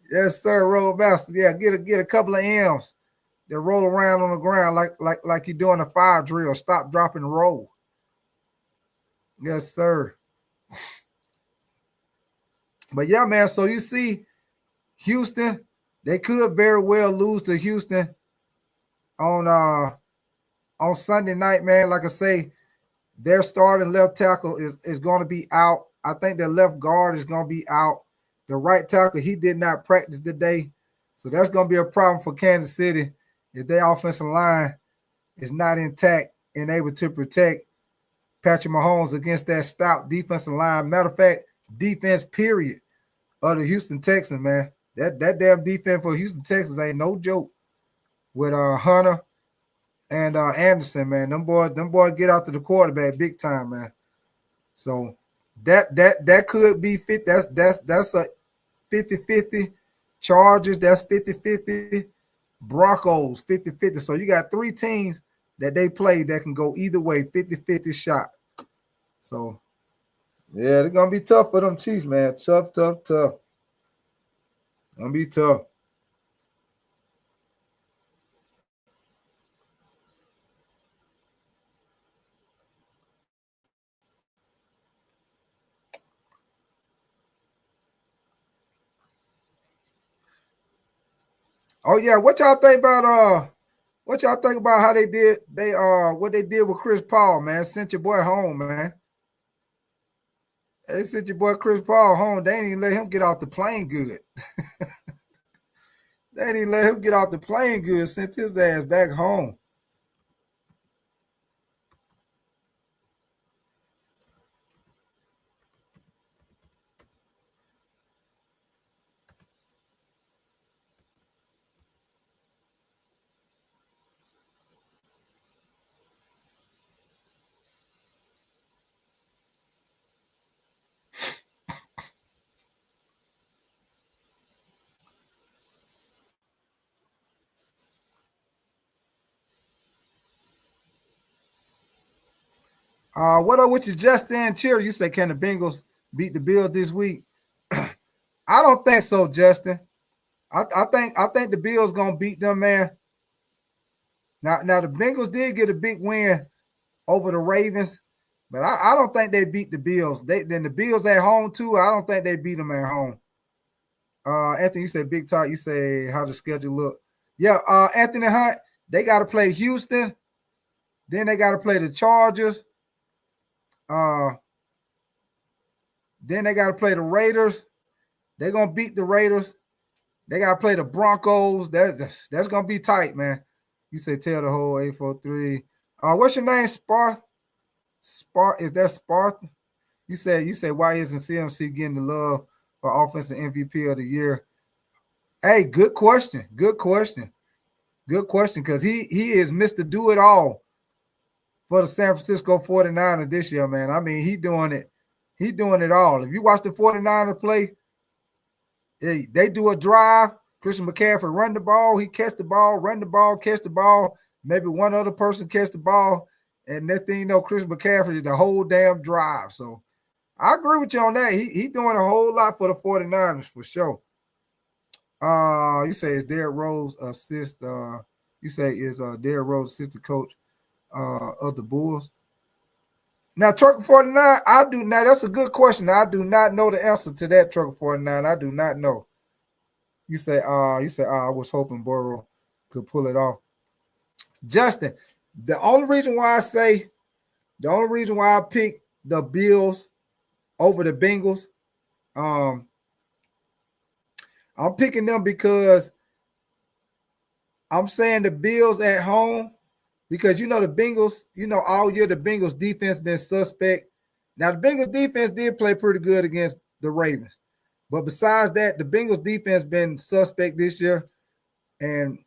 Yes, sir, Roadmaster. Yeah, get a couple of M's that roll around on the ground like you're doing a fire drill. Stop, drop, and roll. Yes, sir. But yeah, man. So you see, Houston, they could very well lose to Houston on Sunday night, man. Like I say, their starting left tackle is going to be out. I think their left guard is going to be out. The right tackle, he did not practice today. So that's going to be a problem for Kansas City if their offensive line is not intact and able to protect Patrick Mahomes against that stout defensive line. Matter of fact, defense period of the Houston Texans, man. That damn defense for Houston Texans ain't no joke with Hunter and Anderson, man. Them boys get out to the quarterback big time, man. So that could be fit. That's a 50-50. Chargers, that's 50-50. Broncos, 50-50. So you got three teams that they play that can go either way, 50-50 shot. So yeah, it's gonna be tough for them Chiefs, man. Tough. Gonna be tough. Oh yeah, what y'all think about how they did what they did with Chris Paul, man? Sent your boy home, man. They sent your boy Chris Paul home. They didn't even let him get off the plane good. They didn't even let him get off the plane good. Sent his ass back home. What up with you, Justin Cheer? You say, can the Bengals beat the Bills this week? I don't think so, Justin. I think the Bills gonna beat them, man. Now the Bengals did get a big win over the Ravens, but I don't think they beat the Bills. Then the Bills at home too. I don't think they beat them at home. Anthony, you said big talk. You say how the schedule look. Yeah, Anthony Hunt. They got to play Houston. Then they got to play the Chargers. Then they got to play the Raiders. They're gonna beat the Raiders. They got to play the Broncos. That's gonna be tight, man. You say tell the whole 843. What's your name? Sparth? Is that Sparth? You say why isn't CMC getting the love for offensive MVP of the year? Hey, good question. Because he is Mr. Do It All for the San Francisco 49ers this year, man. I mean, he doing it all. If you watch the 49ers play, they do a drive. Christian McCaffrey run the ball, he catch the ball, run the ball, catch the ball. Maybe one other person catch the ball, and that thing, Christian McCaffrey the whole damn drive. So I agree with you on that. He doing a whole lot for the 49ers for sure. You say is Derrick Rose assist? You say is Derrick Rose assistant coach of the Bulls? Now, Trucker 49, I do not. That's a good question. I do not know the answer to that, Trucker 49. I do not know. You say, I was hoping Burrow could pull it off. Justin, the only reason why I picked the Bills over the Bengals, I'm picking them because I'm saying the Bills at home because the Bengals, all year the Bengals defense been suspect. Now the Bengals defense did play pretty good against the Ravens, but besides that, the Bengals defense been suspect this year, and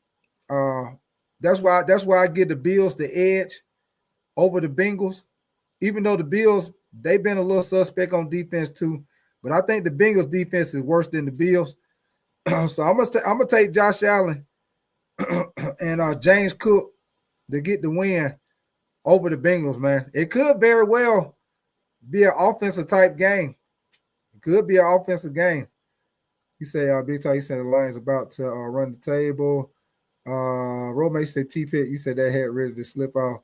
that's why I give the Bills the edge over the Bengals. Even though the Bills, they've been a little suspect on defense too, but I think the Bengals defense is worse than the Bills. So I'm gonna take Josh Allen and James Cook to get the win over the Bengals, man. It could very well be an offensive type game. It could be an offensive game. You say, Big Ty, you said the Lions about to run the table. Romeo, you said T-Pit, you said that head ready to slip off.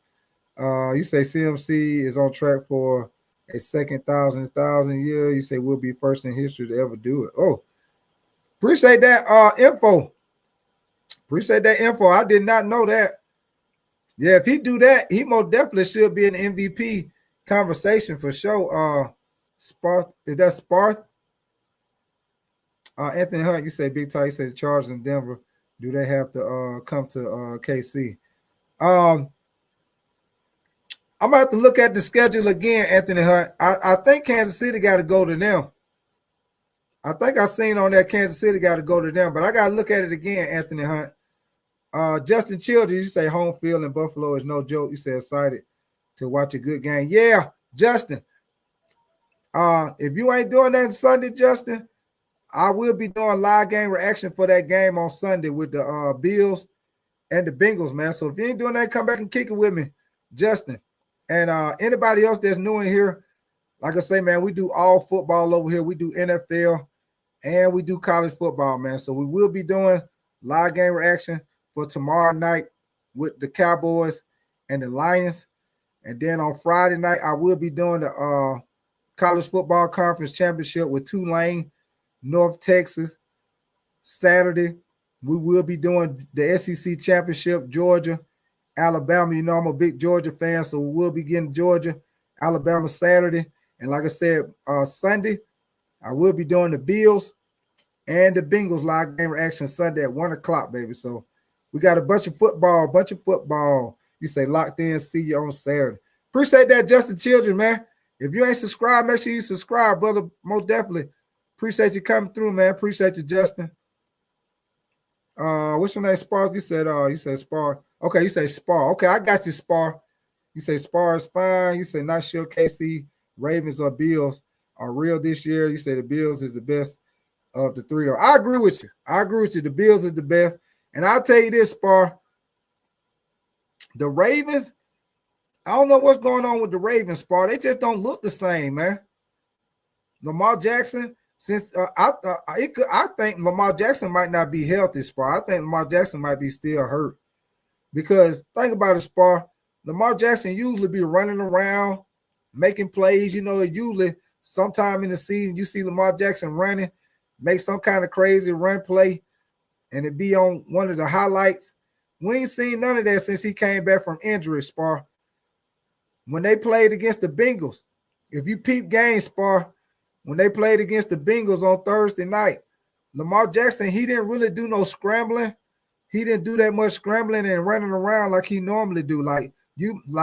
You say CMC is on track for a second thousand year. You say we'll be first in history to ever do it. Oh, appreciate that info. Appreciate that info. I did not know that. Yeah, if he do that, he most definitely should be in the MVP conversation for sure. Sparth, is that Sparth? Anthony Hunt, you say Big Ty, you say the Chargers in Denver. Do they have to come to KC? I'm gonna have to look at the schedule again, Anthony Hunt. I think Kansas City got to go to them. I think I seen on that Kansas City got to go to them, but I got to look at it again, Anthony Hunt. Justin Childers, you say home field in Buffalo is no joke. You say excited to watch a good game. Yeah, Justin. If you ain't doing that Sunday, Justin, I will be doing live game reaction for that game on Sunday with the Bills and the Bengals, man. So if you ain't doing that, come back and kick it with me, Justin. And anybody else that's new in here, like I say, man, we do all football over here. We do NFL and we do college football, man. So we will be doing live game reaction for tomorrow night with the Cowboys and the Lions. And then on Friday night, I will be doing the college football conference championship with Tulane, North Texas. Saturday, we will be doing the SEC championship, Georgia, Alabama. You know, I'm a big Georgia fan, so we will be getting Georgia, Alabama Saturday. And like I said, Sunday, I will be doing the Bills and the Bengals live game reaction Sunday at 1 o'clock, baby. So we got a bunch of football. You say locked in, see you on Saturday. Appreciate that, Justin Children, man. If you ain't subscribed, make sure you subscribe, brother. Most definitely. Appreciate you coming through, man. Appreciate you, Justin. What's your name? Spar? You said Spar. Okay, you say Spar. Okay, I got you, Spar. You say Spar is fine. You say not sure KC, Ravens, or Bills are real this year. You say the Bills is the best of the three. I agree with you. The Bills is the best. And I'll tell you this, Spar. The Ravens, I don't know what's going on with the Ravens, Spar. They just don't look the same, man. Lamar Jackson, since I think Lamar Jackson might not be healthy, Spar. I think Lamar Jackson might be still hurt. Because think about it, Spar. Lamar Jackson usually be running around, making plays. You know, usually sometime in the season, you see Lamar Jackson running, make some kind of crazy run play, and it be on one of the highlights. We ain't seen none of that since he came back from injury, Spar. When they played against the Bengals, if you peep game, Spar, when they played against the Bengals on Thursday night, Lamar Jackson, he didn't really do no scrambling. He didn't do that much scrambling and running around like he normally do. Like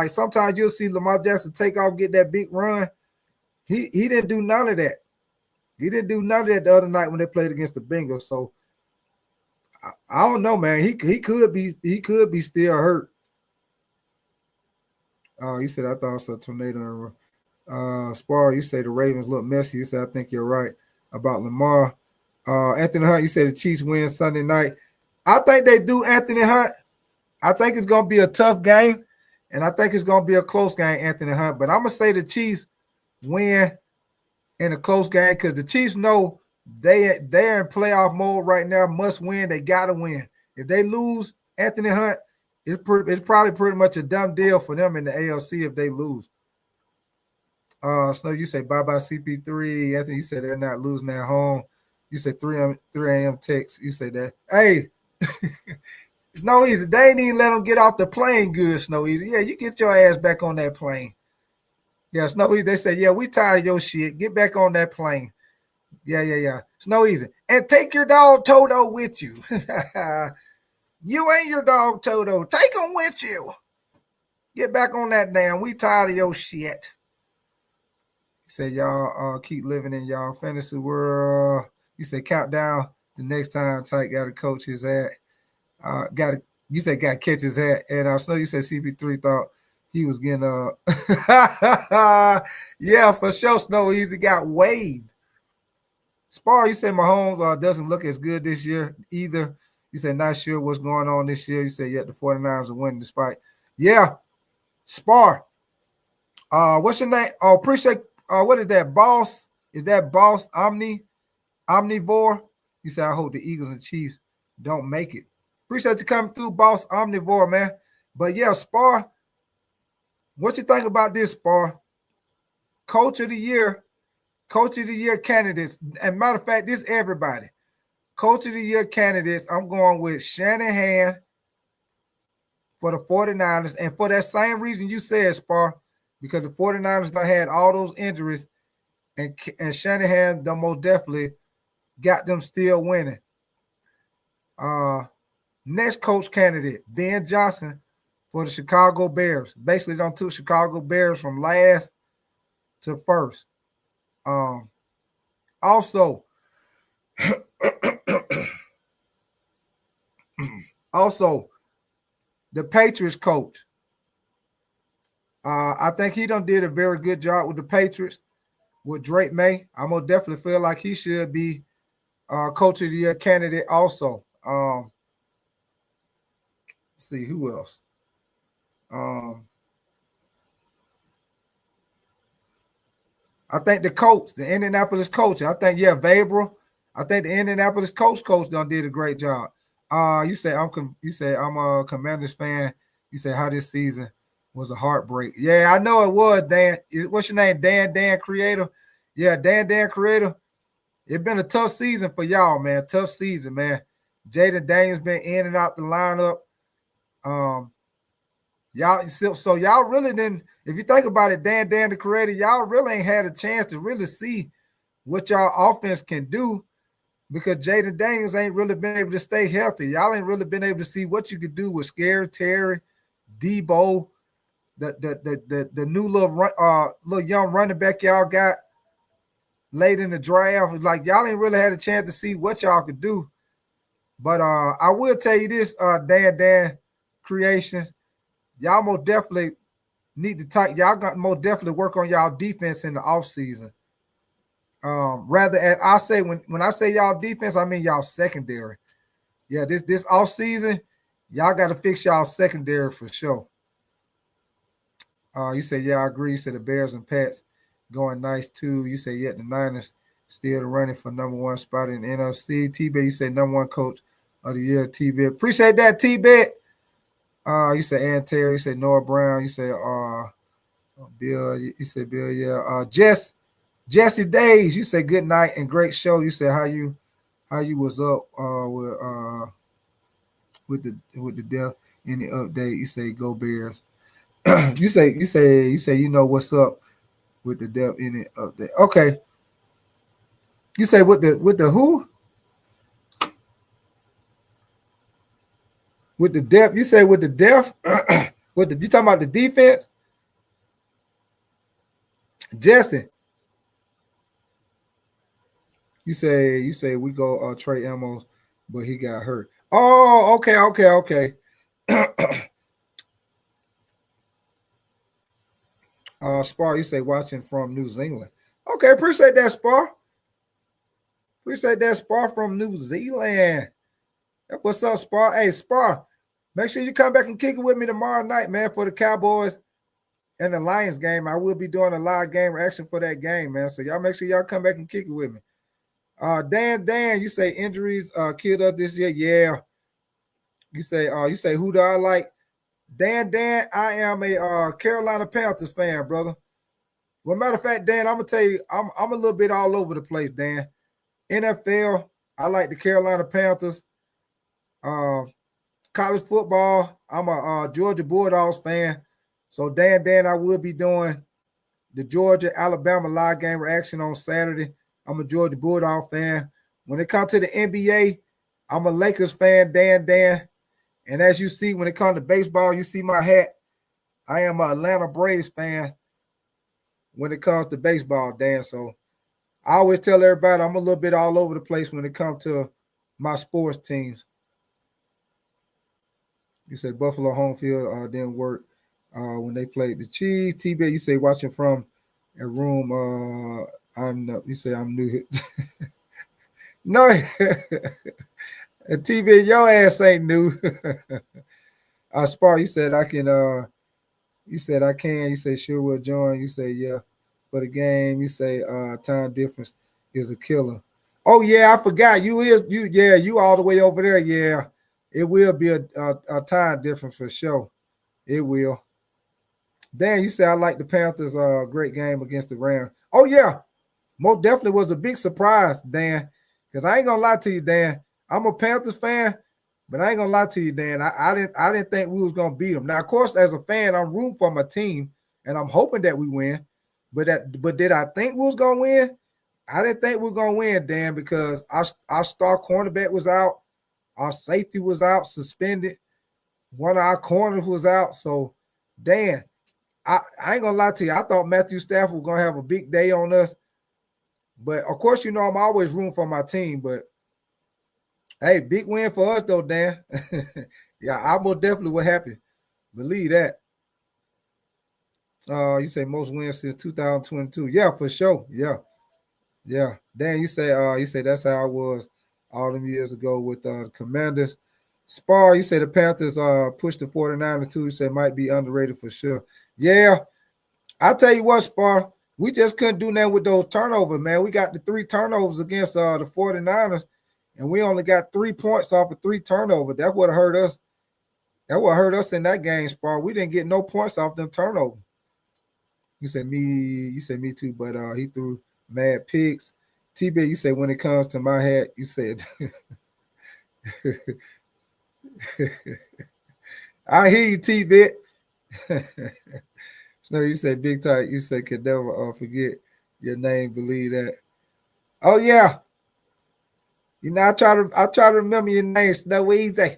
sometimes you'll see Lamar Jackson take off, get that big run. He didn't do none of that. He didn't do none of that the other night when they played against the Bengals. So I don't know, man. He could be still hurt. You said I thought it was a tornado. Spar, you say the Ravens look messy. You said I think you're right about Lamar. Anthony Hunt, you said the Chiefs win Sunday night. I think they do, Anthony Hunt. I think it's going to be a tough game, and I think it's going to be a close game, Anthony Hunt. But I'm going to say the Chiefs win in a close game because the Chiefs know they're in playoff mode right now, must win. They got to win. If they lose, Anthony Hunt, it's probably pretty much a dumb deal for them in the ALC if they lose. Snow, you say bye-bye CP3. Anthony, you said they're not losing at home. You said 3 a.m. text. You say that. Hey, Snow Easy. They ain't even let them get off the plane good, Snow Easy. Yeah, you get your ass back on that plane. Yeah, Snow Easy. They said, yeah, we tired of your shit. Get back on that plane. Yeah. Snow Easy. And take your dog Toto with you. You ain't your dog Toto. Take him with you. Get back on that damn. We tired of your shit. He said, y'all keep living in y'all fantasy world. You said countdown the next time Tyke got to coach his hat. You said got to catch his hat. And I know you said CP3 thought he was getting yeah, for sure. Snow Easy got waived. Spar, you said Mahomes doesn't look as good this year either. You said not sure what's going on this year. You said yet the 49ers are winning despite. Yeah. Spar. What's your name? Oh, appreciate. What is that? Boss? Is that Boss Omnivore? You say I hope the Eagles and Chiefs don't make it. Appreciate you coming through, Boss Omnivore, man. But yeah, Spar. What you think about this, Spar? Coach of the year candidates. And matter of fact, this everybody. Coach of the year candidates. I'm going with Shanahan for the 49ers. And for that same reason you said, Spar, because the 49ers done had all those injuries, and Shanahan done most definitely got them still winning. Next coach candidate, Ben Johnson for the Chicago Bears. Basically done took Chicago Bears from last to first. Also, the Patriots coach. I think he done did a very good job with the Patriots with Drake May. I'm gonna definitely feel like he should be coach of the year candidate also. Let's see who else. I think the coach, the Indianapolis coach. I think Vrabel. I think the Indianapolis coach done did a great job. You say I'm a Commanders fan. You say how this season was a heartbreak. Yeah, I know it was, Dan. What's your name? Dan Creator. Yeah, Dan Creator. It's been a tough season for y'all, man. Tough season, man. Jaden Daniels been in and out the lineup. Y'all, so y'all really didn't. If you think about it, Dan the Creator, y'all really ain't had a chance to really see what y'all offense can do, because Jaden Daniels ain't really been able to stay healthy. Y'all ain't really been able to see what you could do with Scary Terry, Debo, the new little young running back y'all got late in the draft. Like, y'all ain't really had a chance to see what y'all could do. But I will tell you this, Dan Creations, y'all most definitely need to talk. Y'all got most definitely work on y'all defense in the offseason. I say when I say y'all defense, I mean y'all secondary. Yeah, this offseason, y'all got to fix y'all secondary for sure. You say, yeah, I agree. You said the Bears and Pats going nice too. You say, yeah, the Niners still running for number one spot in the NFC. T-Bet, you say number one coach of the year, T-Bet. Appreciate that, T-Bet. You say Ann Terry. You say Noah Brown. You say Bill. You say Bill. Yeah. Jesse Days. You say good night and great show. You say how you was up with the death in the update. You say go Bears. you say you know what's up with the depth in it update. Okay. You say with the who? With the depth. You say with the depth. You talking about the defense? Jesse. You say we go Trey Amos, but he got hurt. Oh, okay. Spar, you say watching from New Zealand. Okay, appreciate that, Spar. Appreciate that, Spar from New Zealand. What's up, Spar? Hey, Spar, make sure you come back and kick it with me tomorrow night, man, for the Cowboys and the Lions game. I will be doing a live game reaction for that game, man. So y'all make sure y'all come back and kick it with me. Dan, you say injuries killed us this year. Yeah. You say who do I like? Dan, I am a Carolina Panthers fan, brother. Well, matter of fact, Dan, I'm gonna tell you, I'm a little bit all over the place, Dan. NFL, I like the Carolina Panthers. College football, I'm a Georgia Bulldogs fan. So Dan, I will be doing the Georgia-Alabama live game reaction on Saturday. I'm a Georgia Bulldog fan. When it comes to the NBA, I'm a Lakers fan, Dan. And as you see, when it comes to baseball, you see my hat. I am an Atlanta Braves fan when it comes to baseball, Dan. So I always tell everybody I'm a little bit all over the place when it comes to my sports teams. You say Buffalo home field didn't work when they played the Chiefs. T-Bet, you say watching from a room. You say I'm new. No, TV, your ass ain't new. Spar, you said I can You said I can. You say sure we'll join. You say yeah. For the game, you say time difference is a killer. Oh yeah, I forgot. You all the way over there. Yeah. It will be a time difference for sure. It will. Dan, you say I like the Panthers great game against the Rams. Oh yeah. Most definitely was a big surprise, Dan. Because I ain't gonna lie to you, Dan. I'm a Panthers fan, but I ain't gonna lie to you, Dan. I didn't think we was gonna beat them. Now, of course, as a fan, I'm rooting for my team, and I'm hoping that we win. But did I think we was gonna win? I didn't think we were gonna win, Dan, because our star cornerback was out, our safety was out, suspended. One of our corners was out. So, Dan, I ain't gonna lie to you. I thought Matthew Stafford was gonna have a big day on us. But of course, I'm always rooting for my team. But hey, big win for us though, Dan. Yeah, I most definitely was happy. Believe that. You say most wins since 2022. Yeah, for sure. Yeah, yeah. Dan, you say that's how I was all them years ago with the Commanders. Spar, you say the Panthers pushed the 49ers too. You say might be underrated for sure. Yeah, I tell you what, Spar, we just couldn't do nothing with those turnovers, man. We got the 3 turnovers against the 49ers, and we only got 3 points off of 3 turnovers. That's what hurt us. That what hurt us in that game, Spar. We didn't get no points off them turnovers. You said me too, but he threw mad picks. T-Bit, you said when it comes to my hat, you said I hear you, T-Bit. No, you said big time. You said could never forget your name. Believe that. Oh yeah. I try to remember your name. Snow Easy.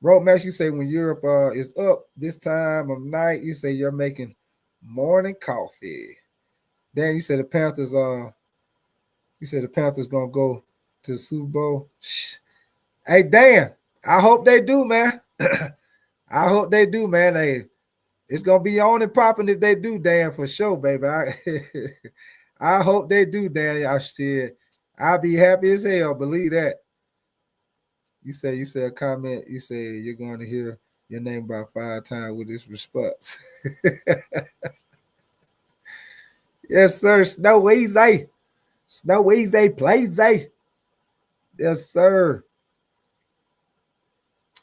Road Max, you say when Europe is up this time of night, you say you're making morning coffee. Then you said the Panthers gonna go to the Super Bowl. Shh. Hey Dan, I hope they do, man. I hope they do, man. Hey, it's gonna be on and popping if they do, Dan, for sure, baby. I hope they do, Dan. I should. I'll be happy as hell. Believe that. You say a comment. You say you're going to hear your name about 5 times with this response. Yes, sir. Snow Easy. Snow Easy plays. Yes, sir.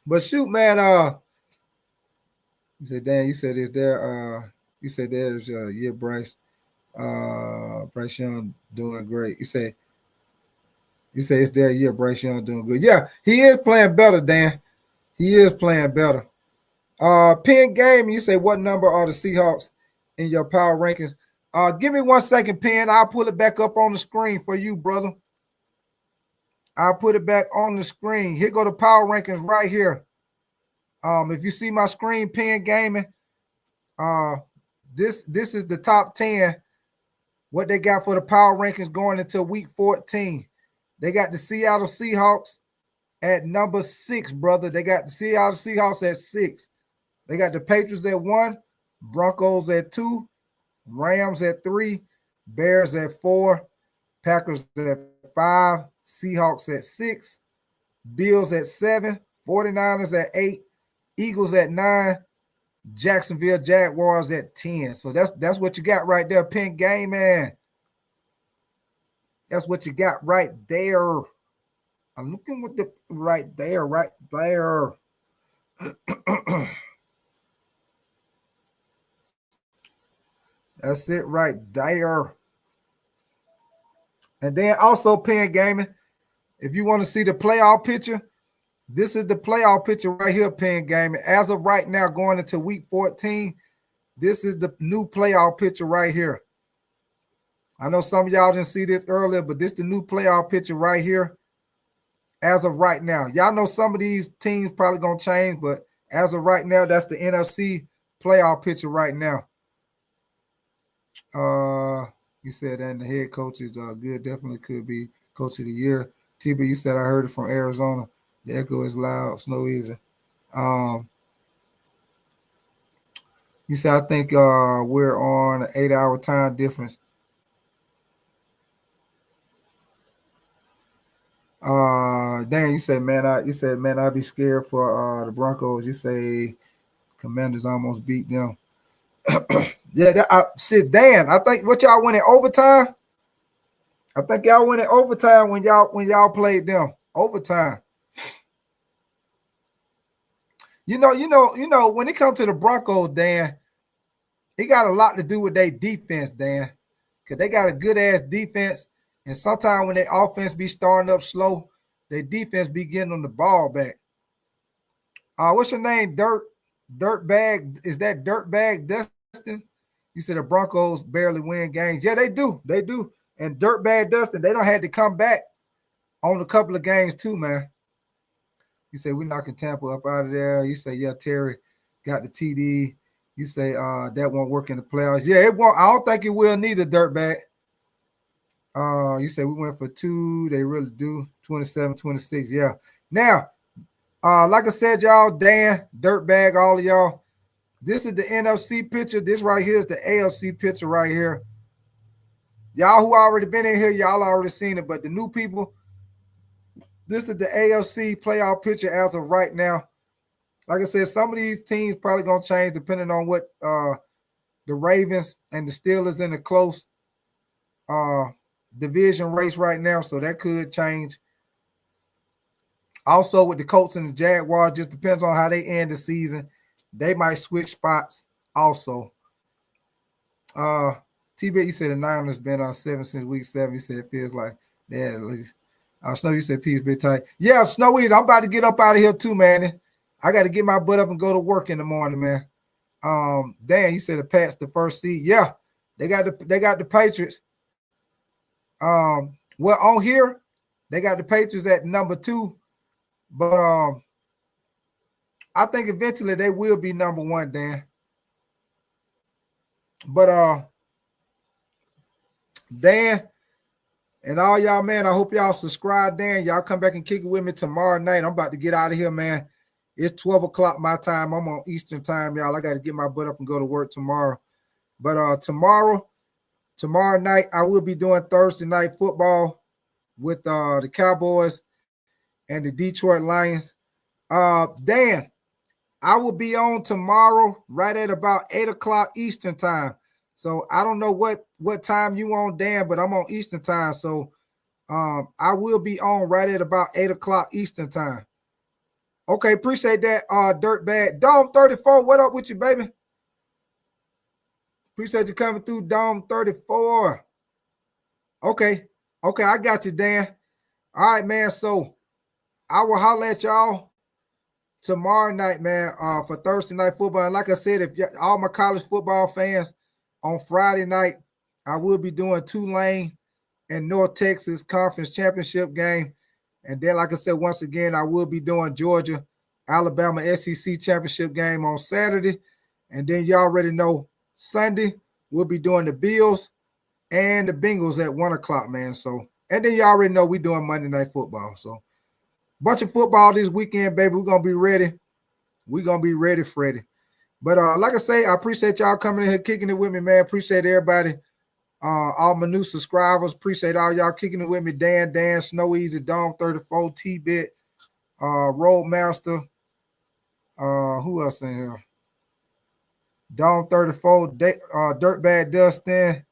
But shoot, man. You said, Dan. You said is there? You said there's yeah, Bryce. Bryce Young doing great. You say it's their year. Bryce Young doing good. Yeah, he is playing better, Dan. He is playing better. Pin game. You say what number are the Seahawks in your power rankings? Give me 1 second, Pin. I'll pull it back up on the screen for you, brother. I'll put it back on the screen. Here go the power rankings right here. If you see my screen, Pin Gaming, this is the top 10. What they got for the power rankings going into week 14. They got the Seattle Seahawks at number 6, brother. They got the Seattle Seahawks at 6. They got the Patriots at 1, Broncos at 2, Rams at 3, Bears at 4, Packers at 5, Seahawks at 6, Bills at 7, 49ers at 8, Eagles at 9, Jacksonville Jaguars at 10. So that's what you got right there, Pink Game, man. That's what you got right there. I'm looking with the right there. That's it right there. And then also Pen Gaming, if you want to see the playoff picture, this is the playoff picture right here, Pen Gaming. As of right now, going into week 14, this is the new playoff picture right here. I know some of y'all didn't see this earlier, but this is the new playoff picture right here. As of right now, y'all know some of these teams probably gonna change, but as of right now, that's the NFC playoff picture right now. You said, and the head coach is good. Definitely could be coach of the year. TB, you said I heard it from Arizona. The echo is loud. Snow Easy. You said I think we're on an 8-hour time difference. Dan, you said man, I'd be scared for the Broncos. You say Commanders almost beat them. Yeah, shit, Dan. I think what y'all went in overtime. I think y'all went in overtime when y'all played them overtime. You know, when it comes to the Broncos, Dan, it got a lot to do with their defense, Dan. Because they got a good ass defense. And sometimes when their offense be starting up slow, their defense be getting on the ball back. What's your name? Dirtbag. Is that Dirtbag Dustin? You said the Broncos barely win games. Yeah, they do. They do. And Dirtbag Dustin, they don't had to come back on a couple of games too, man. You say we knocking Tampa up out of there. You say, yeah, Terry got the TD. You say that won't work in the playoffs. Yeah, it won't. I don't think it will neither, Dirtbag. You say we went for 2. They really do. 27-26. Yeah. Now, like I said, y'all, Dan, Dirtbag, all of y'all, this is the NFC picture. This right here is the AFC picture right here. Y'all who already been in here, y'all already seen it. But the new people, this is the AFC playoff picture as of right now. Like I said, some of these teams probably going to change depending on what the Ravens and the Steelers in the close division race right now. So that could change. Also with the Colts and the Jaguars, just depends on how they end the season. They might switch spots also. T-Bet, you said the Niners been on 7 since week 7. You said it feels like that at least. Snow, you said P's bit tight. Yeah, Snowy, I'm about to get up out of here too, man. I got to get my butt up and go to work in the morning, man. Dan, you said the Pats the first seed. Yeah, they got the Patriots. Well, on here, they got the Patriots at number 2. But I think eventually they will be number 1, Dan. But Dan and all y'all, man, I hope y'all subscribe, Dan. Y'all come back and kick it with me tomorrow night. I'm about to get out of here, man. It's 12 o'clock my time. I'm on Eastern time, y'all. I got to get my butt up and go to work tomorrow. But tomorrow night, I will be doing Thursday night football with the Cowboys and the Detroit Lions. Dan, I will be on tomorrow right at about 8 o'clock Eastern time. So I don't know what time you on, Dan, but I'm on Eastern time. So I will be on right at about 8 o'clock Eastern time. Okay, appreciate that, Dirtbag. Dome 34, what up with you, baby? Appreciate you coming through, Dome 34. Okay, I got you, Dan. All right, man, so I will holler at y'all tomorrow night, man, for Thursday night football. And like I said, if all my college football fans, on Friday night, I will be doing Tulane and North Texas Conference Championship game. And then, like I said, once again, I will be doing Georgia, Alabama SEC Championship game on Saturday. And then you already know Sunday, we'll be doing the Bills and the Bengals at 1 o'clock, man. So, and then you already know we're doing Monday Night Football. So, bunch of football this weekend, baby. We're going to be ready. We're going to be ready, Freddie. But like I say, I appreciate y'all coming in here, kicking it with me, man. Appreciate everybody. All my new subscribers. Appreciate all y'all kicking it with me. Dan, Snow Easy, Dome 34, T-Bit, Roadmaster. Who else in here? Dome 34, Dirtbag Dustin.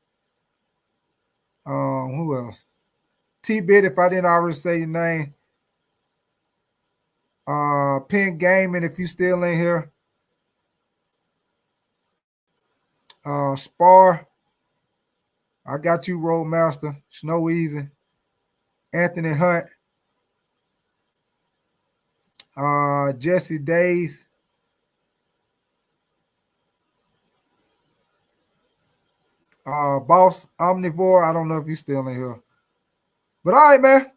Who else? T-Bit, if I didn't already say your name. Pen Gaming, if you still in here. Spar. I got you, Roadmaster. Snow Easy. Anthony Hunt. Jesse Days. Boss Omnivore. I don't know if you're still in here. But all right, man.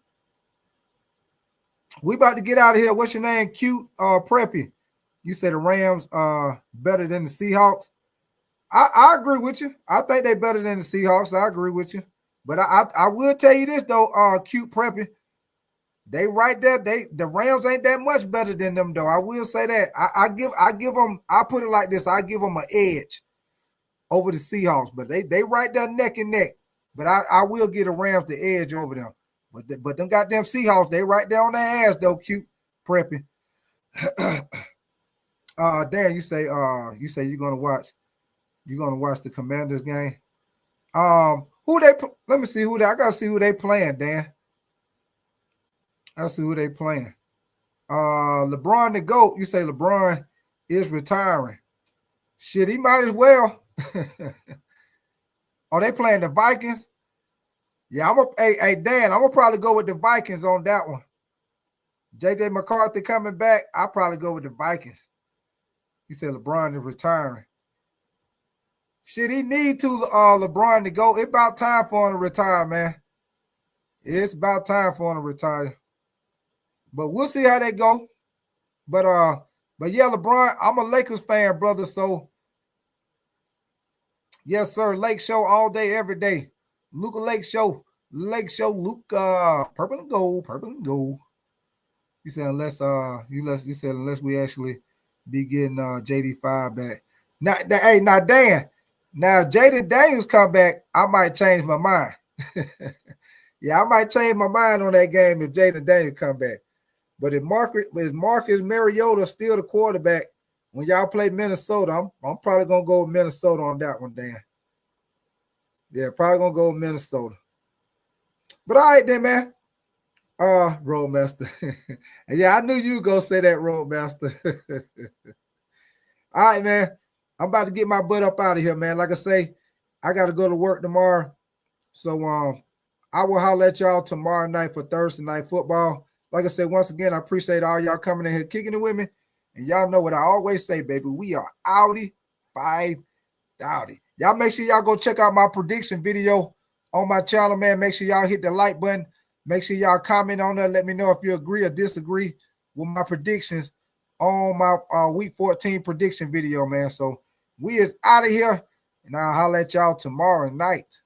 We about to get out of here. What's your name? Cute Preppy. You said the Rams are better than the Seahawks. I agree with you. I think they're better than the Seahawks. I agree with you. But I will tell you this though, Cute Preppy. They right there. The Rams ain't that much better than them though. I will say that. I give them. I put it like this. I give them an edge over the Seahawks. But they right there neck and neck. But I will give the Rams the edge over them. But them goddamn Seahawks, they right there on their ass though. Cute Preppy. Dan, you say you're gonna watch You're gonna watch the Commanders game. Let me see who I gotta see who they playing, Dan. I'll see who they playing. LeBron the GOAT. You say LeBron is retiring. Shit, he might as well. Are they playing the Vikings? Yeah, Dan, I'm gonna probably go with the Vikings on that one. JJ McCarthy coming back. I'll probably go with the Vikings. He said LeBron is retiring. Shit, he need to LeBron to go. It's about time for him to retire, man. It's about time for him to retire. But we'll see how they go. But yeah, LeBron, I'm a Lakers fan, brother. So yes, sir. Lake Show all day, every day. Luka Lake Show, Luka, purple and gold. He said unless we actually be getting JD5 back. Now Dan. Now Jaden Daniels come back, I might change my mind. Yeah, I might change my mind on that game if Jaden Daniels come back. But if Marcus Mariota still the quarterback when y'all play Minnesota, I'm probably gonna go with Minnesota on that one, Dan. Yeah, probably gonna go with Minnesota. But all right then, man. Roadmaster. Yeah, I knew you were gonna say that, Roadmaster. All right, man. I'm about to get my butt up out of here, man. Like I say, I got to go to work tomorrow. So I will holler at y'all tomorrow night for Thursday night football. Like I said, once again, I appreciate all y'all coming in here, kicking it with me. And y'all know what I always say, baby. We are Audi 5 Audi. Y'all make sure y'all go check out my prediction video on my channel, man. Make sure y'all hit the like button. Make sure y'all comment on there. Let me know if you agree or disagree with my predictions on my week 14 prediction video, man. So we is out of here, and I'll holler at y'all tomorrow night.